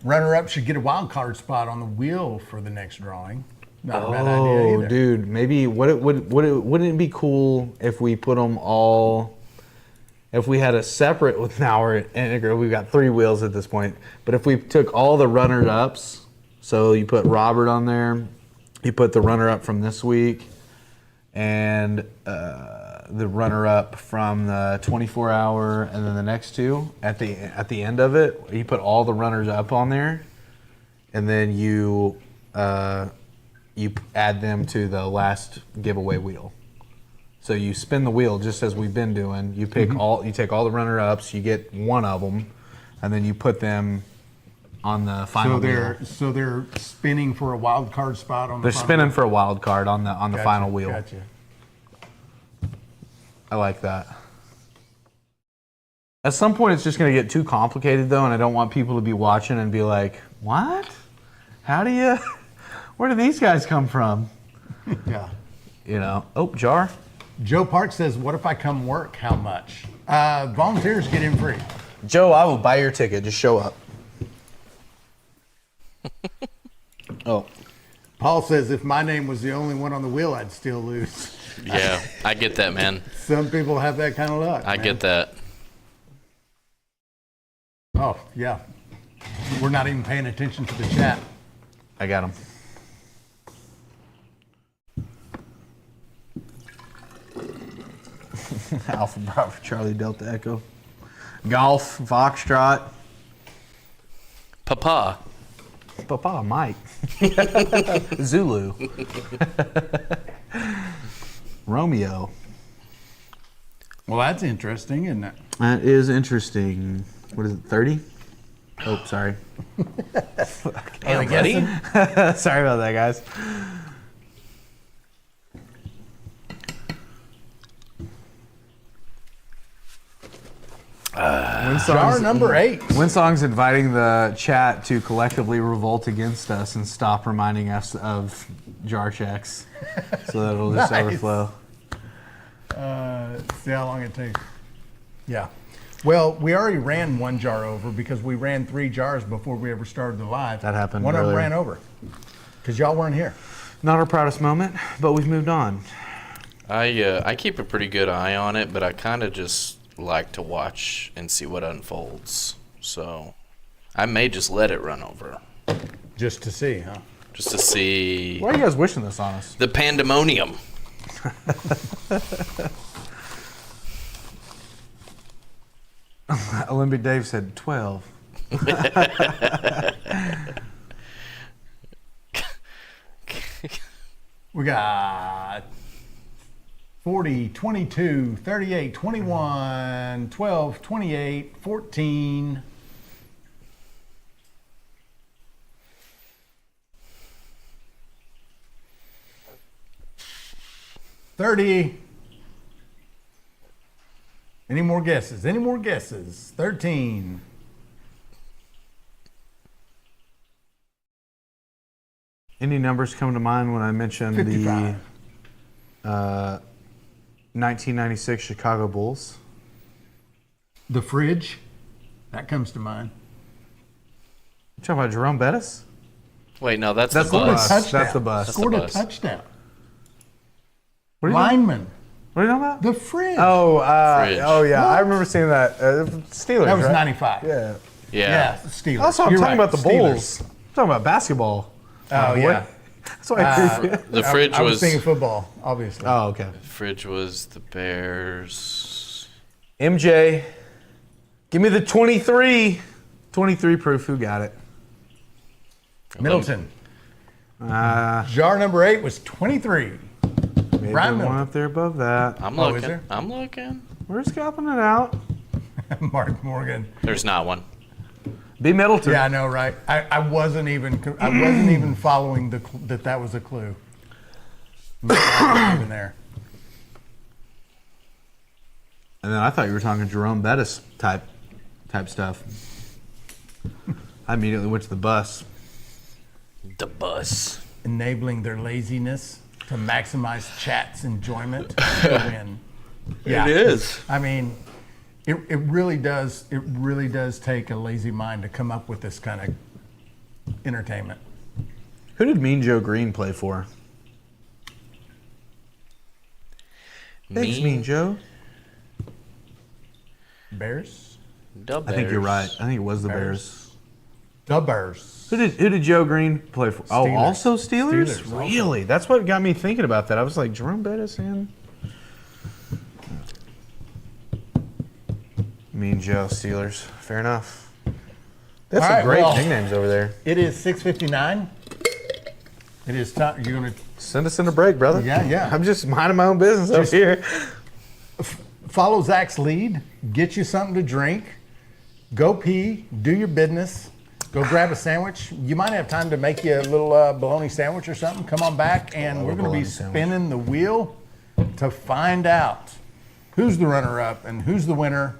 Runner-up should get a wild card spot on the wheel for the next drawing. Not a bad idea Oh, either. dude, maybe wouldn't it be cool if we put them all? If we had a separate with now we're integrated, we've got 3 wheels at this point. But if we took all the runners-ups, so you put Robert on there, you put the runner-up from this week, and the runner-up from the 24-hour, and then the next 2 at the end of it, you put all the runners-up on there, and then you add them to the last giveaway wheel. So you spin the wheel just as we've been doing. You pick you take all the runner-ups, you get one of them, and then you put them on the final wheel. So they're spinning for a wild card spot on the They're final spinning wheel? for a wild card on the Gotcha, final wheel. Gotcha. I like that. At some point, it's just going to get too complicated, though, and I don't want people to be watching and be like, what? How do you... Where do these guys come from? Yeah. You know. Oh, jar. Joe Park says, what if I come work? How much? Volunteers get in free. Joe, I will buy your ticket. Just show up. Oh. Paul says, if my name was the only one on the wheel, I'd still lose. Yeah, I get that, man. Some people have that kind of luck. I get that. Oh, yeah. We're not even paying attention to the chat. I got him. Alpha Bravo Charlie Delta Echo. Golf, Foxtrot. Papa. Papa, Mike. Zulu. Romeo. Well, that's interesting, isn't it? That is interesting. What is it, 30? Oh, sorry. Damn, buddy. Sorry about that, guys. Jar number 8. Winsong's inviting the chat to collectively revolt against us and stop reminding us of jar checks so that it'll just Nice. overflow. See how long it takes. Yeah. Well, we already ran one jar over because we ran 3 jars before we ever started the live. That happened One of them earlier. ran over because y'all weren't here. Not our proudest moment, but we've moved on. I keep a pretty good eye on it, but I kind of just like to watch and see what unfolds. So I may just let it run over. Just to see, huh? Just to see Why are you guys wishing this on us? the pandemonium. Alembic Dave said 12. We got 40, 22, 38, 21, 12, 28, 14. $30. Any more guesses? Any more guesses? 13. Any numbers come to mind when I mentioned 55. the 1996 Chicago Bulls? The fridge. That comes to mind. You talking about Jerome Bettis? Wait, no, that's That's the the bus. bus. That's the bus. That's Scored the a bus. touchdown. What are you talking- Lineman. What are you talking about? The fridge. Oh, Fridge. oh yeah, I remember seeing that. Steelers. that was right? 95. Yeah. Yeah. Steelers. Also, I'm You're talking right, about the Steelers. Bulls. I'm talking about basketball. Oh, boy. yeah. That's why I agree. The fridge I was was thinking football, obviously. Oh, okay. fridge was the Bears. MJ, give me the 23. 23 proof. Who got it? Middleton. Uh, Jar number 8 was 23. maybe Brian one Middleton. up there above that. I'm Oh, is looking. there? I'm looking. We're scalping it out. Mark Morgan. There's not one. B Middleton. Yeah, I know, right? I wasn't even following that was a clue. Not even there. And then I thought you were talking Jerome Bettis type stuff. I immediately went to the bus. The bus. Enabling their laziness to maximize chat's enjoyment to win. Yeah. It is. I mean, it really does. It really does take a lazy mind to come up with this kind of entertainment. Who did Mean Joe Green play for? Thanks, Mean Joe. Bears. The I think you're right. Bears. I think it was the Bears. Bears. The Bears. Who did Joe Green play for? Oh, Steelers. also Steelers? Steelers also. Really? That's what got me thinking about that. I was like, Jerome Bettis and Mean Joe Steelers. Fair enough. That's All some right, great well- nicknames over there. It is 6:59. It is time. You're gonna Send us in a break, brother. Yeah. I'm just minding my own business over here. follow Zach's lead. Get you something to drink. Go pee. Do your business. Go grab a sandwich. You might have time to make you a little bologna sandwich or something. Come on back, and we're going to be bologna sandwich. spinning the wheel to find out who's the runner-up and who's the winner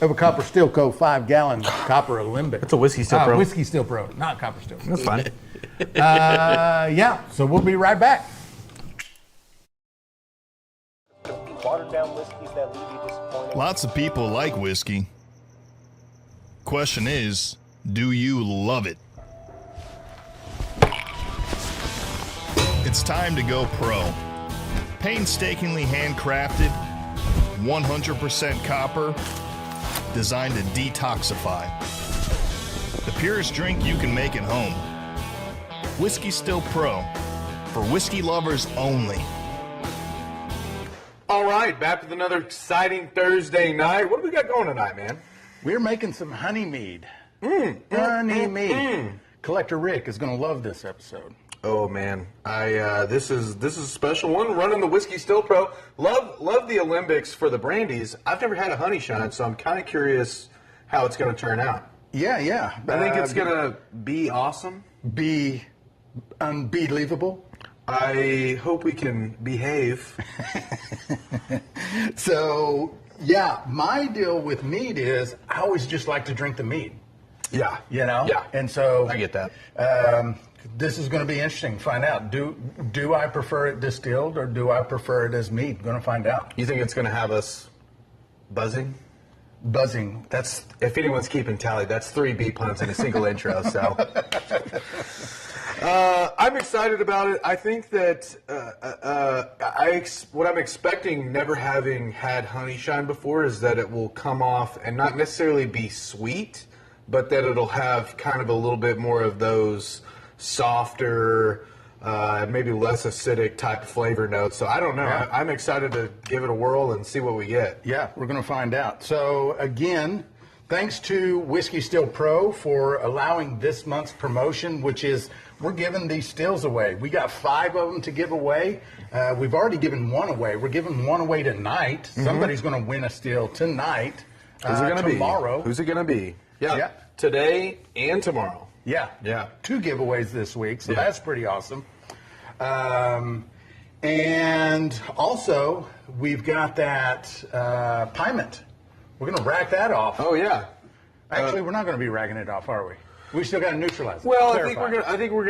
of a Copper Still Co. 5-gallon Copper Alembic. It's a Whiskey Still Pro. Whiskey Still Pro, not Copper Still. That's fine. Yeah, so we'll be right back. Watered down whiskeys that leave you disappointed. Lots of people like whiskey. Question is, do you love it? It's time to go pro. Painstakingly handcrafted, 100% copper, designed to detoxify. The purest drink you can make at home. Whiskey Still Pro, for whiskey lovers only. All right, back with another exciting Thursday night. What do we got going tonight, man? We're making some honey mead. Honey mead. Collector Rick is going to love this episode. Oh man, this is a special one. Running the Whiskey Still Pro. Love the Alembics for the brandies. I've never had a honey shine, so I'm kind of curious how it's going to turn out. Yeah. I think it's going to be awesome. Be unbelievable. I hope we can behave. So, yeah, my deal with mead is I always just like to drink the mead. Yeah. You know? Yeah. And so I get that. This is going to be interesting to find out. Do I prefer it distilled or do I prefer it as mead? Going to find out. You think it's going to have us buzzing? Buzzing. That's, if anyone's keeping tally, that's 3 B puns in a single intro, so. I'm excited about it. I think that what I'm expecting, never having had honey shine before, is that it will come off and not necessarily be sweet, but that it'll have kind of a little bit more of those softer, maybe less acidic type of flavor notes. So I don't know. Yeah. I'm excited to give it a whirl and see what we get. Yeah, we're going to find out. So, again, thanks to Whiskey Still Pro for allowing this month's promotion, which is we're giving these stills away. We got 5 of them to give away. We've already given 1 away. We're giving 1 away tonight. Mm-hmm. Somebody's going to win a still tonight. Who's it going to be? Tomorrow. Who's it going to be? Yeah. Today and tomorrow. Yeah. 2 giveaways this week, so Yeah. that's pretty awesome. And also, we've got that Pyment. We're going to rack that off. Oh yeah. Actually, we're not going to be racking it off, are we? We still got to neutralize it. Well, Clarify. I think we're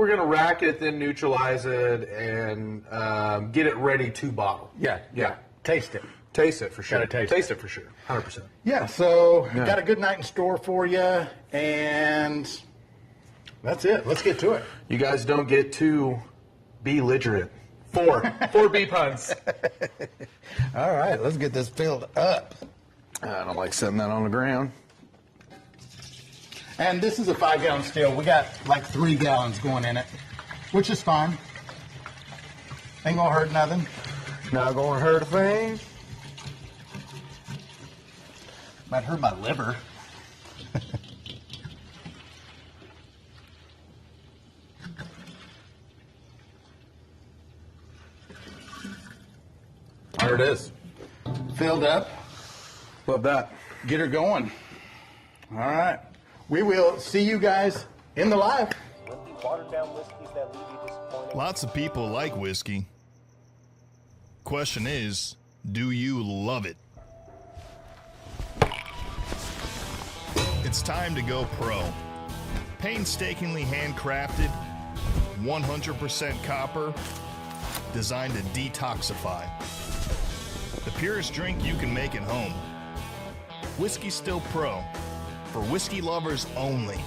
gonna rack it, then neutralize it, and get it ready to bottle. Yeah. Taste it. Taste it for sure. Gotta taste it for sure. 100%. Yeah, so got a good night in store for you, and that's it. Let's get to it. You guys don't get too belligerent. 4 B puns. All right, let's get this filled up. I don't like setting that on the ground. And this is a 5-gallon still. We got like 3 gallons going in it, which is fine. Ain't gonna hurt nothing. Not gonna hurt a thing. Might hurt my liver. There it is. Filled up. Love that. Get her going. All right. We will see you guys in the live. Watered down whiskeys that leave you disappointed. Lots of people like whiskey. Question is, do you love it? It's time to go pro. Painstakingly handcrafted, 100% copper, designed to detoxify. The purest drink you can make at home. Whiskey Still Pro, for whiskey lovers only.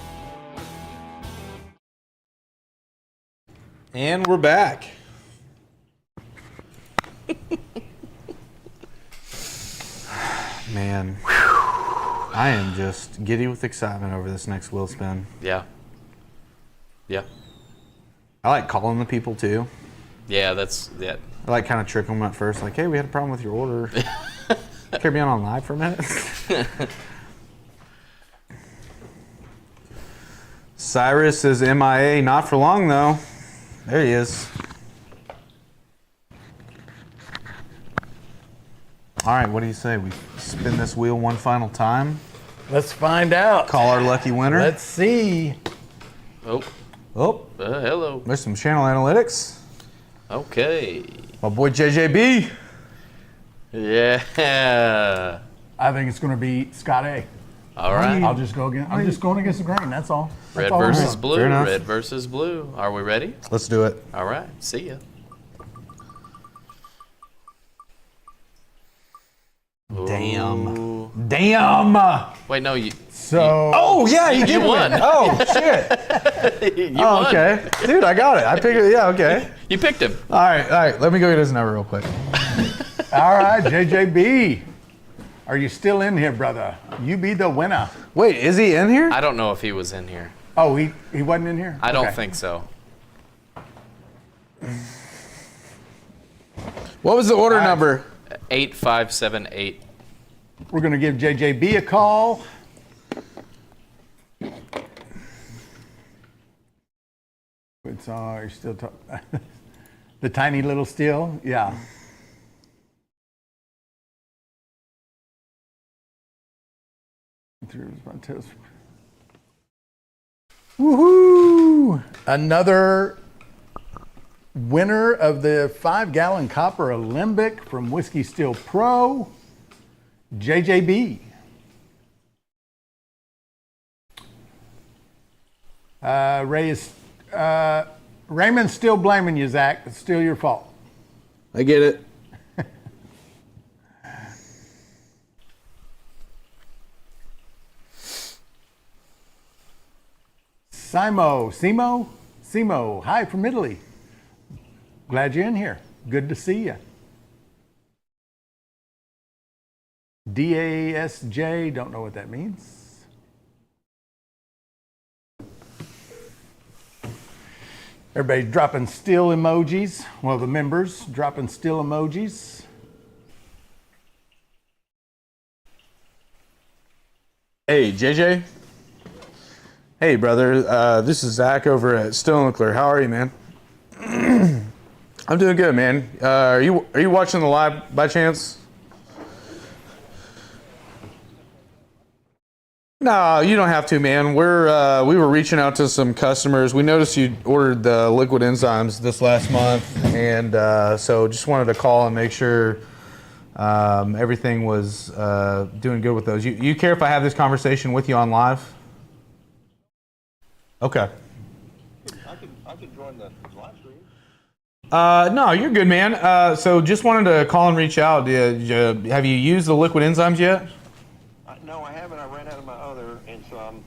And we're back. Man, I am just giddy with excitement over this next wheel spin. Yeah. I like calling the people too. Yeah, I like kind of trick them at first, like, hey, we had a problem with your order. Care to be on live for a minute? Cyrus is MIA, not for long though. There he is. All right, what do you say? We spin this wheel one final time. Let's find out. Call our lucky winner. Let's see. Oh, hello. There's some channel analytics. Okay. My boy JJB. Yeah. I think it's going to be Scott A. All right. I'll just go again. I'm just going against the grain. That's all. Red That's all I'm versus doing. blue. Fair enough. Red versus blue. Are we ready? Let's do it. All right. See ya. Ooh. Damn. Wait, no, you So. Oh yeah, you did won. win. Oh shit. you Oh, won. okay. Dude, I got it. I picked it. Yeah, okay. You picked him. All right. Let me go get his number real quick. All right, JJB. Are you still in here, brother? You be the winner. Wait, is he in here? I don't know if he was in here. Oh, he wasn't in here? I don't Okay. think so. What was the order number? 8578. We're going to give JJB a call. It's you're still talking. The tiny little still? Yeah. Woohoo! Another winner of the 5-gallon copper Alembic from Whiskey Still Pro, JJB. Raymond's still blaming you, Zach. It's still your fault. I get it. Simo, hi from Italy. Glad you're in here. Good to see you. DASJ, don't know what that means. Everybody's dropping still emojis. Well, the members dropping still emojis. Hey, JJ. Hey, brother. This is Zach over at Still Nuclear. How are you, man? I'm doing good, man. Are you watching the live by chance? No, you don't have to, man. We were reaching out to some customers. We noticed you ordered the liquid enzymes this last month, and so just wanted to call and make sure everything was doing good with those. You care if I have this conversation with you on live? Okay. I could join the live stream. No, you're good, man. So just wanted to call and reach out. Have you used the liquid enzymes yet? No, I haven't. I ran out of my other, and so I'm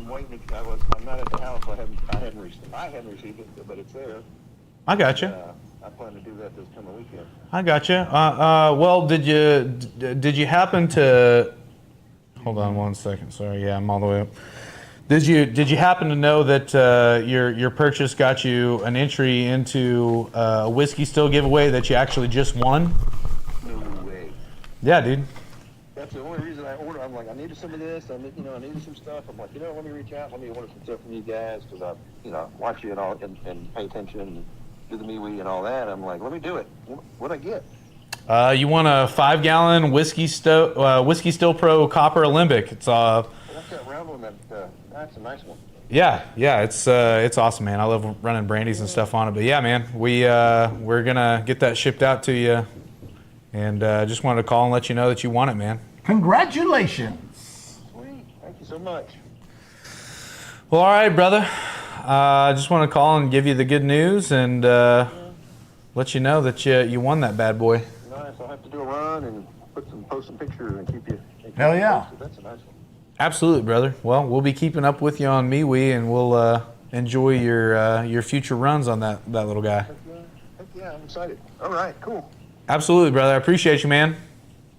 waiting. I'm not at the house. So I haven't received it, but it's there. I gotcha. I plan to do that this coming weekend. I gotcha. Well, did you happen to? Hold on one second. Sorry. Yeah, I'm all the way up. Did you happen to know that your purchase got you an entry into a Whiskey Still giveaway that you actually just won? No way. Yeah, dude. That's the only reason I ordered. I'm like, I needed some of this. I needed some stuff. I'm like, let me reach out. Let me order some stuff from you guys because I, watch you and all and pay attention and do the MeWe and all that. I'm like, let me do it. What'd I get? You won a 5-gallon Whiskey Still Pro Copper Alembic. It's That's that round one. That's a nice one. Yeah, it's awesome, man. I love running brandies and stuff on it. But yeah, man, we're gonna get that shipped out to you, and just wanted to call and let you know that you won it, man. Congratulations. Sweet. Thank you so much. Well, all right, brother. I just want to call and give you the good news and let you know that you won that bad boy. Nice. I'll have to do a run and post some pictures and keep you. Hell yeah. Posted. That's a nice one. Absolutely, brother. Well, we'll be keeping up with you on MeWe, and we'll enjoy your future runs on that little guy. Heck yeah, I'm excited. All right, cool. Absolutely, brother. I appreciate you, man.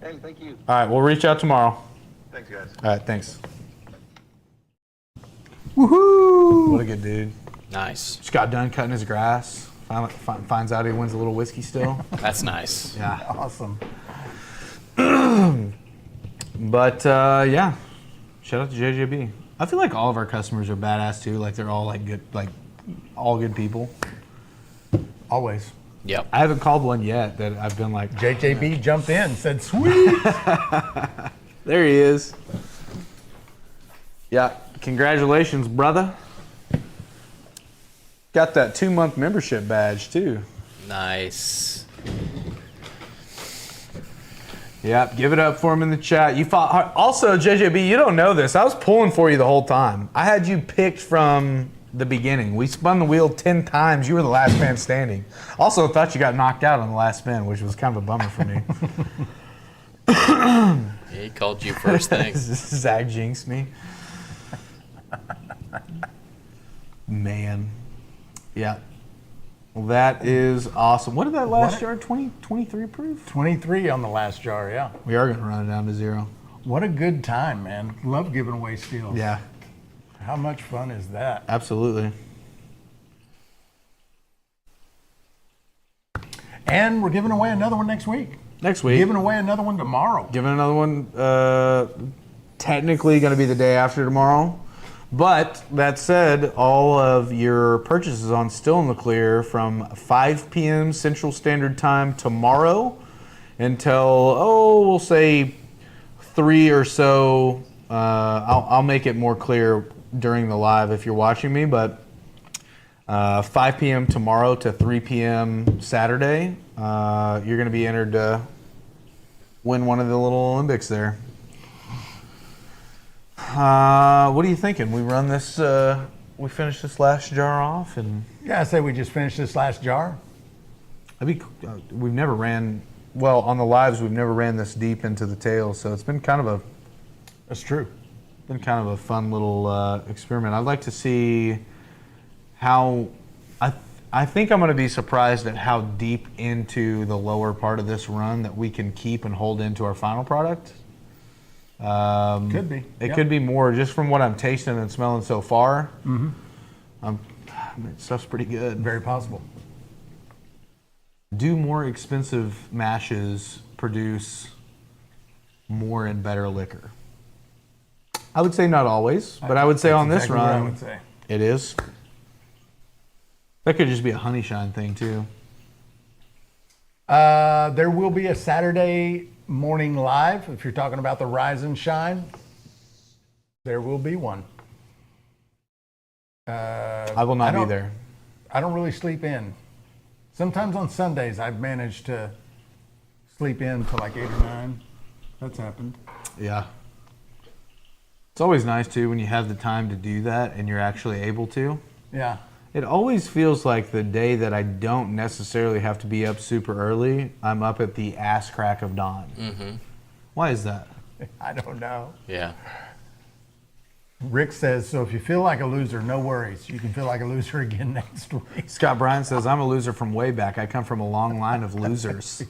Hey, thank you. All right, we'll reach out tomorrow. Thanks, guys. All right, thanks. Woohoo! What a good dude. Nice. Just got done cutting his grass. Finally finds out he wins a little Whiskey Still. That's nice. Yeah. Awesome. But yeah, shout out to JJB. I feel like all of our customers are badass too. Like they're all like good, like all good people. Always. Yep. I haven't called one yet that I've been like. JJB jumped in, said, sweet. There he is. Yeah, congratulations, brother. Got that 2-month membership badge too. Nice. Yep, give it up for him in the chat. You fought hard. Also, JJB, you don't know this. I was pulling for you the whole time. I had you picked from the beginning. We spun the wheel 10 times. You were the last man standing. Also, thought you got knocked out on the last spin, which was kind of a bummer for me. He called you first thing. Zach jinxed me. Man. Yeah. Well, that is awesome. What did that last jar? 23 proof? 23 on the last jar, yeah. We are going to run it down to 0. What a good time, man. Love giving away steels. Yeah. How much fun is that? Absolutely. And we're giving away another one next week. Next week. Giving away another one tomorrow. Giving another one, technically going to be the day after tomorrow. But that said, all of your purchases on Still in the Clear from 5 p.m. Central Standard Time tomorrow until, we'll say 3 or so. I'll make it more clear during the live if you're watching me, but 5 p.m. tomorrow to 3 p.m. Saturday, you're going to be entered to win one of the little Olympics there. What are you thinking? We run this, we finish this last jar off, and Yeah, I say we just finish this last jar. we've never ran, well, on the lives, we've never ran this deep into the tail, so it's been kind of a fun little experiment. I'd like to see how, I think I'm going to be surprised at how deep into the lower part of this run that we can keep and hold into our final product. Could be. It Yep. could be more just from what I'm tasting and smelling so far. Stuff's pretty good. Very possible. Do more expensive mashes produce more and better liquor? I would say not always, but I would say That's on this exactly what I run, would say. it is. That could just be a honey shine thing too. There will be a Saturday morning live. If you're talking about the Rise and Shine, there will be one. I will not be there. I don't really sleep in. Sometimes on Sundays, I've managed to sleep in till like 8 or 9. That's happened. Yeah. It's always nice too when you have the time to do that and you're actually able to. Yeah. It always feels like the day that I don't necessarily have to be up super early, I'm up at the ass crack of dawn. Mm-hmm. Why is that? I don't know. Yeah. Rick says, so if you feel like a loser, no worries. You can feel like a loser again next week. Scott Bryan says, I'm a loser from way back. I come from a long line of losers.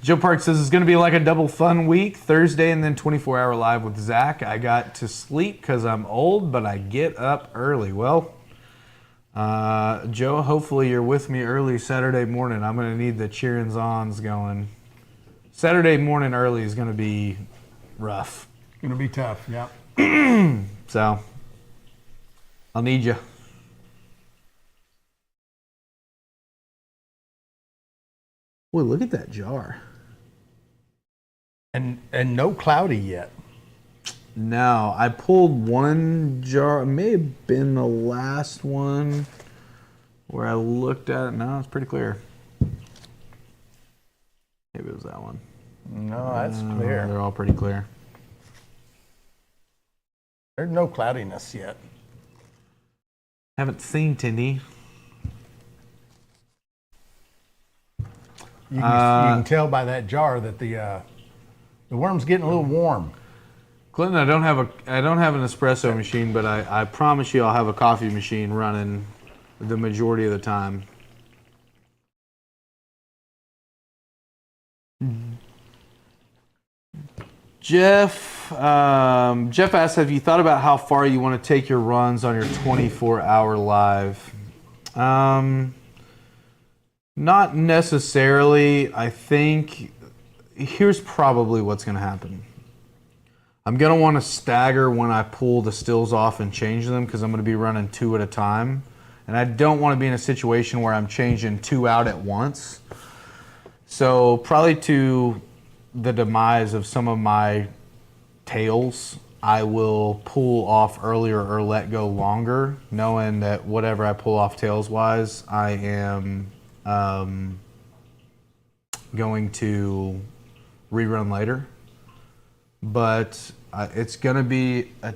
Joe Park says it's going to be like a double fun week, Thursday and then 24-hour live with Zach. I got to sleep because I'm old, but I get up early. Well, Joe, hopefully you're with me early Saturday morning. I'm going to need the cheerings-ons going. Saturday morning early is going to be rough. Going to be tough, yeah. So, I'll need you. Boy, look at that jar. And no cloudy yet. No, I pulled one jar. It may have been the last one where I looked at it. No, it's pretty clear. Maybe it was that one. No, that's clear. They're all pretty clear. There's no cloudiness yet. Haven't seen Tindy. You can tell by that jar that the worm's getting a little warm. Clinton, I don't have an espresso machine, but I promise you I'll have a coffee machine running the majority of the time. Jeff asks, have you thought about how far you want to take your runs on your 24-hour live? Not necessarily. I think here's probably what's going to happen. I'm going to want to stagger when I pull the stills off and change them because I'm going to be running 2 at a time. And I don't want to be in a situation where I'm changing 2 out at once. So probably to the demise of some of my tails, I will pull off earlier or let go longer, knowing that whatever I pull off tails-wise, I am going to rerun later, but it's going to be a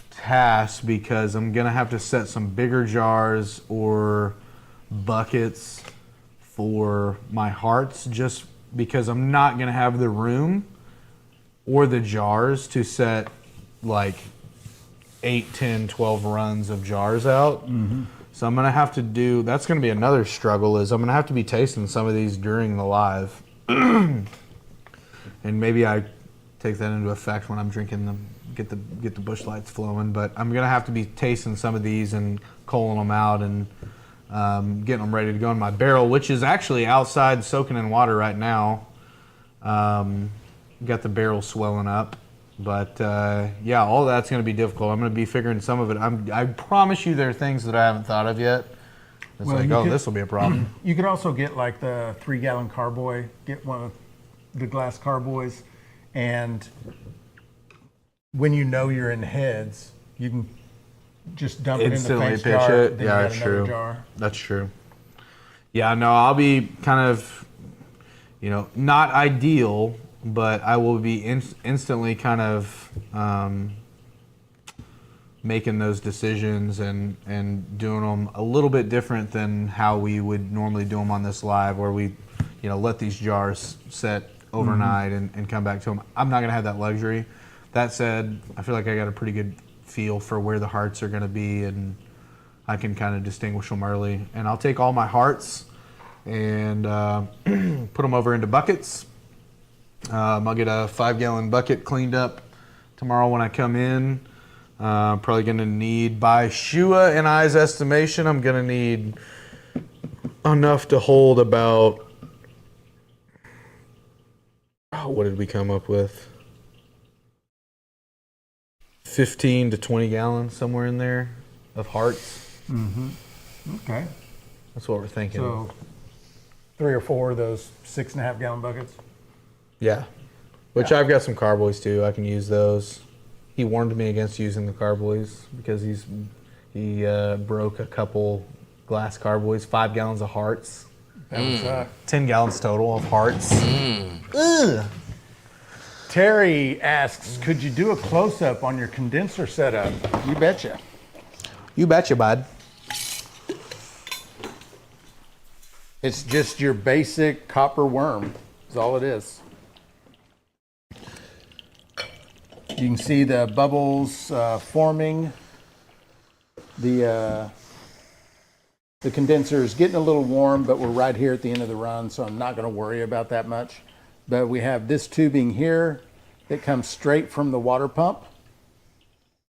task because I'm going to have to set some bigger jars or buckets for my hearts, just because I'm not going to have the room or the jars to set like 8, 10, 12 runs of jars out. So I'm going to have to do, that's going to be another struggle, is I'm going to have to be tasting some of these during the live. And maybe I take that into effect when I'm drinking them, get the bush lights flowing. But I'm going to have to be tasting some of these and culling them out and getting them ready to go in my barrel, which is actually outside soaking in water right now. Got the barrel swelling up. But yeah, all that's going to be difficult. I'm going to be figuring some of it. I promise you there are things that I haven't thought of yet. It's Well, like, you oh, could- this will be a problem. You could also get like the 3-gallon carboy, get one of the glass carboys, and when you know you're in heads, you can just dump it in the Instantly paint pitch jar. it. Then Yeah, you that's got another true. jar. That's true. Yeah, no, I'll be kind of, not ideal, but I will be instantly kind of making those decisions and doing them a little bit different than how we would normally do them on this live, where we, let these jars set overnight and come back to them. I'm not going to have that luxury. That said, I feel like I got a pretty good feel for where the hearts are going to be, and I can kind of distinguish them early. And I'll take all my hearts and put them over into buckets. I'll get a 5-gallon bucket cleaned up tomorrow when I come in. Probably going to need, by Shua and I's estimation, I'm going to need enough to hold about, what did we come up with? 15 to 20 gallons, somewhere in there, of hearts. Okay. That's what we're thinking. So 3 or 4 of those 6.5-gallon buckets. Yeah. Which I've got some carboys too. I can use those. He warned me against using the carboys because he broke a couple glass carboys, 5 gallons of hearts. That would suck. 10 gallons total of hearts. Ugh. Terry asks, could you do a close-up on your condenser setup? You betcha. You betcha, bud. It's just your basic copper worm, is all it is. You can see the bubbles forming. The condenser is getting a little warm, but we're right here at the end of the run, so I'm not going to worry about that much. But we have this tubing here that comes straight from the water pump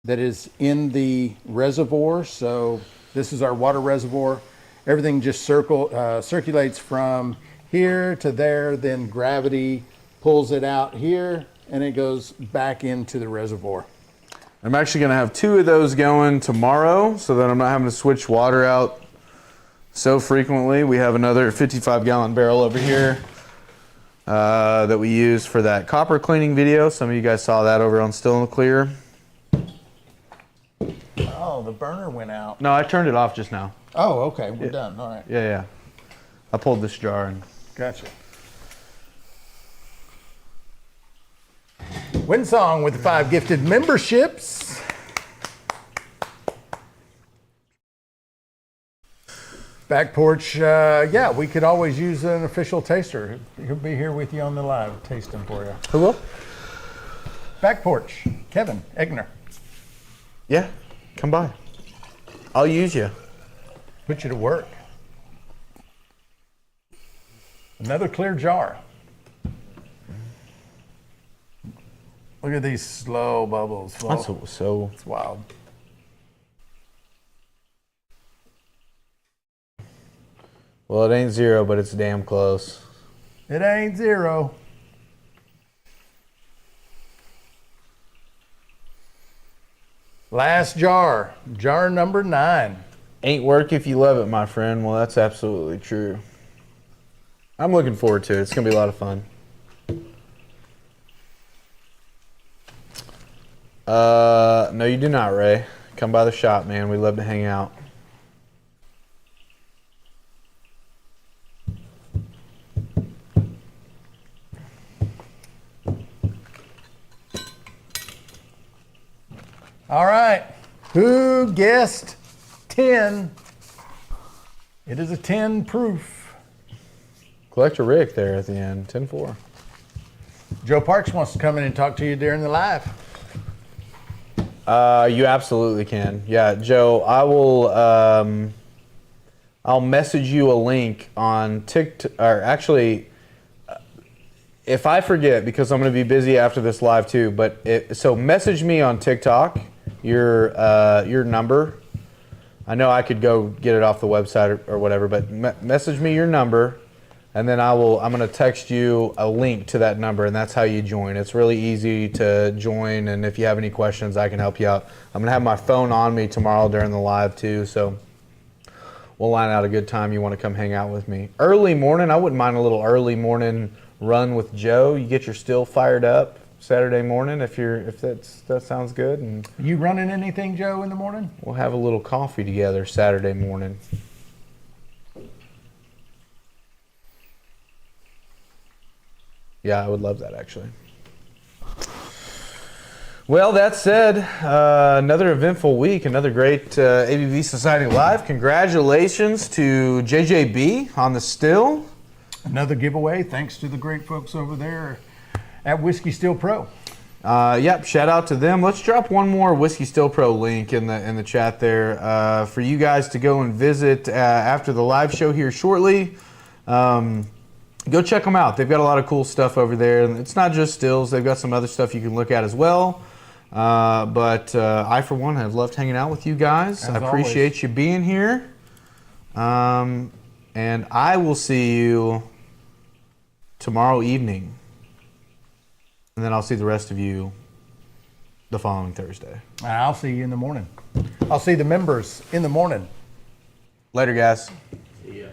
that is in the reservoir. So this is our water reservoir. Everything just circulates from here to there, then gravity pulls it out here, and it goes back into the reservoir. I'm actually going to have 2 of those going tomorrow so that I'm not having to switch water out so frequently. We have another 55-gallon barrel over here that we use for that copper cleaning video. Some of you guys saw that over on Still in the Clear. Oh, the burner went out. No, I turned it off just now. Oh, okay, we're done. All right, Yeah. I pulled this jar and gotcha. Winsong with the 5 gifted memberships. Back porch, yeah, we could always use an official taster. He'll be here with you on the live tasting for you. who will? Back porch, Kevin Egner. Yeah, come by. I'll use you. Put you to work. Another clear jar. Look at these slow bubbles. That's so. It's wild. Well, it ain't 0, but it's damn close. It ain't 0. Last jar, jar number 9. Ain't work if you love it, my friend. Well, that's absolutely true. I'm looking forward to it. It's going to be a lot of fun. No, you do not, Ray. Come by the shop, man. We love to hang out. All right. Who guessed 10? It is a 10 proof. Collector Rick there at the end, 10-4. Joe Parks wants to come in and talk to you during the live. You absolutely can. Yeah, Joe, I will. I'll message you a link on TikTok. Or actually, if I forget, because I'm going to be busy after this live too. But so message me on TikTok your number. I know I could go get it off the website or whatever, but message me your number, and then I'm going to text you a link to that number, and that's how you join. It's really easy to join, and if you have any questions, I can help you out. I'm going to have my phone on me tomorrow during the live too, so we'll line out a good time you want to come hang out with me. Early morning, I wouldn't mind a little early morning run with Joe. You get your still fired up Saturday morning if that sounds good. And you running anything, Joe, in the morning? We'll have a little coffee together Saturday morning. Yeah, I would love that actually. Well, that said, another eventful week, another great ABV Society Live. Congratulations to JJB on the still. Another giveaway, thanks to the great folks over there at Whiskey Still Pro. Yep, shout out to them. Let's drop one more Whiskey Still Pro link in the chat there for you guys to go and visit after the live show here shortly. Go check them out. They've got a lot of cool stuff over there. It's not just stills. They've got some other stuff you can look at as well. But I, for one, have loved hanging out with you guys. As I appreciate always. you being here. And I will see you tomorrow evening. And then I'll see the rest of you the following Thursday. I'll see you in the morning. I'll see the members in the morning. Later, guys. See ya.